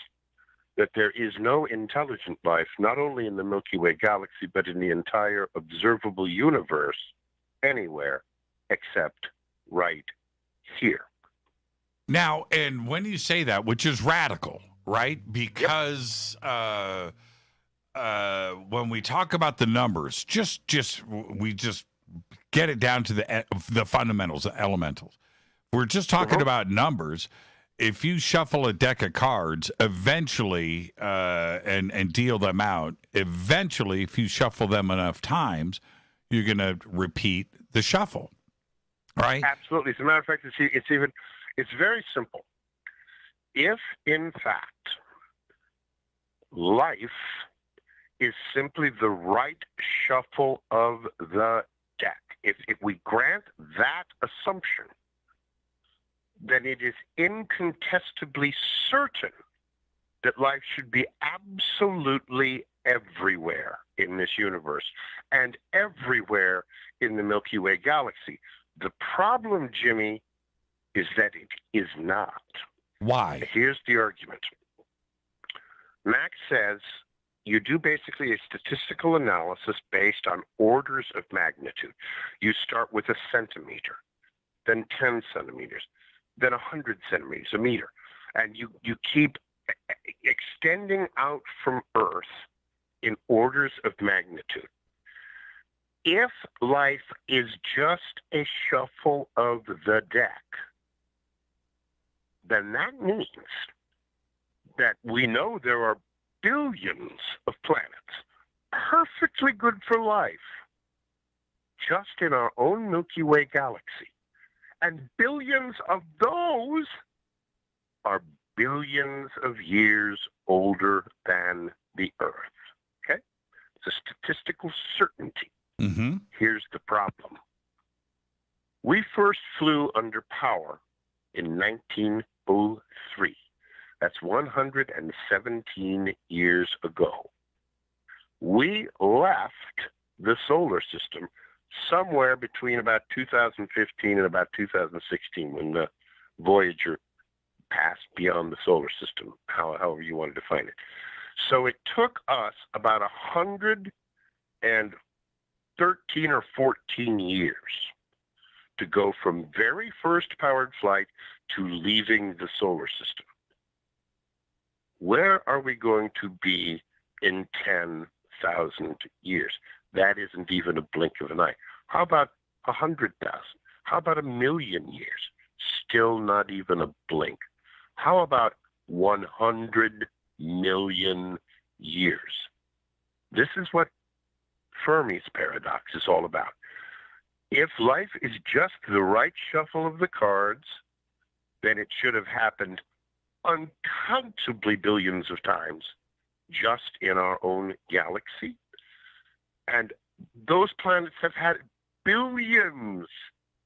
that there is no intelligent life, not only in the Milky Way galaxy, but in the entire observable universe anywhere except right here. Now, and when you say that, which is radical, right? Because when we talk about the numbers, we just get it down to the fundamentals, the elementals. We're just talking about numbers. If you shuffle a deck of cards, eventually, and deal them out, eventually, if you shuffle them enough times, you're going to repeat the shuffle, right? Absolutely. As a matter of fact, it's very simple. If, in fact, life is simply the right shuffle of the deck, if we grant that assumption, then it is incontestably certain that life should be absolutely everywhere in this universe and everywhere in the Milky Way galaxy. The problem, Jimmy, is that it is not. Why? Here's the argument. Max says you do basically a statistical analysis based on orders of magnitude. You start with a centimeter, then 10 centimeters, then 100 centimeters, a meter. And you keep extending out from Earth in orders of magnitude. If life is just a shuffle of the deck, then that means that we know there are billions of planets perfectly good for life just in our own Milky Way galaxy. And billions of those are billions of years older than the Earth. Okay? It's a statistical certainty. Mm-hmm. Here's the problem. We first flew under power in 1903. That's 117 years ago. We left the solar system somewhere between about 2015 and about 2016 when the Voyager passed beyond the solar system, however you want to define it. So it took us about 113 or 14 years to go from very first powered flight to leaving the solar system. Where are we going to be in 10,000 years? That isn't even a blink of an eye. How about 100,000? How about 1 million years? Still not even a blink. How about 100 million years? This is what Fermi's paradox is all about. If life is just the right shuffle of the cards, then it should have happened uncountably billions of times just in our own galaxy. And those planets have had billions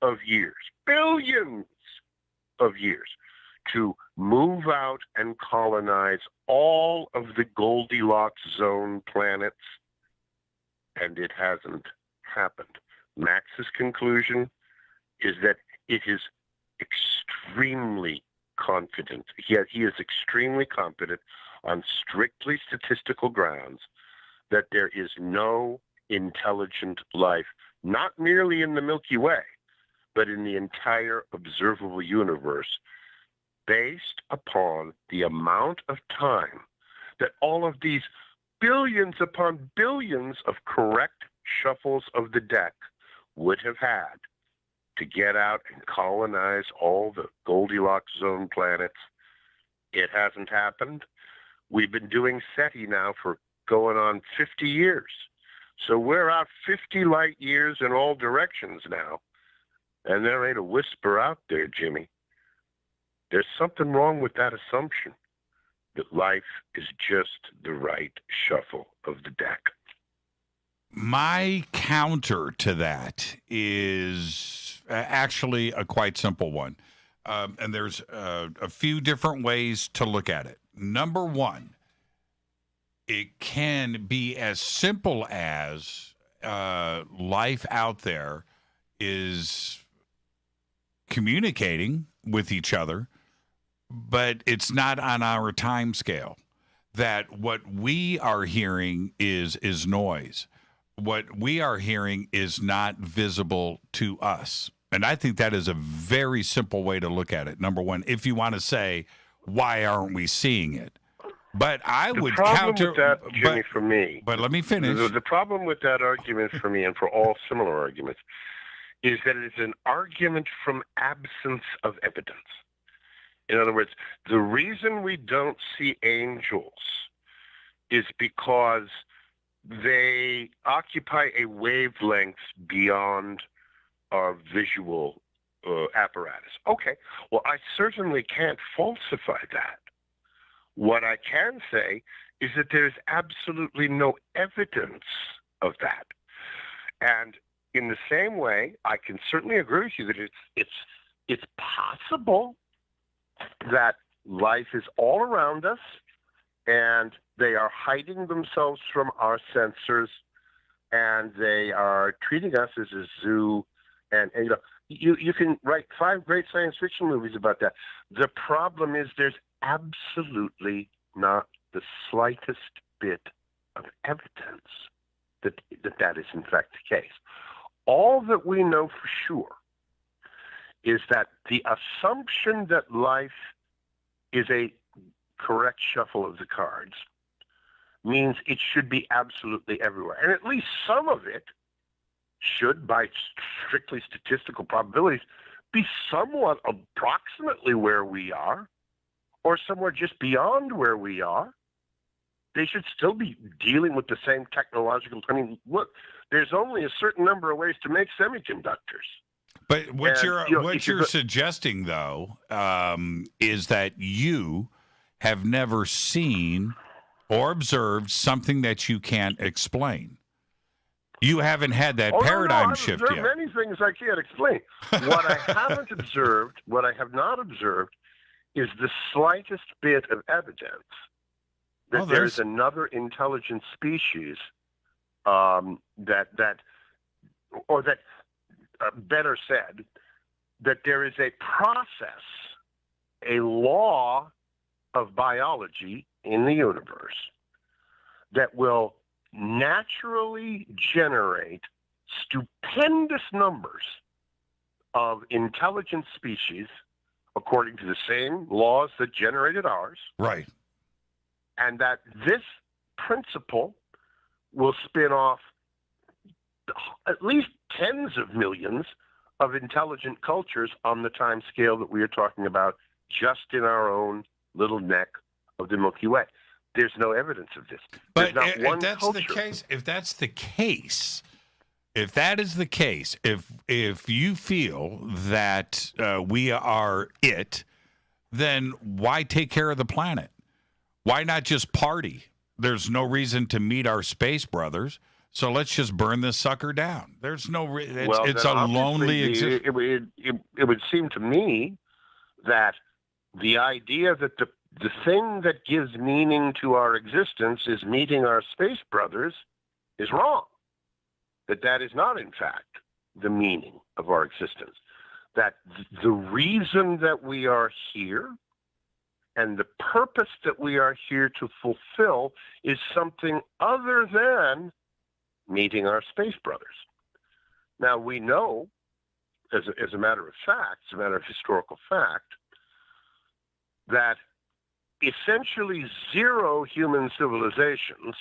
of years to move out and colonize all of the Goldilocks zone planets, and it hasn't happened. Max's conclusion is that it is extremely confident. He is extremely confident on strictly statistical grounds that there is no intelligent life, not merely in the Milky Way, but in the entire observable universe, based upon the amount of time that all of these billions upon billions of correct shuffles of the deck would have had to get out and colonize all the Goldilocks zone planets. It hasn't happened. We've been doing SETI now for going on 50 years. So we're out 50 light years in all directions now. And there ain't a whisper out there, Jimmy. There's something wrong with that assumption that life is just the right shuffle of the deck. My counter to that is actually a quite simple one. And there's a few different ways to look at it. Number one, it can be as simple as life out there is communicating with each other, but it's not on our time scale. That what we are hearing is noise. What we are hearing is not visible to us. And I think that is a very simple way to look at it. Number one, if you want to say, why aren't we seeing it? But I would counter with that, Jimmy, for me. But let me finish. The problem with that argument for me, and for all similar arguments, is that it is an argument from absence of evidence. In other words, the reason we don't see angels is because they occupy a wavelength beyond our visual apparatus. Okay, well, I certainly can't falsify that. What I can say is that there's absolutely no evidence of that. And in the same way, I can certainly agree with you that it's possible that life is all around us and they are hiding themselves from our sensors and they are treating us as a zoo. And you know, you can write 5 great science fiction movies about that. The problem is there's absolutely not the slightest bit of evidence that is in fact the case. All that we know for sure is that the assumption that life is a correct shuffle of the cards means it should be absolutely everywhere. And at least some of it should, by strictly statistical probabilities, be somewhat approximately where we are, or somewhere just beyond where we are. They should still be dealing with the same technological. I mean, look, there's only a certain number of ways to make semiconductors. But what you're suggesting, though, is that you have never seen or observed something that you can't explain. You haven't had that paradigm shift yet. I've observed many things I can't explain. What I haven't observed, what I have not observed, is the slightest bit of evidence that there's another intelligent species better said, that there is a process, a law of biology in the universe that will naturally generate stupendous numbers of intelligent species according to the same laws that generated ours. Right. And that this principle will spin off at least tens of millions of intelligent cultures on the time scale that we are talking about just in our own little neck of the Milky Way. There's no evidence of this. But if that's the case, if that is the case, if you feel that we are it, then why take care of the planet? Why not just party? There's no reason to meet our space brothers, so let's just burn this sucker down. There's no it's a lonely existence. It would seem to me that the idea that the thing that gives meaning to our existence is meeting our space brothers is wrong. That is not, in fact, the meaning of our existence. That the reason that we are here and the purpose that we are here to fulfill is something other than meeting our space brothers. Now, we know, as a matter of fact, as a matter of historical fact, that essentially zero human civilizations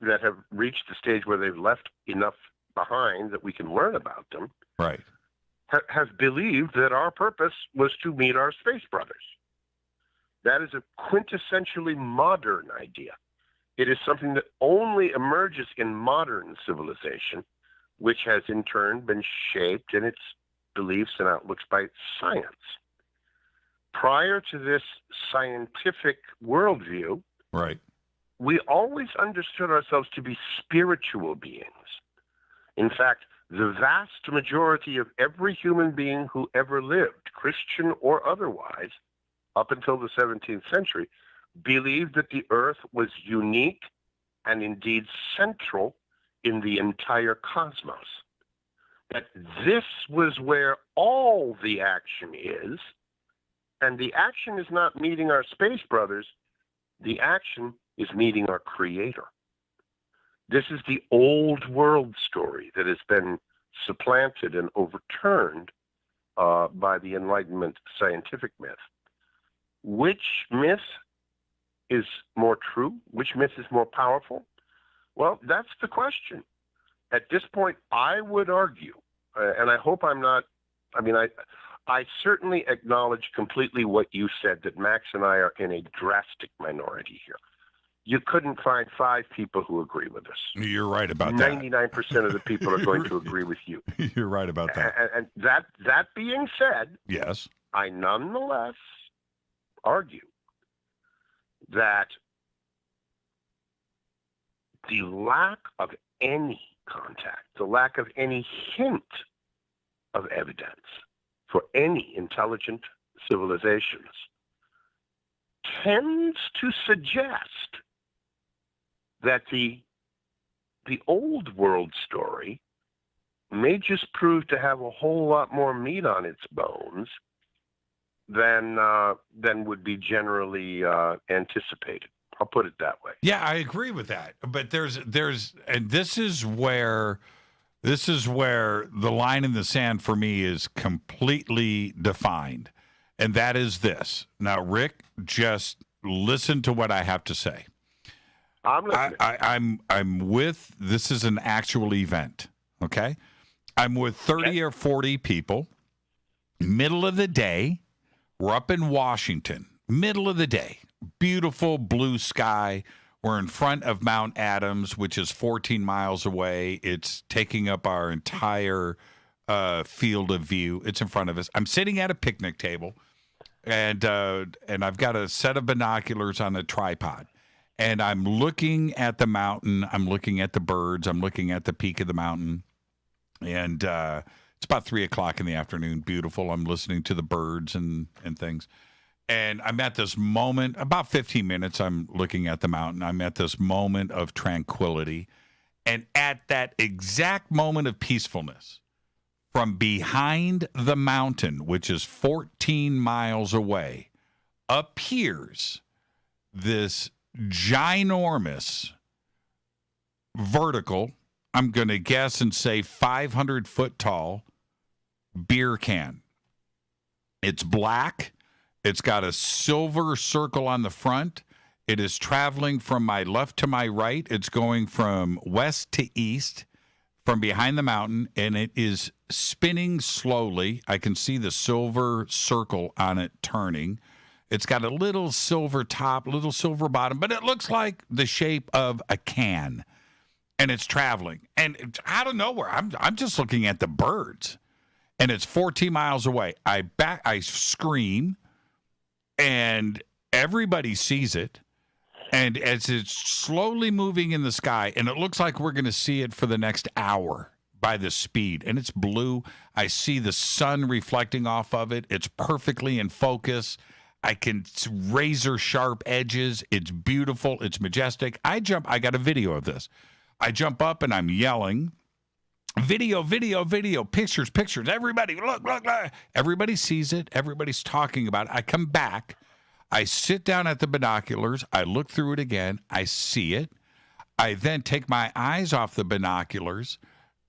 that have reached the stage where they've left enough behind that we can learn about them, right, have believed that our purpose was to meet our space brothers. That is a quintessentially modern idea. It is something that only emerges in modern civilization, which has in turn been shaped in its beliefs and outlooks by science. Prior to this scientific worldview, right, we always understood ourselves to be spiritual beings. In fact, the vast majority of every human being who ever lived, Christian or otherwise, up until the 17th century, believed that the earth was unique and indeed central in the entire cosmos. That this was where all the action is, and the action is not meeting our space brothers, the action is meeting our creator. This is the old world story that has been supplanted and overturned by the Enlightenment scientific myth. Which myth is more true? Which myth is more powerful? Well, that's the question. At this point, I would argue, and I hope I'm not, I certainly acknowledge completely what you said, that Max and I are in a drastic minority here. You couldn't find 5 people who agree with us. You're right about that. 99% of the people are going to agree with you. You're right about that. And that being said, yes, I nonetheless argue that the lack of any contact, the lack of any hint of evidence for any intelligent civilizations tends to suggest that the old world story may just prove to have a whole lot more meat on its bones than would be generally anticipated. I'll put it that way. Yeah, I agree with that. But there's and this is where the line in the sand for me is completely defined. And that is this. Now, Rick, just listen to what I have to say. I'm listening. I'm with, this is an actual event, okay? I'm with 30 or 40 people, middle of the day. We're up in Washington, middle of the day, beautiful blue sky. We're in front of Mount Adams, which is 14 miles away. It's taking up our entire field of view. It's in front of us. I'm sitting at a picnic table, and I've got a set of binoculars on a tripod. And I'm looking at the mountain. I'm looking at the birds. I'm looking at the peak of the mountain. And it's about 3 o'clock in the afternoon. Beautiful. I'm listening to the birds and things. And I'm at this moment, about 15 minutes, I'm looking at the mountain. I'm at this moment of tranquility. And at that exact moment of peacefulness, from behind the mountain, which is 14 miles away, appears this ginormous vertical, I'm going to guess and say 500 foot tall beer can. It's black. It's got a silver circle on the front. It is traveling from my left to my right. It's going from west to east from behind the mountain, and it is spinning slowly. I can see the silver circle on it turning. It's got a little silver top, little silver bottom, but it looks like the shape of a can, and it's traveling. And out of nowhere, I'm just looking at the birds, and it's 14 miles away. I scream, and everybody sees it. And as it's slowly moving in the sky, and it looks like we're going to see it for the next hour by the speed, and it's blue. I see the sun reflecting off of it. It's perfectly in focus. I can razor sharp edges. It's beautiful. It's majestic. I got a video of this. I jump up and I'm yelling, video, video, video, pictures, pictures. Everybody, look, look, look. Everybody sees it. Everybody's talking about it. I come back. I sit down at the binoculars. I look through it again. I see it. I then take my eyes off the binoculars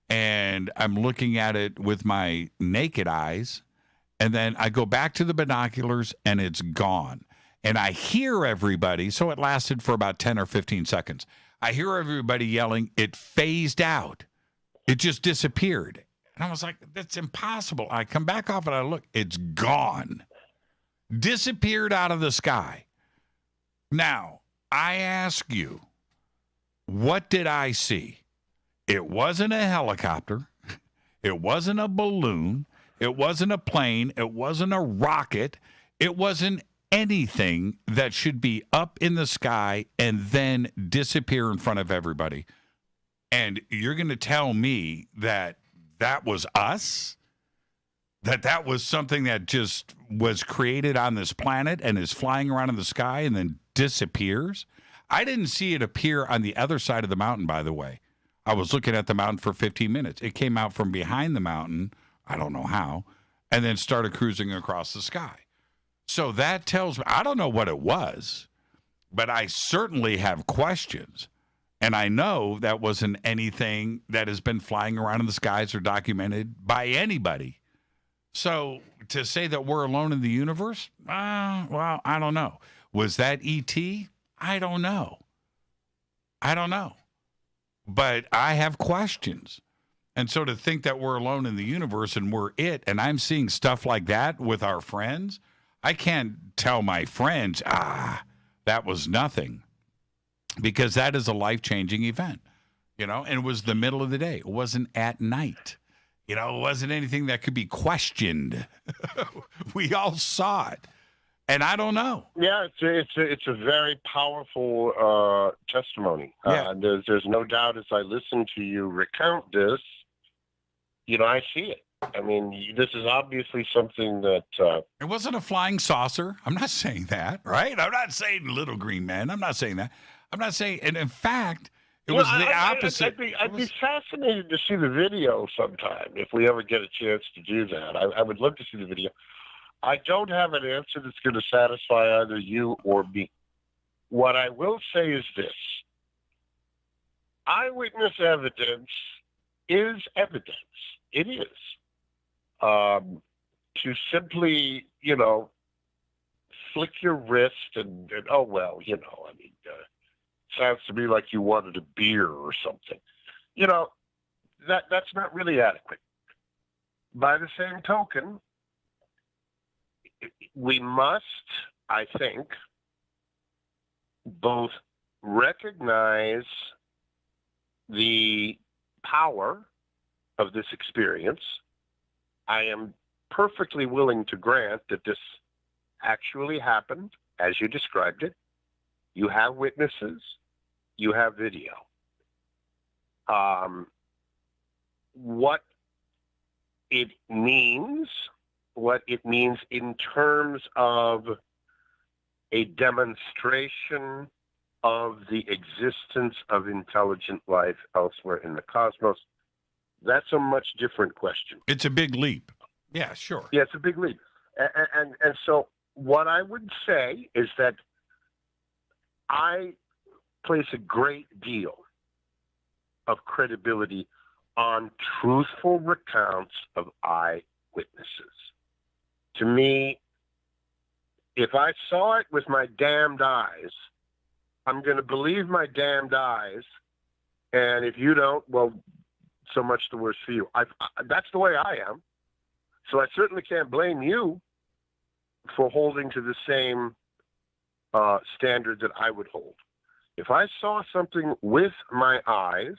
and I'm looking at it with my naked eyes. And then I go back to the binoculars and it's gone. And I hear everybody. So it lasted for about 10 or 15 seconds. I hear everybody yelling, it phased out. It just disappeared. And I was like, that's impossible. I come back off and I look, it's gone. Disappeared out of the sky. Now, I ask you, what did I see? It wasn't a helicopter. It wasn't a balloon. It wasn't a plane. It wasn't a rocket. It wasn't anything that should be up in the sky and then disappear in front of everybody. And you're going to tell me that that was us? That was something that just was created on this planet and is flying around in the sky and then disappears? I didn't see it appear on the other side of the mountain, by the way. I was looking at the mountain for 15 minutes. It came out from behind the mountain, I don't know how, and then started cruising across the sky. So that tells me, I don't know what it was, but I certainly have questions. And I know that wasn't anything that has been flying around in the skies or documented by anybody. So to say that we're alone in the universe, well, I don't know. Was that E.T.? I don't know. But I have questions. And so to think that we're alone in the universe and we're it, and I'm seeing stuff like that with our friends, I can't tell my friends, that was nothing. Because that is a life-changing event, and it was the middle of the day. It wasn't at night. It wasn't anything that could be questioned. We all saw it. And I don't know. Yeah, it's a very powerful testimony. Yeah. There's no doubt as I listen to you recount this, I see it. I mean, this is obviously something that... It wasn't a flying saucer. I'm not saying that, right? I'm not saying little green man. I'm not saying that. I'm not saying... And in fact, it was the opposite. I'd be fascinated to see the video sometime if we ever get a chance to do that. I would love to see the video. I don't have an answer that's going to satisfy either you or me. What I will say is this. Eyewitness evidence is evidence. It is. To simply, flick your wrist and sounds to me like you wanted a beer or something. That's not really adequate. By the same token, we must, I think, both recognize the power of this experience. I am perfectly willing to grant that this actually happened, as you described it. You have witnesses. You have video. What it means in terms of a demonstration of the existence of intelligent life elsewhere in the cosmos, that's a much different question. It's a big leap. Yeah, sure. Yeah, it's a big leap. And so what I would say is that I place a great deal of credibility on truthful recounts of eyewitnesses. To me, if I saw it with my damned eyes, I'm going to believe my damned eyes. And if you don't, well, so much the worse for you. That's the way I am. So I certainly can't blame you for holding to the same standard that I would hold. If I saw something with my eyes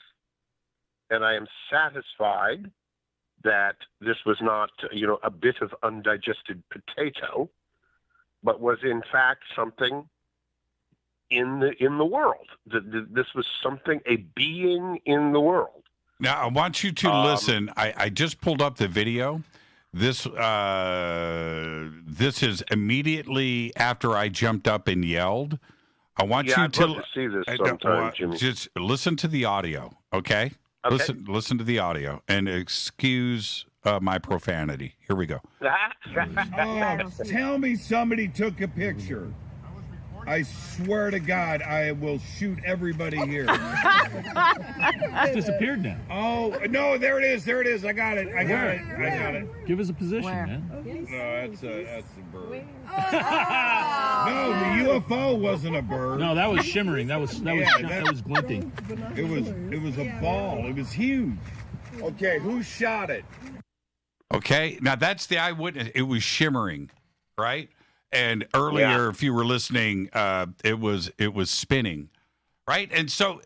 and I am satisfied that this was not, a bit of undigested potato, but was in fact something in the world, that this was something, a being in the world. Now, I want you to listen. I just pulled up the video. This is immediately after I jumped up and yelled. I want you I'd love to see this sometime, Jimmy. Just listen to the audio, okay? Okay. Listen to the audio and excuse my profanity. Here we go. Tell me somebody took a picture. I swear to God, I will shoot everybody here. It's disappeared now. Oh, no, there it is. I got it. I got it. Give us a position, Where? man. No, that's a bird. No, the UFO wasn't a bird. No, that was shimmering. That was glinting. It was a ball. It was huge. Okay, who shot it? Okay, now that's the eyewitness. It was shimmering, right? And earlier, if you were listening, it was spinning, right? And so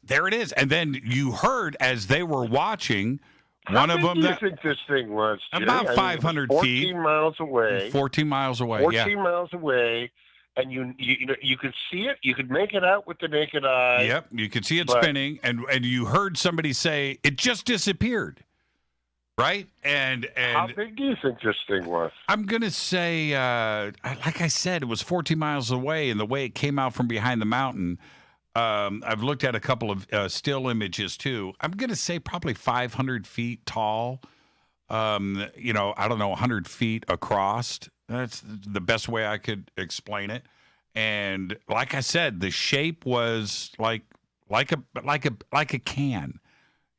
there it is. And then you heard as they were watching, one of them. How big do you think this thing was? About 500 feet. 14 miles away. 14 miles away. 14 miles away, and you could see it. You could make it out with the naked eye. Yep, you could see it spinning, and you heard somebody say it just disappeared. Right? And how big do you think this thing was? I'm going to say, like I said, it was 14 miles away, and the way it came out from behind the mountain, I've looked at a couple of still images, too. I'm going to say probably 500 feet tall, I don't know, 100 feet across. That's the best way I could explain it. And like I said, the shape was like a can.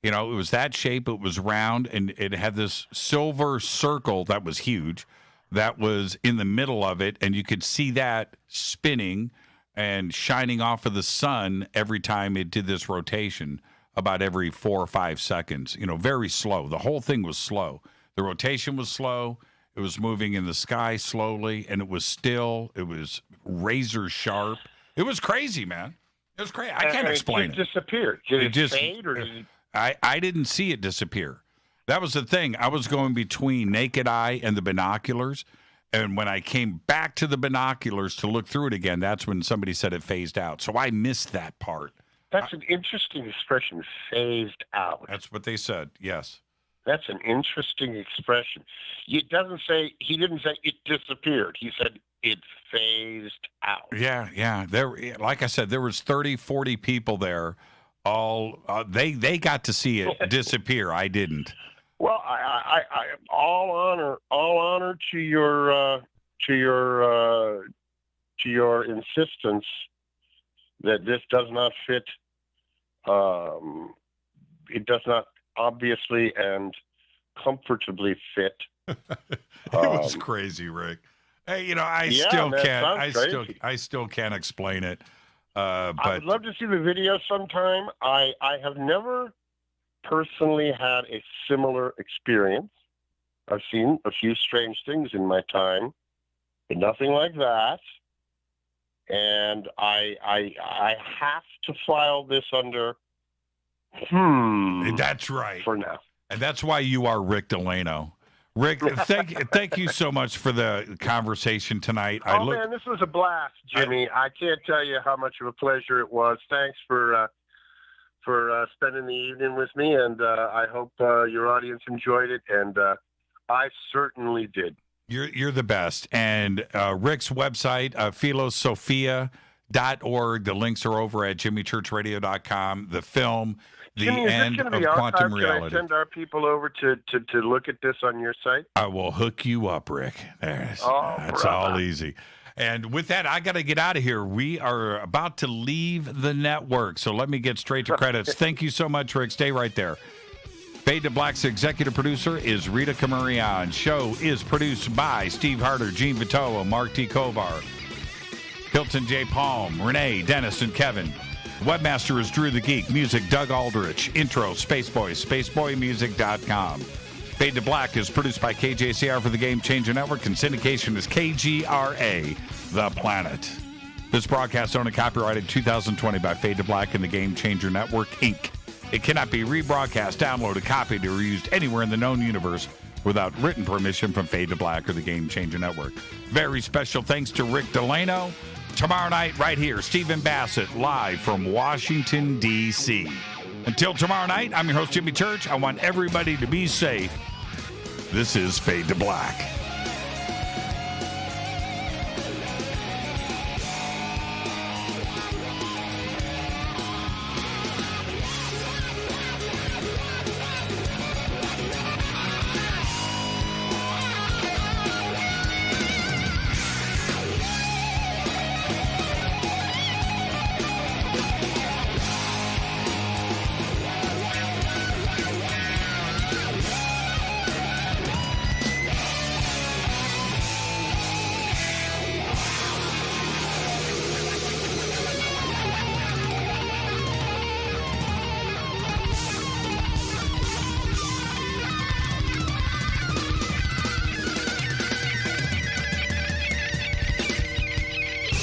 It was that shape. It was round, and it had this silver circle that was huge that was in the middle of it, and you could see that spinning and shining off of the sun every time it did this rotation, about every 4 or 5 seconds. Very slow. The whole thing was slow. The rotation was slow. It was moving in the sky slowly, and it was still. It was razor sharp. It was crazy, man. It was crazy. I can't explain it. It disappeared. Did it fade, or did it... I didn't see it disappear. That was the thing. I was going between naked eye and the binoculars. And when I came back to the binoculars to look through it again, that's when somebody said it phased out. So I missed that part. That's an interesting expression, phased out. That's what they said, yes. That's an interesting expression. He didn't say it disappeared. He said it phased out. Yeah. There, like I said, there was 30, 40 people there. All they got to see it disappear. I didn't. Well, I all honor to your insistence that this does not fit. It does not obviously and comfortably fit. It was crazy, Rick. Hey, I still can't explain it. But I would love to see the video sometime. I have never personally had a similar experience. I've seen a few strange things in my time, but nothing like that. And I have to file this under That's right. For now. And that's why you are Rick DeLano. Rick, thank you so much for the conversation tonight. Man, this was a blast, Jimmy. I can't tell you how much of a pleasure it was. Thanks for spending the evening with me, and I hope your audience enjoyed it, and I certainly did. You're the best. And Rick's website, philosophia.org. The links are over at jimmychurchradio.com. The film, Jimmy, end of quantum reality. Can I send our people over to look at this on your site? I will hook you up, Rick. That's all easy. And with that, I got to get out of here. We are about to leave the network, so let me get straight to credits. Thank you so much, Rick. Stay right there. Fade to Black's executive producer is Rita Camarion. Show is produced by Steve Harder, Gene Vitoa, Mark T. Kovar, Hilton J. Palm, Renee, Dennis, and Kevin. Webmaster is Drew the Geek. Music, Doug Aldrich. Intro, Spaceboy, spaceboymusic.com. Fade to Black is produced by KJCR for the Game Changer Network, and syndication is KGRA, The Planet. This broadcast owned and copyrighted 2020 by Fade to Black and the Game Changer Network, Inc. It cannot be rebroadcast, downloaded, copied, or used anywhere in the known universe without written permission from Fade to Black or the Game Changer Network. Very special thanks to Rick DeLano. Tomorrow night, right here, Stephen Bassett, live from Washington, D.C. Until tomorrow night, I'm your host, Jimmy Church. I want everybody to be safe. This is Fade to Black.